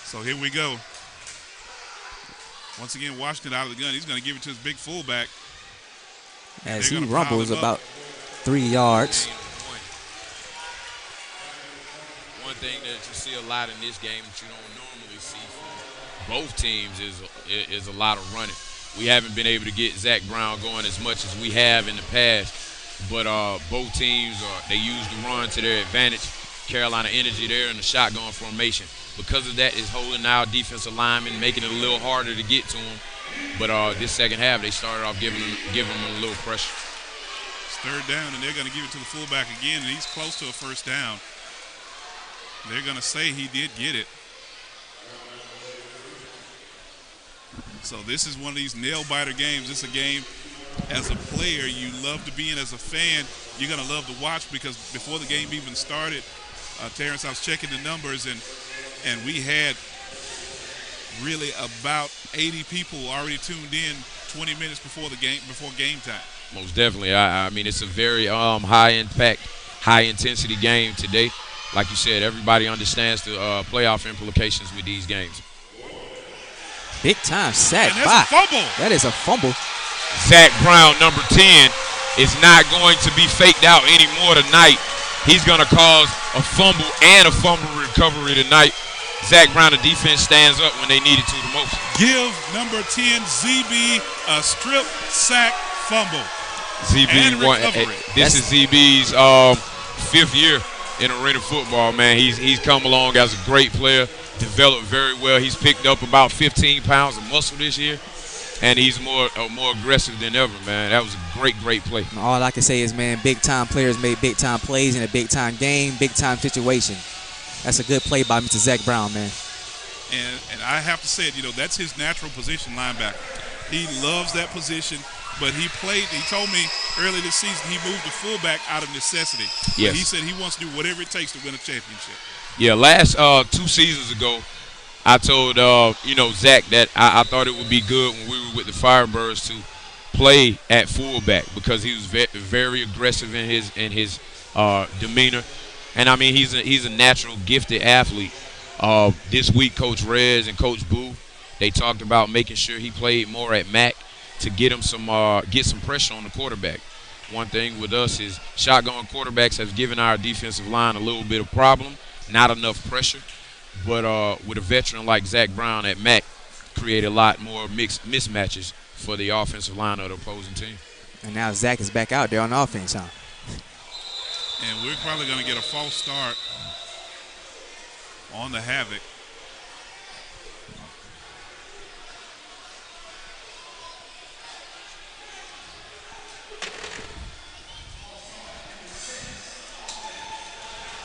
So here we go. Once again, Washington out of the gun. He's going to give it to his big fullback. As he rumbles about 3 yards. One thing that you see a lot in this game that you don't normally see from both teams is a lot of running. We haven't been able to get Zach Brown going as much as we have in the past, but both teams they use the run to their advantage. Carolina Energy, they're in the shotgun formation. Because of that, it's holding our defensive linemen, making it a little harder to get to them. But this second half, they started off giving them a little pressure. third down, and they're going to give it to the fullback again, and he's close to a first down. They're going to say he did get it. So this is one of these nail-biter games. It's a game, as a player, you love to be in. As a fan, you're going to love to watch, because before the game even started, Terrence, I was checking the numbers, and we had really about 80 people already tuned in 20 minutes before game time. Most definitely. I mean, it's a very high-impact, high-intensity game today. Like you said, everybody understands the playoff implications with these games. Big time sack. And that's a fumble. That is a fumble. Zach Brown, number 10, is not going to be faked out anymore tonight. He's going to cause a fumble and a fumble recovery tonight. Zach Brown, the defense stands up when they need it to the most. Give number 10, ZB, a strip sack fumble. ZB, this is ZB's 5th year in arena football, man. He's come along as a great player, developed very well. He's picked up about 15 pounds of muscle this year, and he's more aggressive than ever, man. That was a great play. All I can say is, man, big-time players make big-time plays in a big-time game, big-time situation. That's a good play by Mr. Zach Brown, man. And I have to say it, that's his natural position, linebacker. He loves that position, but he told me early this season he moved to fullback out of necessity. Yes. But he said he wants to do whatever it takes to win a championship. Yeah, last 2 seasons ago, I told Zach that I thought it would be good when we were with the Firebirds to play at fullback, because he was very aggressive in his demeanor, and I mean he's a natural gifted athlete. This week, Coach Rez and Coach Boo, they talked about making sure he played more at Mac to get him get some pressure on the quarterback. One thing with us is shotgun quarterbacks have given our defensive line a little bit of problem, not enough pressure. But with a veteran like Zach Brown at Mac, create a lot more mismatches for the offensive line of the opposing team. And now Zach is back out there on offense, huh? And we're probably going to get a false start on the Havoc.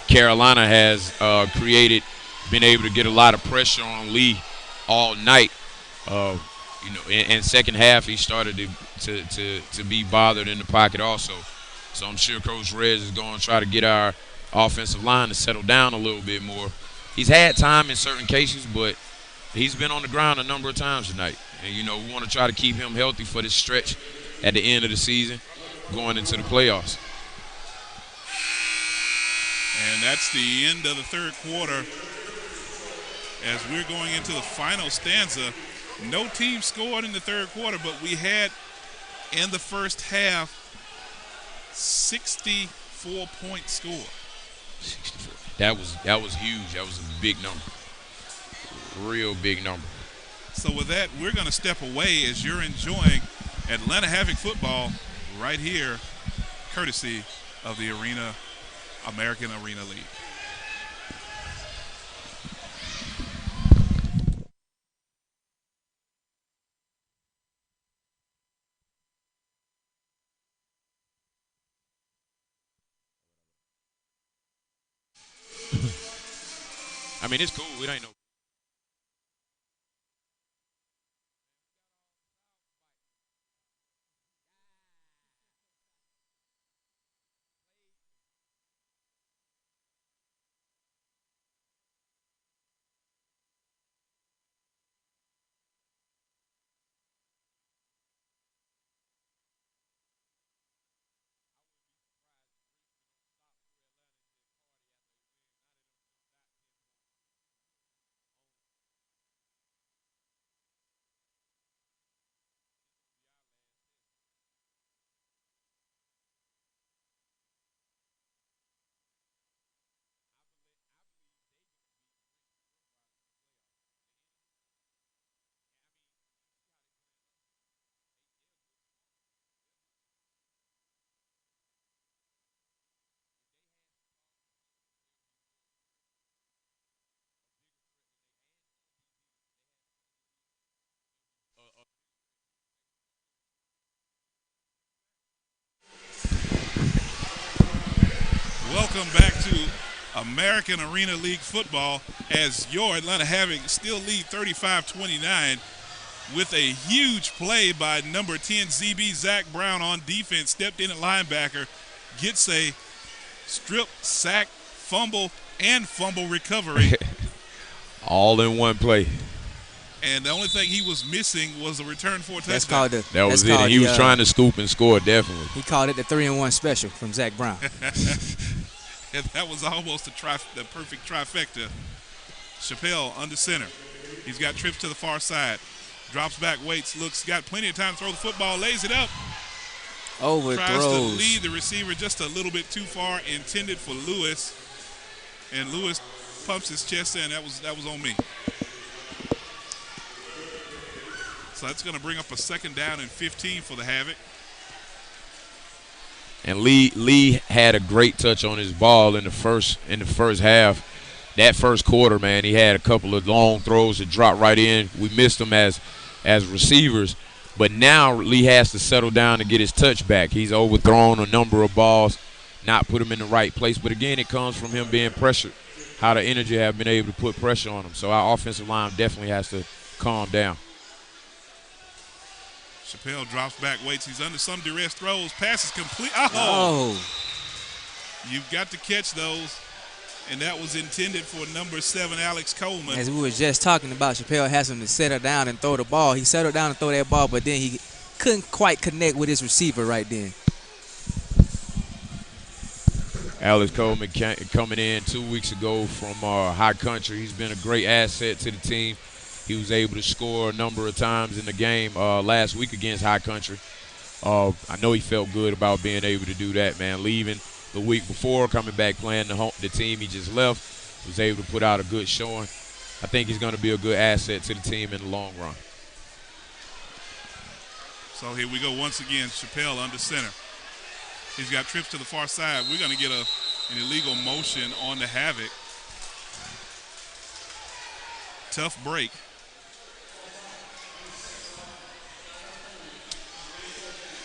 Carolina has been able to get a lot of pressure on Lee all night. In second half, he started to be bothered in the pocket also. So I'm sure Coach Rez is going to try to get our offensive line to settle down a little bit more. He's had time in certain cases, but he's been on the ground a number of times tonight. And, we want to try to keep him healthy for this stretch at the end of the season, going into the playoffs. And that's the end of the third quarter. As we're going into the final stanza, no team scored in the third quarter, but we had in the first half 64-point score. 64. That was huge. That was a big number. Real big number. So with that, we're going to step away as you're enjoying Atlanta Havoc football right here, courtesy of the American Arena League. I mean, it's cool. It ain't no. welcome back to American Arena League football as your Atlanta Havoc still lead 35-29 with a huge play by number 10 ZB Zach Brown on defense. Stepped in at linebacker, gets a strip, sack, fumble, and fumble recovery. All in one play. And the only thing he was missing was a return for a touchdown. That's called That was it. And he was trying to scoop and score, definitely. He called it the 3-and-1 special from Zach Brown. And that was almost the perfect trifecta. Chappelle under center. He's got trips to the far side. Drops back, waits, looks, got plenty of time to throw the football, lays it up. Overthrows. Tries to lead the receiver just a little bit too far, intended for Lewis. And Lewis pumps his chest in. That was on me. So that's going to bring up a 2nd down and 15 for the Havoc. And Lee had a great touch on his ball in the first half. That first quarter, man, he had a couple of long throws that dropped right in. We missed them as receivers. But now Lee has to settle down and get his touch back. He's overthrown a number of balls, not put him in the right place. But again, it comes from him being pressured, how the energy have been able to put pressure on him. So our offensive line definitely has to calm down. Chappelle drops back, waits. He's under some duress, throws, passes complete. You've got to catch those. And that was intended for number 7, Alex Coleman. As we were just talking about, Chappelle has him to settle down and throw the ball. He settled down and throw that ball, but then he couldn't quite connect with his receiver right then. Alex Coleman coming in 2 weeks ago from High Country. He's been a great asset to the team. He was able to score a number of times in the game last week against High Country. I know he felt good about being able to do that, man. Leaving the week before, coming back playing the team he just left, was able to put out a good showing. I think he's going to be a good asset to the team in the long run. So here we go once again, Chappelle under center. He's got trips to the far side. We're going to get an illegal motion on the Havoc. Tough break.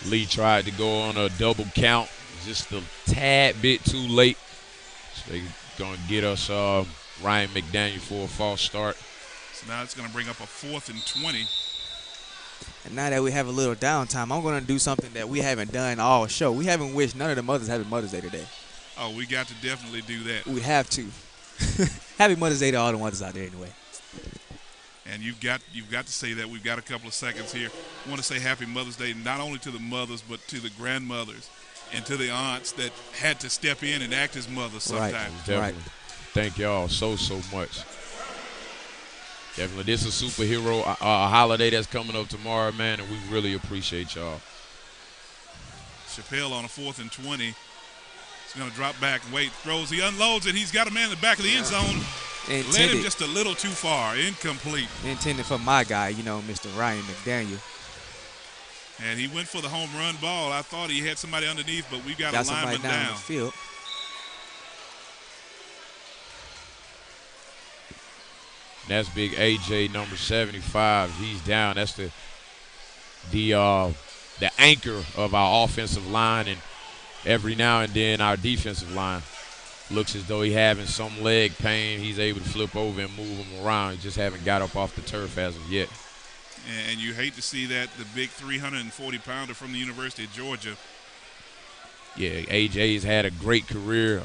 Lee tried to go on a double count, just a tad bit too late. So they're going to get us Ryan McDaniel for a false start. So now it's going to bring up a 4th and 20. And now that we have a little downtime, I'm going to do something that we haven't done all show. We haven't wished none of the mothers Happy Mother's Day today. Oh, we got to definitely do that. We have to. Happy Mother's Day to all the mothers out there anyway. And you've got to say that. We've got a couple of seconds here. I want to say Happy Mother's Day not only to the mothers but to the grandmothers and to the aunts that had to step in and act as mothers sometimes. Right, definitely. Thank y'all so much. Definitely. This is a superhero holiday that's coming up tomorrow, man, and we really appreciate y'all. Chappelle on a 4th and 20. He's going to drop back and wait. Throws. He unloads it. He's got a man in the back of the end zone. Intended. Led him just a little too far. Incomplete. Intended for my guy, Mr. Ryan McDaniel. And he went for the home run ball. I thought he had somebody underneath, but we got a lineman down the field. That's big AJ, number 75. He's down. That's the anchor of our offensive line, and every now and then our defensive line looks as though he's having some leg pain. He's able to flip over and move him around. He just haven't got up off the turf as of yet. And you hate to see that, the big 340-pounder from the University of Georgia. Yeah, AJ's had a great career.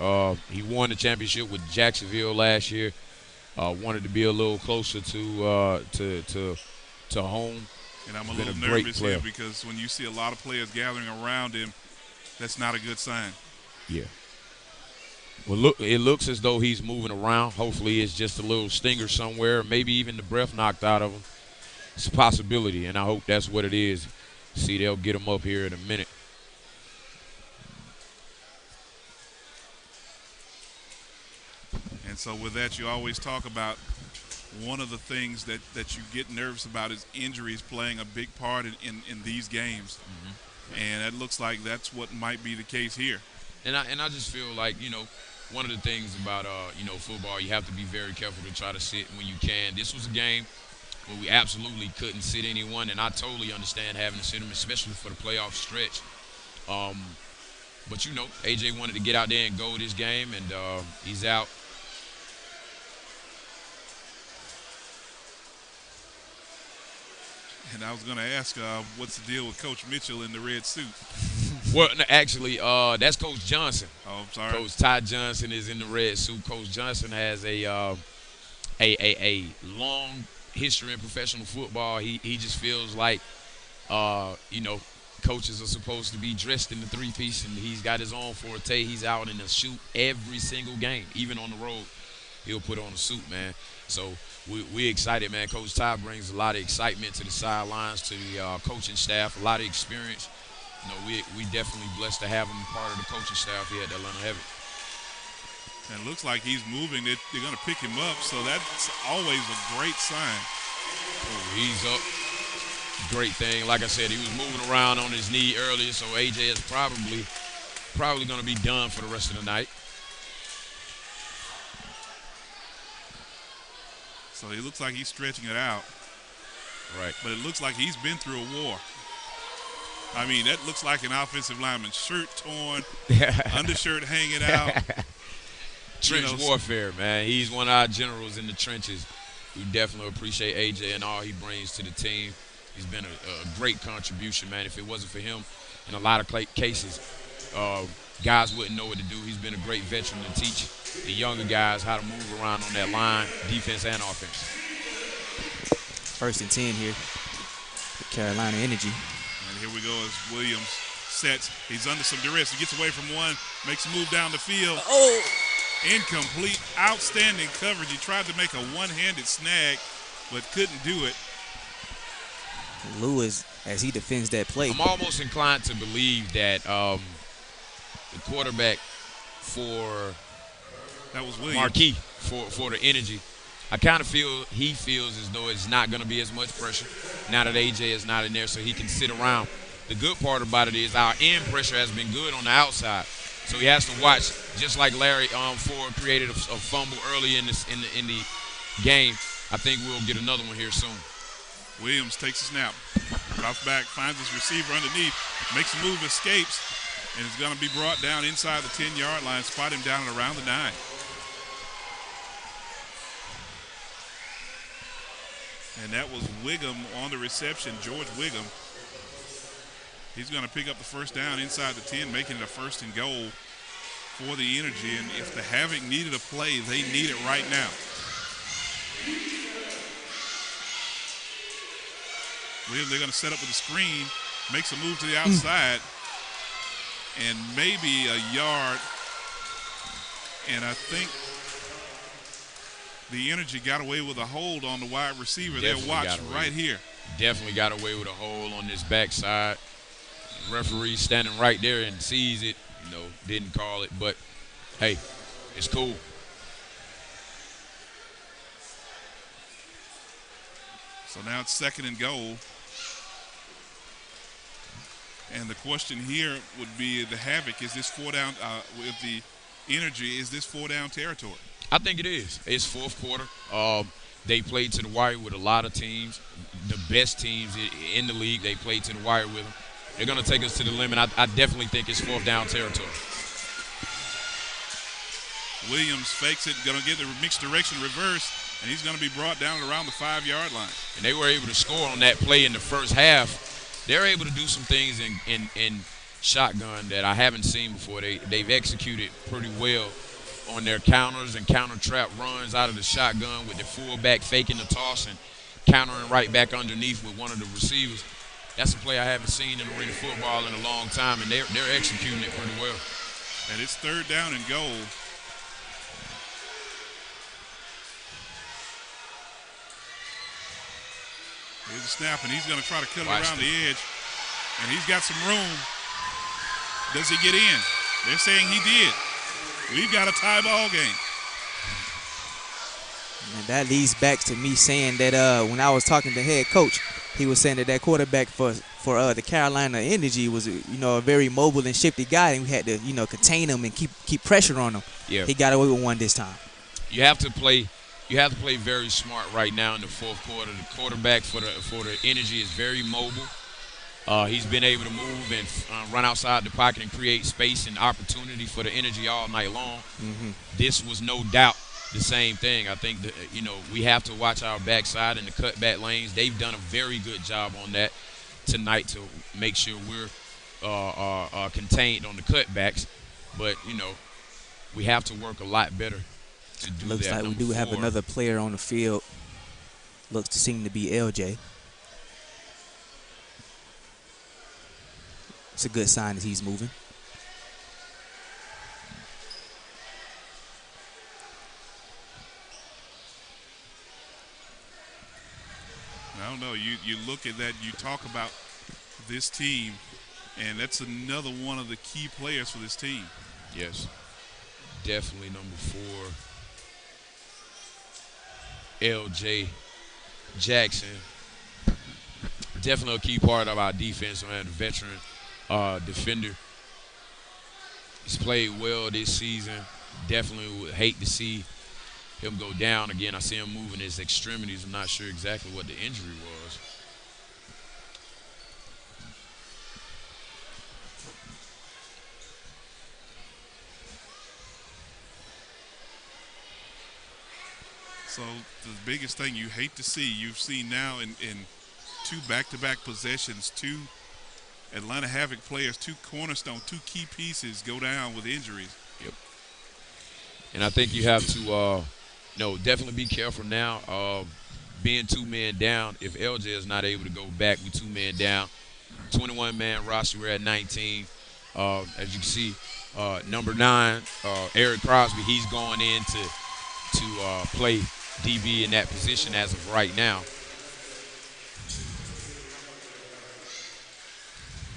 He won the championship with Jacksonville last year. Wanted to be a little closer to home. And I'm a little nervous here because when you see a lot of players gathering around him, that's not a good sign. Yeah. Well, look, it looks as though he's moving around. Hopefully it's just a little stinger somewhere, maybe even the breath knocked out of him. It's a possibility, and I hope that's what it is. See, they'll get him up here in a minute. And so with that, you always talk about one of the things that you get nervous about is injuries playing a big part in these games. Mm-hmm. And it looks like that's what might be the case here. And I just feel like, one of the things about, football, you have to be very careful to try to sit when you can. This was a game where we absolutely couldn't sit anyone, and I totally understand having to sit them, especially for the playoff stretch. But, A.J. wanted to get out there and go this game, and he's out. And I was going to ask, what's the deal with Coach Mitchell in the red suit? Well, no, actually, that's Coach Johnson. Oh, I'm sorry. Coach Ty Johnson is in the red suit. Coach Johnson has a long history in professional football. He just feels like, coaches are supposed to be dressed in the three-piece, and he's got his own forte. He's out in a suit every single game, even on the road. He'll put on a suit, man. So we're excited, man. Coach Ty brings a lot of excitement to the sidelines, to the coaching staff, a lot of experience. We definitely blessed to have him part of the coaching staff here at the Atlanta Havoc. And it looks like he's moving. They're going to pick him up, so that's always a great sign. Oh, he's up. Great thing. Like I said, he was moving around on his knee earlier, so A.J. is probably going to be done for the rest of the night. So he looks like he's stretching it out. Right. But it looks like he's been through a war. I mean, that looks like an offensive lineman. Shirt torn, undershirt hanging out. Trench warfare, man. He's one of our generals in the trenches. We definitely appreciate A.J. and all he brings to the team. He's been a great contribution, man. If it wasn't for him, in a lot of cases, guys wouldn't know what to do. He's been a great veteran to teach the younger guys how to move around on that line, defense and offense. 1st and 10 here. Carolina Energy. And here we go as Williams sets. He's under some duress. He gets away from one, makes a move down the field. Oh! Incomplete, outstanding coverage. He tried to make a one-handed snag, but couldn't do it. Lewis, as he defends that play. I'm almost inclined to believe that the quarterback for that was Williams. Marquis for the Energy, I kind of feel he feels as though it's not going to be as much pressure now that A.J. is not in there, so he can sit around. The good part about it is our end pressure has been good on the outside. So he has to watch, just like Larry Ford created a fumble early in the game. I think we'll get another one here soon. Williams takes a snap, drops back, finds his receiver underneath, makes a move, escapes, and is going to be brought down inside the 10-yard line. Spot him down at around the 9. And that was Wiggum on the reception, George Wiggum. He's going to pick up the first down inside the 10, making it a 1st and goal for the Energy. And if the Havoc needed a play, they need it right now. Williams, they're going to set up with a screen, makes a move to the outside, and maybe a yard. And I think the Energy got away with a hold on the wide receiver. They'll watch right here. Definitely got away with a hold on this backside. Referee standing right there and sees it, didn't call it, but hey, it's cool. So now it's 2nd and goal. And the question here would be the Havoc, is this 4-down, with the Energy, is this 4-down territory? I think it is. It's 4th quarter. They played to the wire with a lot of teams, the best teams in the league. They played to the wire with them. They're going to take us to the limit. I definitely think it's 4th down territory. Williams fakes it, going to get the mixed direction reverse, and he's going to be brought down around the 5-yard line. And they were able to score on that play in the first half. They're able to do some things in shotgun that I haven't seen before. They've executed pretty well on their counters and counter trap runs out of the shotgun with the fullback faking the toss and countering right back underneath with one of the receivers. That's a play I haven't seen in arena football in a long time, and they're executing it pretty well. And it's 3rd down and goal. Here's a snap, and he's going to try to cut it around the edge. And he's got some room. Does he get in? They're saying he did. We've got a tie ball game. And that leads back to me saying that when I was talking to head coach, he was saying that quarterback for the Carolina Energy was a very mobile and shifty guy, and we had to contain him and keep pressure on him. Yeah. He got away with one this time. You have to play very smart right now in the 4th quarter. The quarterback for the Energy is very mobile. He's been able to move and run outside the pocket and create space and opportunity for the energy all night long. This was no doubt the same thing. I think that, we have to watch our backside and the cutback lanes. They've done a very good job on that tonight to make sure we're contained on the cutbacks. But, we have to work a lot better to do that. Looks like we do have another player on the field. Looks to seem to be LJ. It's a good sign that he's moving. I don't know. You look at that, you talk about this team, and that's another one of the key players for this team. Yes. Definitely number 4, LJ Jackson. Definitely a key part of our defense, man, the veteran defender. He's played well this season. Definitely would hate to see him go down again. I see him moving his extremities. I'm not sure exactly what the injury was. So the biggest thing you hate to see, you've seen now in 2 back-to-back possessions, 2 Atlanta Havoc players, 2 cornerstone, 2 key pieces go down with injuries. Yep. And I think you have to, definitely be careful now. Being 2 men down, if LJ is not able to go back with 2 men down, 21-man roster, we're at 19. As you can see, number 9, Eric Crosby, he's going in to play DB in that position as of right now.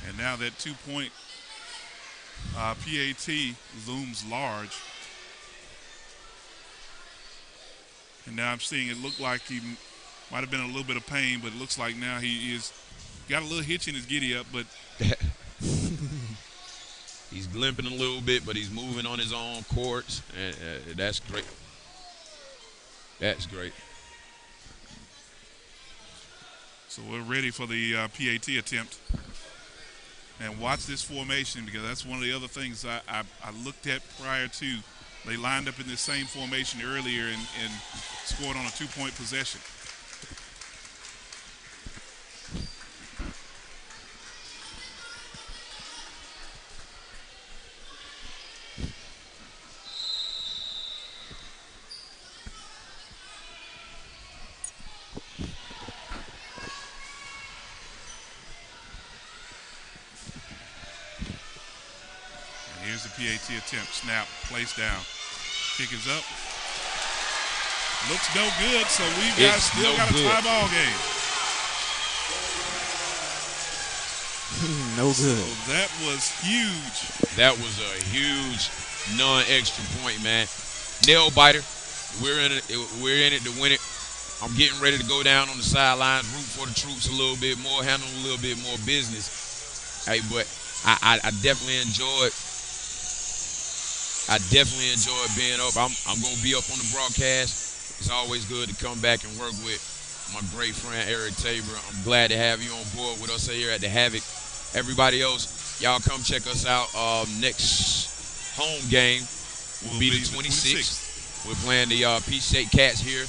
And now that 2-point PAT looms large. And now I'm seeing it look like he might have been a little bit of pain, but it looks like now he is got a little hitch in his giddy up, but he's limping a little bit, but he's moving on his own courts, and that's great. That's great. So we're ready for the PAT attempt. And watch this formation, because that's one of the other things I looked at prior to. They lined up in this same formation earlier and scored on a 2-point possession. Here's the PAT attempt. Snap, place down. Kick is up. Looks no good, so we've still got a tie ball game. No good. So that was huge. That was a huge non-extra point, man. Nail biter. We're in it to win it. I'm getting ready to go down on the sidelines, root for the troops a little bit more, handle a little bit more business. Hey, but I definitely enjoyed being up. I'm going to be up on the broadcast. It's always good to come back and work with my great friend Eric Tabor. I'm glad to have you on board with us here at the Havoc. Everybody else, y'all come check us out. Next home game will be the 26th. We're playing the Peach State Cats here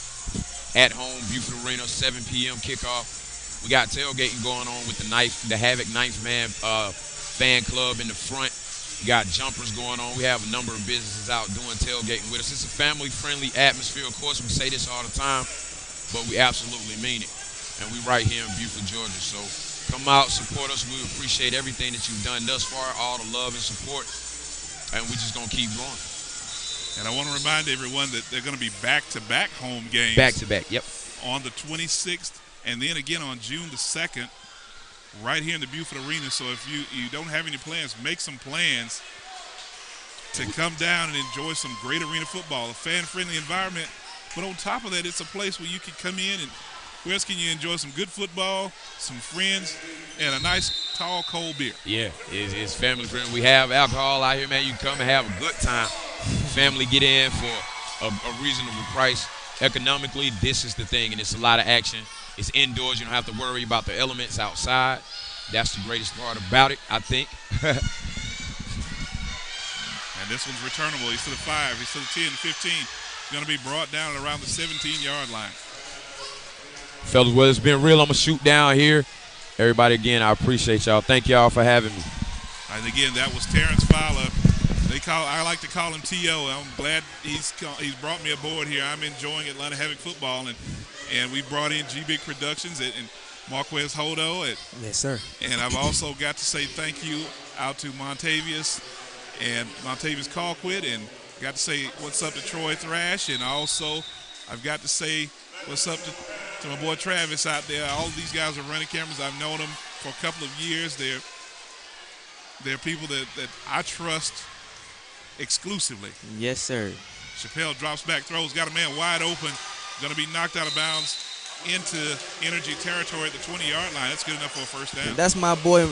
at home, Buford Arena, 7 p.m. kickoff. We got tailgating going on with the Havoc Ninth Man fan club in the front. We got jumpers going on. We have a number of businesses out doing tailgating with us. It's a family-friendly atmosphere. Of course, we say this all the time, but we absolutely mean it. And we right here in Buford, Georgia. So come out, support us. We appreciate everything that you've done thus far, all the love and support, and we're just going to keep going. And I want to remind everyone that they're going to be back-to-back home games. Back-to-back, yep. On the 26th, and then again on June the 2nd, right here in the Buford Arena. So if you don't have any plans, make some plans to come down and enjoy some great arena football, a fan-friendly environment. But on top of that, it's a place where you can come in and where else can you enjoy some good football, some friends, and a nice, tall, cold beer. Yeah, it's family-friendly. We have alcohol out here, man. You can come and have a good time. Family get in for a reasonable price. Economically, this is the thing, and it's a lot of action. It's indoors. You don't have to worry about the elements outside. That's the greatest part about it, I think. And this one's returnable. He's to the 5. He's to the 10, 15. He's going to be brought down at around the 17-yard line. Fellas, well, it's been real. I'm going to shoot down here. Everybody, again, I appreciate y'all. Thank y'all for having me. And again, that was Terrence Fowler. I like to call him T.O. I'm glad he's brought me aboard here. I'm enjoying Atlanta Havoc football, and we brought in G-Big Productions and Marquez Hodo. Yes, sir. And I've also got to say thank you out to Montavious and Montavious Colquitt, and got to say what's up to Troy Thrash, and also I've got to say what's up to my boy Travis out there. All of these guys are running cameras. I've known them for a couple of years. They're people that I trust exclusively. Yes, sir. Chappelle drops back, throws, got a man wide open, going to be knocked out of bounds into energy territory at the 20-yard line. That's good enough for a first down. That's my boy,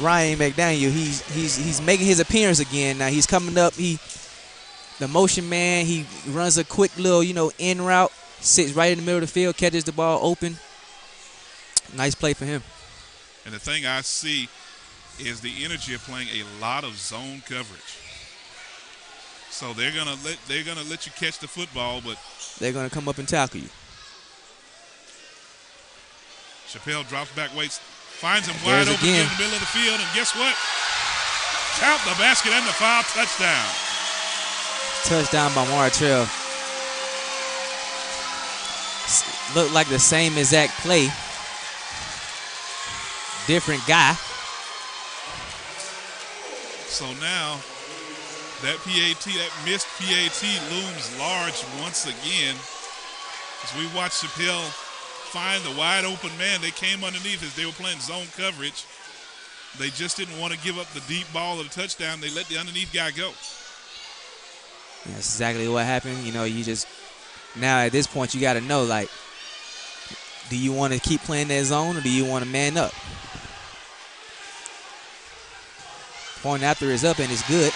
Ryan McDaniel. He's making his appearance again. Now he's coming up. The motion man. He runs a quick little, in route, sits right in the middle of the field, catches the ball open. Nice play for him. And the thing I see is the energy of playing a lot of zone coverage. So they're gonna let you catch the football, but they're gonna come up and tackle you. Chappelle drops back, waits, finds him wide open in the middle of the field, and guess what? Count the basket and the foul, touchdown. Touchdown by Martrell. Looked like the same exact play. Different guy. So now that missed PAT looms large once again. As we watch Chappelle find the wide open man, they came underneath as they were playing zone coverage. They just didn't want to give up the deep ball or the touchdown. They let the underneath guy go. That's exactly what happened. Now at this point you got to know, do you want to keep playing that zone or do you want to man up? Point after is up and it's good.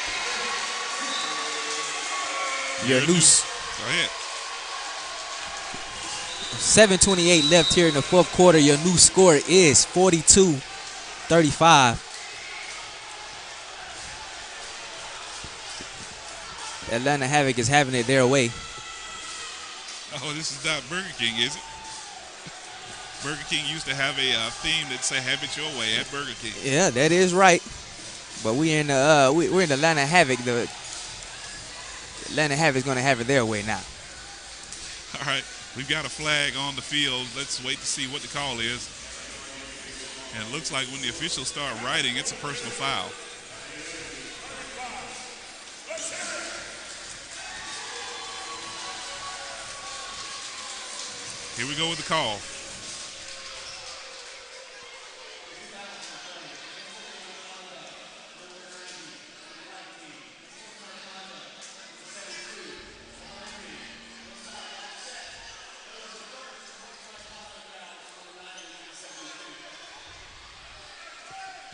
You're loose. Go ahead. 7:28 left here in the fourth quarter. Your new score is 42-35. Atlanta Havoc is having it their way. Oh, this is not Burger King, is it? Burger King used to have a theme that say "Have it your way" at Burger King. Yeah, that is right. But we're in the Atlanta Havoc. The Atlanta Havoc's going to have it their way now. All right, we've got a flag on the field. Let's wait to see what the call is. And it looks like when the officials start writing, it's a personal foul. Here we go with the call.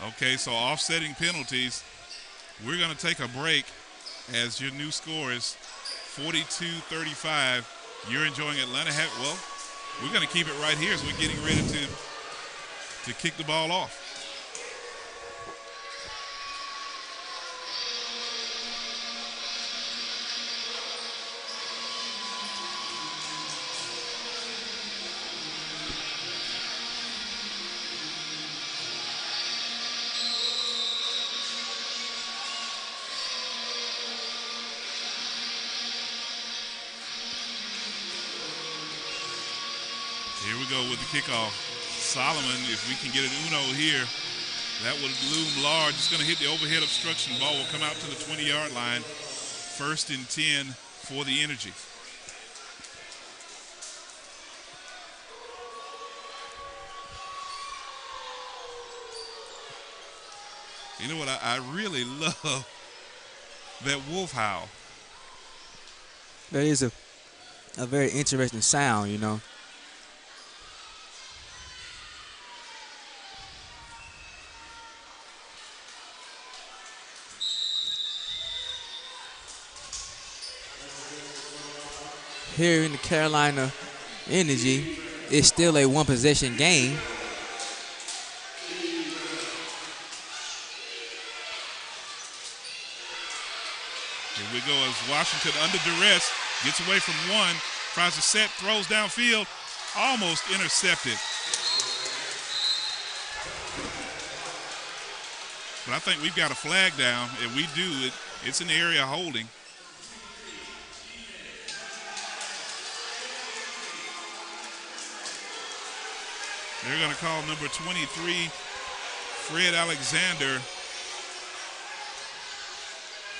Okay, so offsetting penalties. We're going to take a break as your new score is 42-35. You're enjoying Atlanta Havoc. Well, we're going to keep it right here as we're getting ready to kick the ball off. Here we go with the kickoff. Solomon, if we can get an Uno here, that would loom large. It's going to hit the overhead obstruction. Ball will come out to the 20-yard line. 1st and 10 for the Energy. You know what? I really love that wolf howl. That is a very interesting sound, Here in the Carolina Energy, it's still a one-possession game. we go as Washington under duress, gets away from one, tries to set, throws downfield, almost intercepted. But I think we've got a flag down, and we do. It's an area holding. They're going to call number 23, Fred Alexander,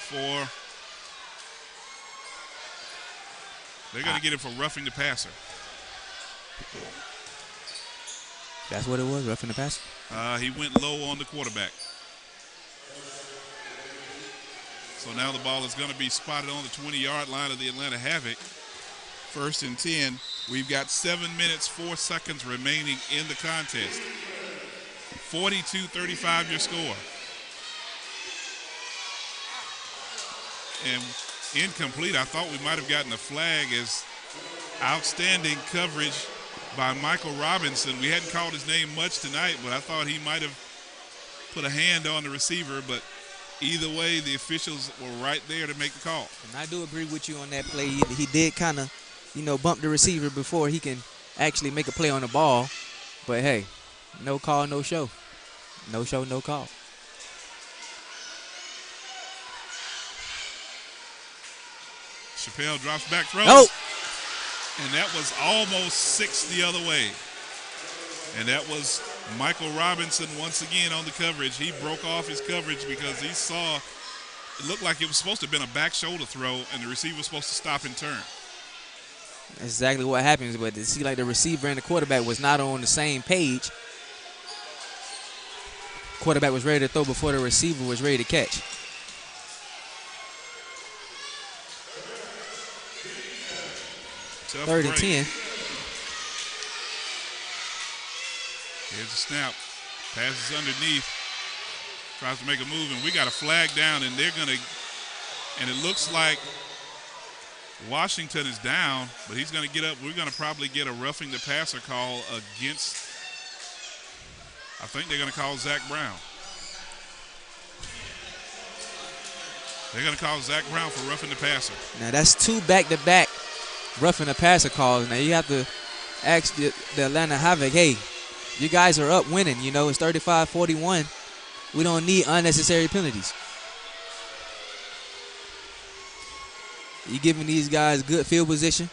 for. They're going to get him for roughing the passer. That's what it was, roughing the passer? He went low on the quarterback. So now the ball is going to be spotted on the 20-yard line of the Atlanta Havoc. 1st and 10. We've got 7 minutes, 4 seconds remaining in the contest. 42-35 your score. And incomplete. I thought we might have gotten a flag as outstanding coverage by Michael Robinson. We hadn't called his name much tonight, but I thought he might have put a hand on the receiver. But either way, the officials were right there to make the call. And I do agree with you on that play. He did kind of, bump the receiver before he can actually make a play on the ball. But, hey, no call, no show. No show, no call. Chappelle drops back, throws. Oh! And that was almost 6 the other way. And that was Michael Robinson once again on the coverage. He broke off his coverage because he saw it looked like it was supposed to have been a back shoulder throw, and the receiver was supposed to stop and turn. That's exactly what happens, but it seemed like the receiver and the quarterback was not on the same page. Quarterback was ready to throw before the receiver was ready to catch. Tough 3rd and break. 10. Here's the snap. Passes underneath. Tries to make a move, and we got a flag down, and they're going to, and it looks like Washington is down, but he's going to get up. We're going to probably get a roughing the passer call against, I think they're going to call Zach Brown. They're going to call Zach Brown for roughing the passer. Now, that's 2 back-to-back roughing the passer calls. Now, you have to ask the Atlanta Havoc, hey, you guys are up winning. It's 35-41. We don't need unnecessary penalties. You giving these guys good field position.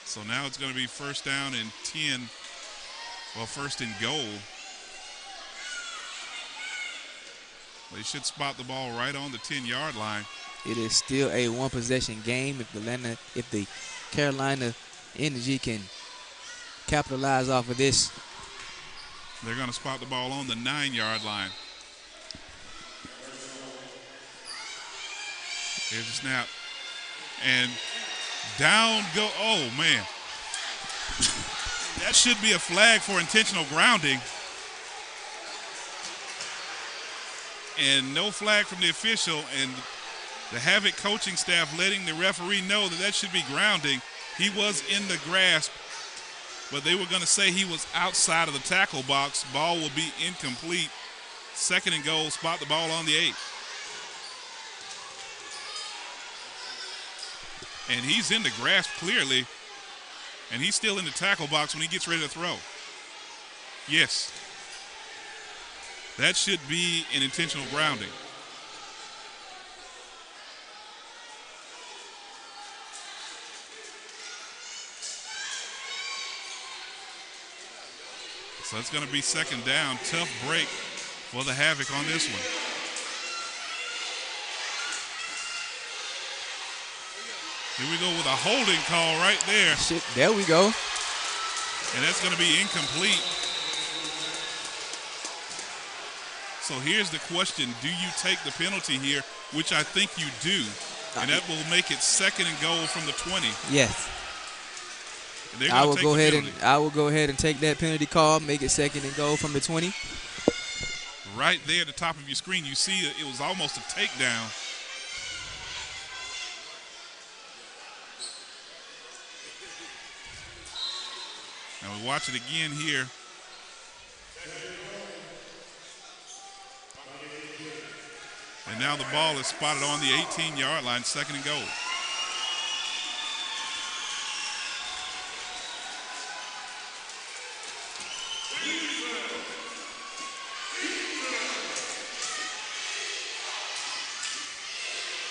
So now it's going to be 1st down and 10. Well, 1st and goal. They should spot the ball right on the 10-yard line. It is still a one-possession game. If the Carolina Energy can capitalize off of this, they're going to spot the ball on the 9-yard line. Here's the snap. And down go. Oh, man. That should be a flag for intentional grounding. And no flag from the official. And the Havoc coaching staff letting the referee know that should be grounding. He was in the grasp, but they were going to say he was outside of the tackle box. Ball will be incomplete. 2nd and goal, spot the ball on the 8. And he's in the grasp clearly, and he's still in the tackle box when he gets ready to throw. Yes. That should be an intentional grounding. So it's going to be 2nd down. Tough break for the Havoc on this one. Here we go with a holding call right there. There we go. And that's going to be incomplete. So here's the question. Do you take the penalty here, which I think you do, and that will make it 2nd and goal from the 20. Yes. I will go ahead and take that penalty call, make it 2nd and goal from the 20. Right there at the top of your screen, you see it was almost a takedown. Now we watch it again here. And now the ball is spotted on the 18-yard line, 2nd and goal.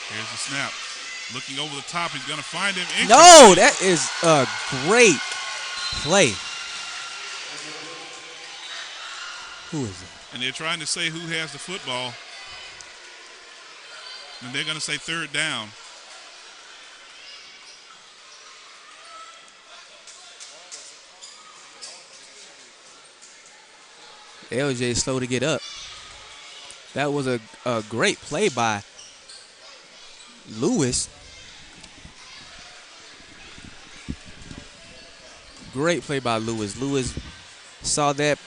Here's the snap. Looking over the top, he's going to find him. No, that is a great play. Who is it? And they're trying to say who has the football. And they're going to say 3rd down. LJ is slow to get up. That was a great play by Lewis. Great play by Lewis. Lewis saw that.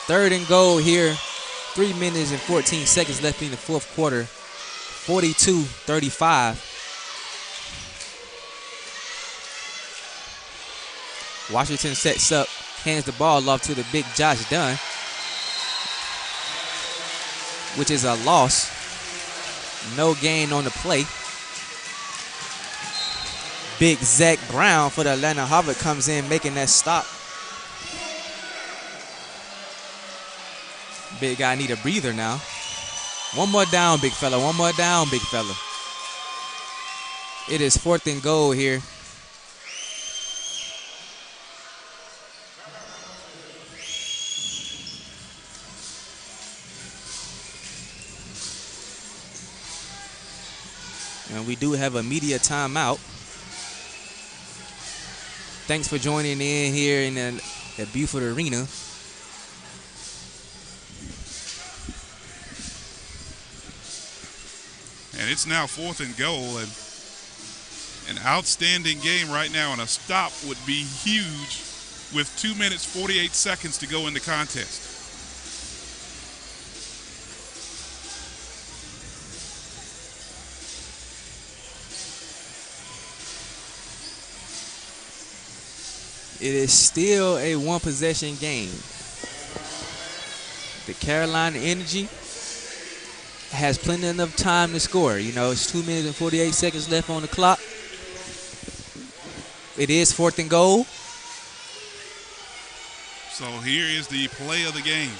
Third and goal here. 3 minutes and 14 seconds left in the 4th quarter. 42-35. Washington sets up, hands the ball off to the big Josh Dunn, which is a loss. No gain on the play. Big Zach Brown for the Atlanta Havoc comes in, making that stop. Big guy need a breather now. One more down, big fella. One more down, big fella. It is 4th and goal here. And we do have a media timeout. Thanks for joining in here in the Buford Arena. And it's now 4th and goal, and an outstanding game right now, and a stop would be huge with 2 minutes, 48 seconds to go in the contest. It is still a one-possession game. The Carolina Energy has plenty enough time to score. You know, it's 2 minutes and 48 seconds left on the clock. It is 4th and goal. So here is the play of the game.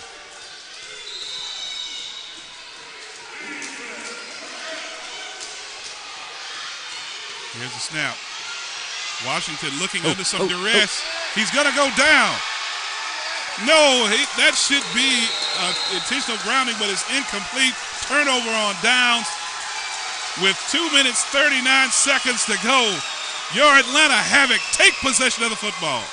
Here's the snap. Washington looking under some duress. He's going to go down. No, that should be intentional grounding, but it's incomplete. Turnover on downs with 2 minutes, 39 seconds to go. Your Atlanta Havoc take possession of the football.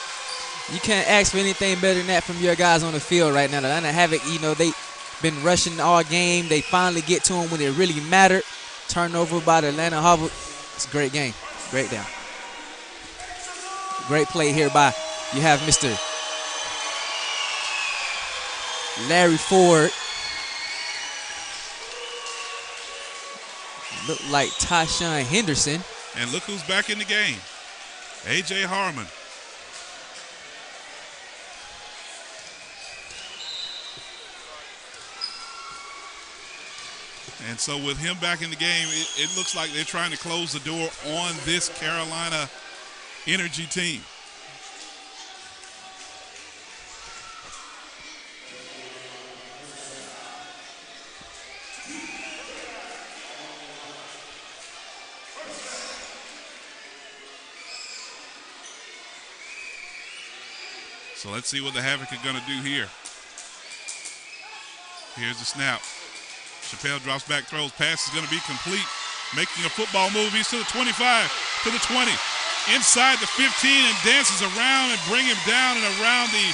You can't ask for anything better than that from your guys on the field right now. The Atlanta Havoc, you know, they've been rushing all game. They finally get to them when it really mattered. Turnover by the Atlanta Havoc. It's a great game. Great down. Great play here by, you have Mr. Larry Ford. Look like Tyshawn Henderson. And look who's back in the game. A.J. Harmon. And so with him back in the game, it looks like they're trying to close the door on this Carolina Energy team. So let's see what the Havoc are going to do here. Here's the snap. Chappelle drops back, throws, pass is going to be complete. Making a football move, he's to the 25, to the 20. Inside the 15 and dances around and bring him down and around the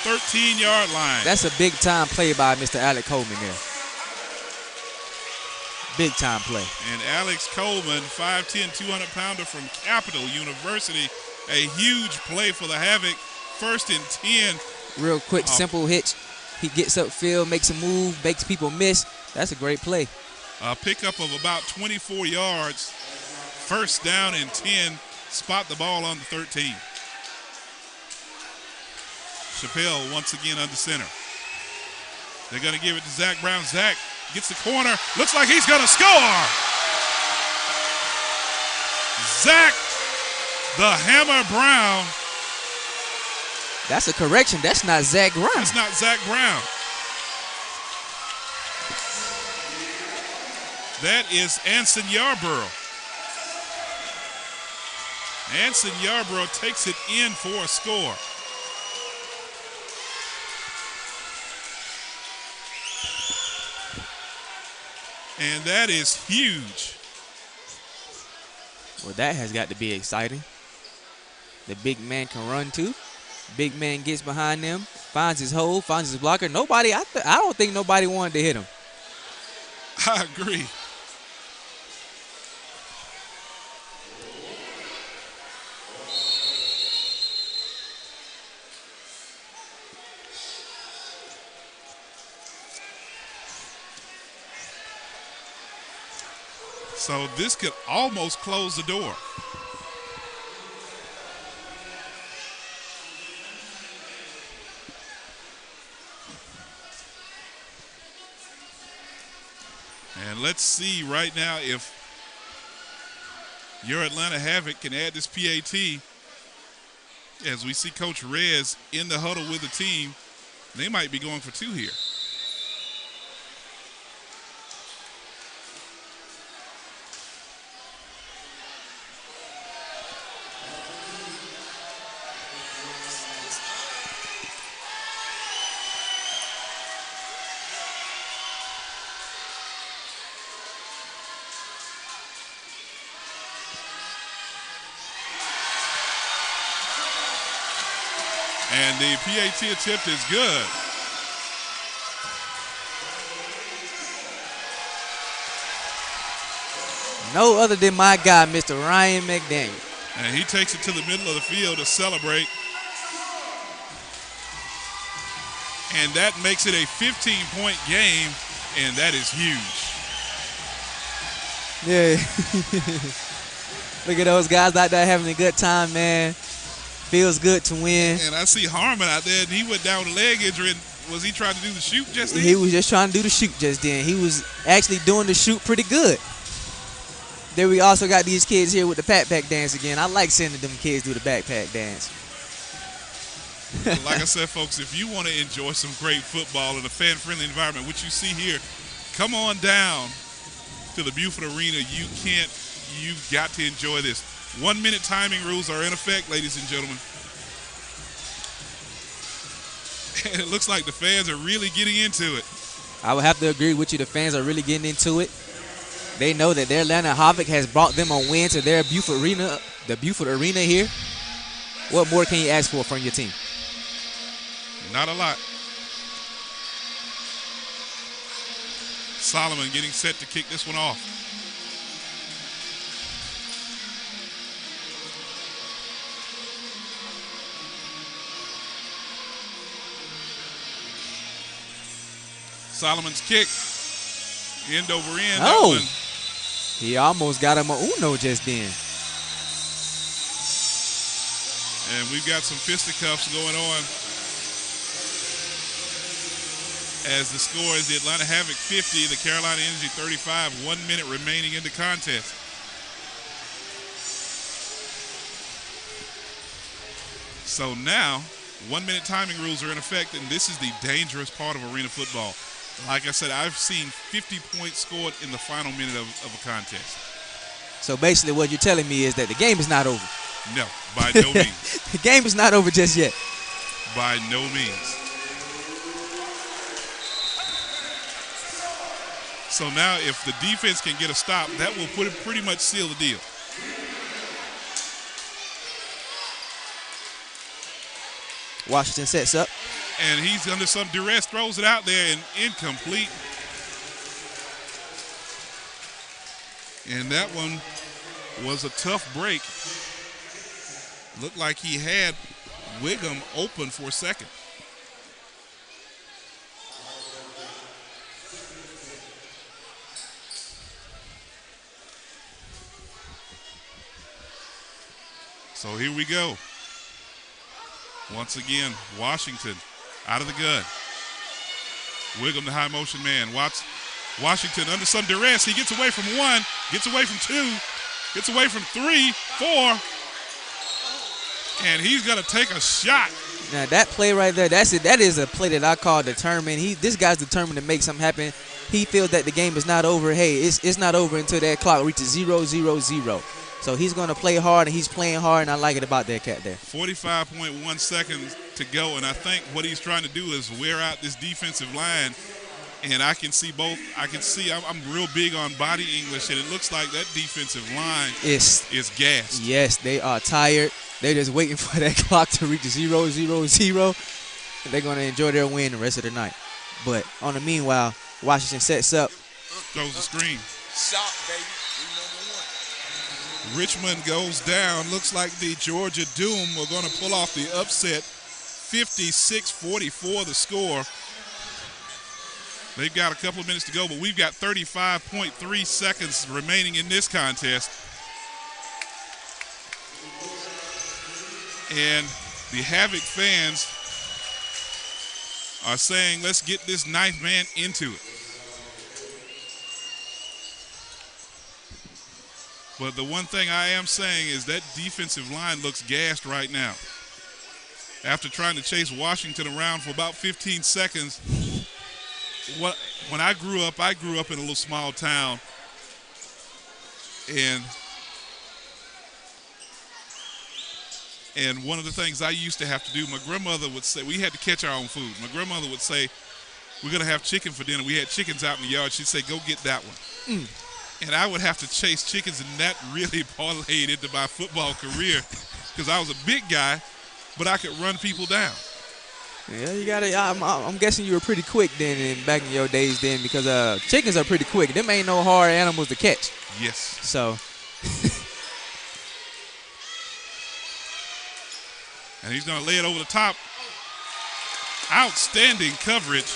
13-yard line. That's a big-time play by Mr. Alec Coleman there. Big-time play. And Alex Coleman, 5'10", 200-pounder from Capital University. A huge play for the Havoc. 1st and 10. Real quick, simple hitch. He gets upfield, makes a move, makes people miss. That's a great play. A pickup of about 24 yards. 1st down and 10. spot the ball on the 13. Chappelle once again under center. They're going to give it to Zach Brown. Zach gets the corner. Looks like he's going to score. Zach the Hammer Brown. That's a correction. That's not Zach Brown. That's not Zach Brown. That is Anson Yarborough. Anson Yarborough takes it in for a score. And that is huge. Well, that has got to be exciting. The big man can run too. Big man gets behind them, finds his hole, finds his blocker. Nobody, I don't think nobody wanted to hit him. I agree. So this could almost close the door. And let's see right now if your Atlanta Havoc can add this PAT. As we see Coach Rez in the huddle with the team, they might be going for two here. And the PAT attempt is good. No other than my guy, Mr. Ryan McDaniel. And he takes it to the middle of the field to celebrate. And that makes it a 15-point game, and that is huge. Yeah. Look at those guys out there having a good time, man. Feels good to win. And I see Harmon out there, and he went down with a leg injury. And was he trying to do the shoot just then? He was just trying to do the shoot just then. He was actually doing the shoot pretty good. Then we also got these kids here with the backpack dance again. I like sending them kids do the backpack dance. Like I said, folks, if you want to enjoy some great football in a fan-friendly environment, which you see here, come on down to the Buford Arena. You've got to enjoy this. 1 minute timing rules are in effect, ladies and gentlemen. And it looks like the fans are really getting into it. I would have to agree with you. The fans are really getting into it. They know that their Atlanta Havoc has brought them a win to their Buford Arena, the Buford Arena here. What more can you ask for from your team? Not a lot. Solomon getting set to kick this one off. Solomon's kick, end over end. Oh, he almost got him a Uno just then. And we've got some fisticuffs going on as the score is the Atlanta Havoc 50, the Carolina Energy 35, 1 minute remaining in the contest. So now, 1 minute timing rules are in effect, and this is the dangerous part of arena football. Like I said, I've seen 50 points scored in the final minute of a contest. So basically what you're telling me is that the game is not over. No, by no means. The game is not over just yet. By no means. So now if the defense can get a stop, that will pretty much seal the deal. Washington sets up. And he's under some duress, throws it out there and incomplete. And that one was a tough break. Looked like he had Wiggum open for a second. So here we go. Once again, Washington out of the gun. Wiggum, the high motion man. Washington under some duress. He gets away from one, gets away from two, gets away from three, four, and he's going to take a shot. Now that play right there, that's it. That is a play that I call determined. This guy's determined to make something happen. He feels that the game is not over. Hey, it's not over until that clock reaches 0-0-0. So he's going to play hard, and he's playing hard, and I like it about that cat there. 45.1 seconds to go, and I think what he's trying to do is wear out this defensive line. And I can see both. I'm real big on body English, and it looks like that defensive line is gassed. Yes, they are tired. They're just waiting for that clock to reach 0-0-0, and they're going to enjoy their win the rest of the night. But on the meanwhile, Washington sets up. Goes the screen. Shot, baby. Richmond goes down. Looks like the Georgia Doom are going to pull off the upset. 56-44 the score. They've got a couple of minutes to go, but we've got 35.3 seconds remaining in this contest. And the Havoc fans are saying, let's get this ninth man into it. But the one thing I am saying is that defensive line looks gassed right now. After trying to chase Washington around for about 15 seconds, when I grew up in a little small town, and one of the things I used to have to do, my grandmother would say, we had to catch our own food. My grandmother would say, we're going to have chicken for dinner. We had chickens out in the yard. She'd say, go get that one. And I would have to chase chickens, and that really parlayed into my football career because I was a big guy, but I could run people down. Yeah, you got it. I'm guessing you were pretty quick then, back in your days then, because chickens are pretty quick. Them ain't no hard animals to catch. Yes. So. And he's going to lay it over the top. Outstanding coverage.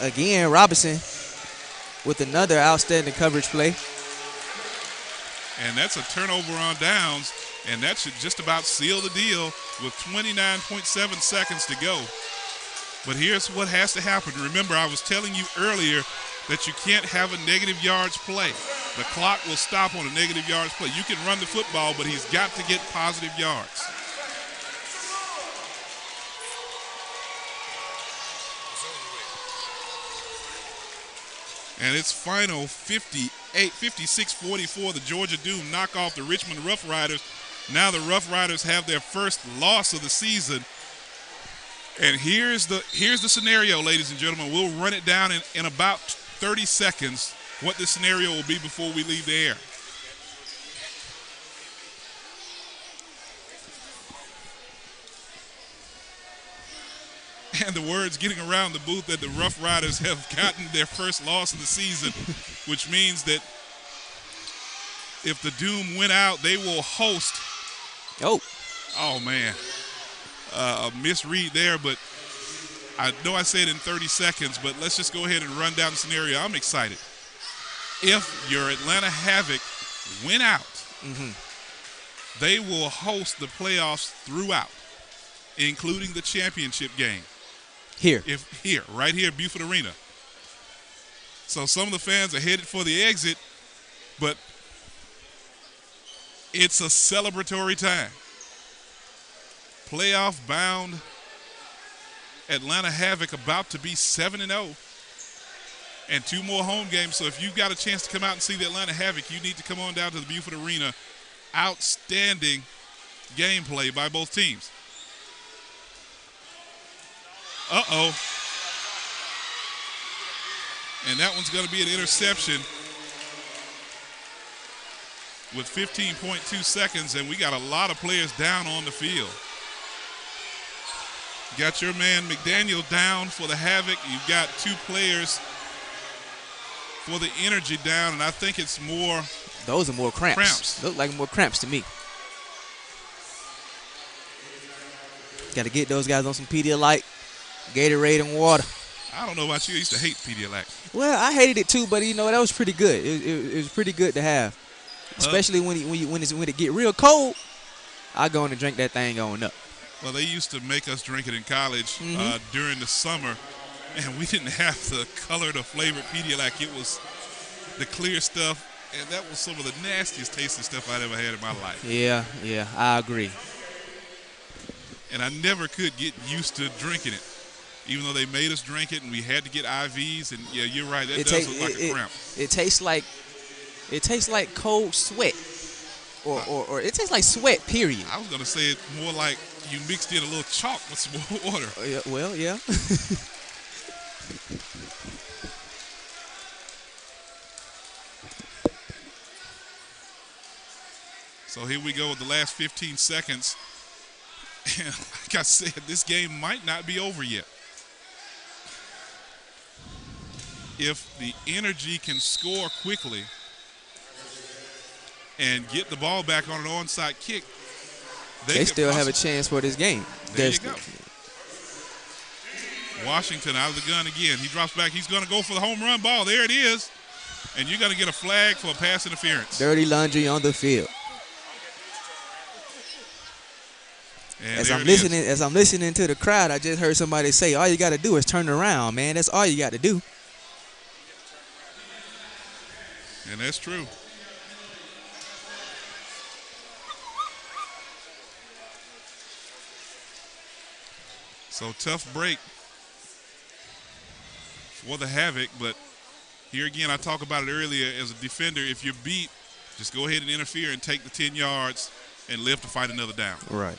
Again, Robinson with another outstanding coverage play. And that's a turnover on downs, and that should just about seal the deal with 29.7 seconds to go. But here's what has to happen. Remember, I was telling you earlier that you can't have a negative yards play. The clock will stop on a negative yards play. You can run the football, but he's got to get positive yards. And it's final 56-44. The Georgia Doom knock off the Richmond Rough Riders. Now the Rough Riders have their first loss of the season. And here's the scenario, ladies and gentlemen. We'll run it down in about 30 seconds what the scenario will be before we leave the air. And the word's getting around the booth that the Rough Riders have gotten their first loss of the season, which means that if the Doom win out, they will host. Oh, man. A misread there, but I know I said in 30 seconds, but let's just go ahead and run down the scenario. I'm excited. If your Atlanta Havoc win out, they will host the playoffs throughout, including the championship game. Right here at Buford Arena. So some of the fans are headed for the exit, but it's a celebratory time. Playoff-bound Atlanta Havoc about to be 7-0 and 2 more home games. So if you've got a chance to come out and see the Atlanta Havoc, you need to come on down to the Buford Arena. Outstanding gameplay by both teams. Uh-oh. And that one's going to be an interception with 15.2 seconds, and we got a lot of players down on the field. You got your man McDaniel down for the Havoc. You've got 2 players for the Energy down, and I think it's more. Those are more cramps. Look like more cramps to me. Got to get those guys on some Pedialyte, Gatorade, and water. I don't know about you. I used to hate Pedialyte. Well, I hated it too, but that was pretty good. It was pretty good to have. especially when it get real cold. I go in and drink that thing on up. Well, they used to make us drink it in college during the summer, and we didn't have the colored or flavored Pedialyte. It was the clear stuff, and that was some of the nastiest tasting stuff I'd ever had in my life. Yeah, I agree. And I never could get used to drinking it, even though they made us drink it and we had to get IVs. And yeah, you're right, that does look like a cramp. It tastes like cold sweat, or it tastes like sweat. Period. I was gonna say it's more like you mixed in a little chalk with some more water. Yeah, well, yeah. So here we go with the last 15 seconds. And like I said, this game might not be over yet. If the Energy can score quickly and get the ball back on an onside kick, they still have a chance for this game. There you go. Washington out of the gun again. He drops back. He's going to go for the home run ball. There it is. And you're going to get a flag for pass interference. Dirty laundry on the field. And as I'm listening to the crowd, I just heard somebody say, all you got to do is turn around, man. That's all you got to do. And that's true. So tough break for the Havoc, but here again, I talked about it earlier as a defender. If you're beat, just go ahead and interfere and take the 10 yards and live to fight another down. Right.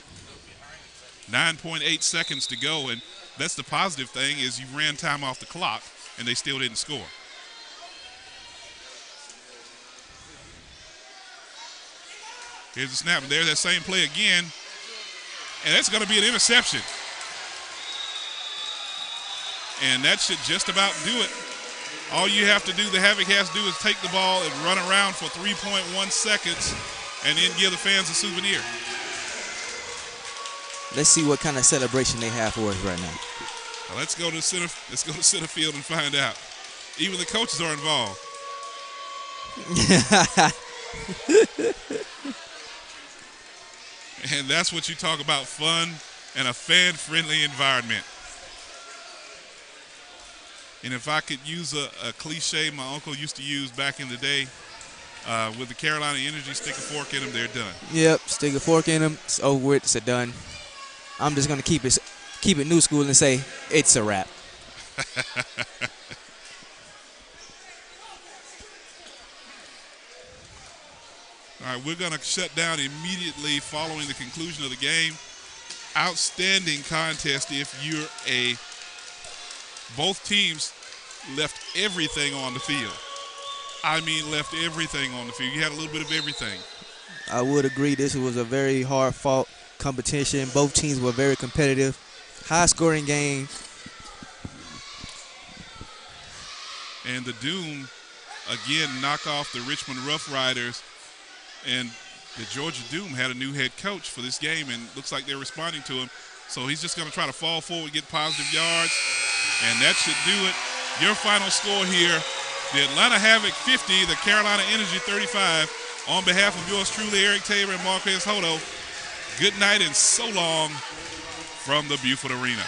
9.8 seconds to go, and that's the positive thing is you ran time off the clock, and they still didn't score. Here's the snap, and there's that same play again, and that's going to be an interception. And that should just about do it. All you have to do, the Havoc has to do, is take the ball and run around for 3.1 seconds and then give the fans a souvenir. Let's see what kind of celebration they have for us right now. Well, let's go to center field and find out. Even the coaches are involved. And that's what you talk about, fun and a fan-friendly environment. And if I could use a cliche my uncle used to use back in the day, with the Carolina Energy, stick a fork in them, they're done. Yep, stick a fork in them, it's over with, it's a done. I'm just going to keep it new school and say it's a wrap. All right, we're going to shut down immediately following the conclusion of the game. Outstanding contest if you're both teams left everything on the field. I mean, left everything on the field. You had a little bit of everything. I would agree this was a very hard-fought competition. Both teams were very competitive. High-scoring game. And the Doom, again, knock off the Richmond Rough Riders. And the Georgia Doom had a new head coach for this game, and looks like they're responding to him. So he's just going to try to fall forward, get positive yards, and that should do it. Your final score here, the Atlanta Havoc 50, the Carolina Energy 35. On behalf of yours truly, Eric Tabor and Marquez Hodo, good night and so long from the Buford Arena.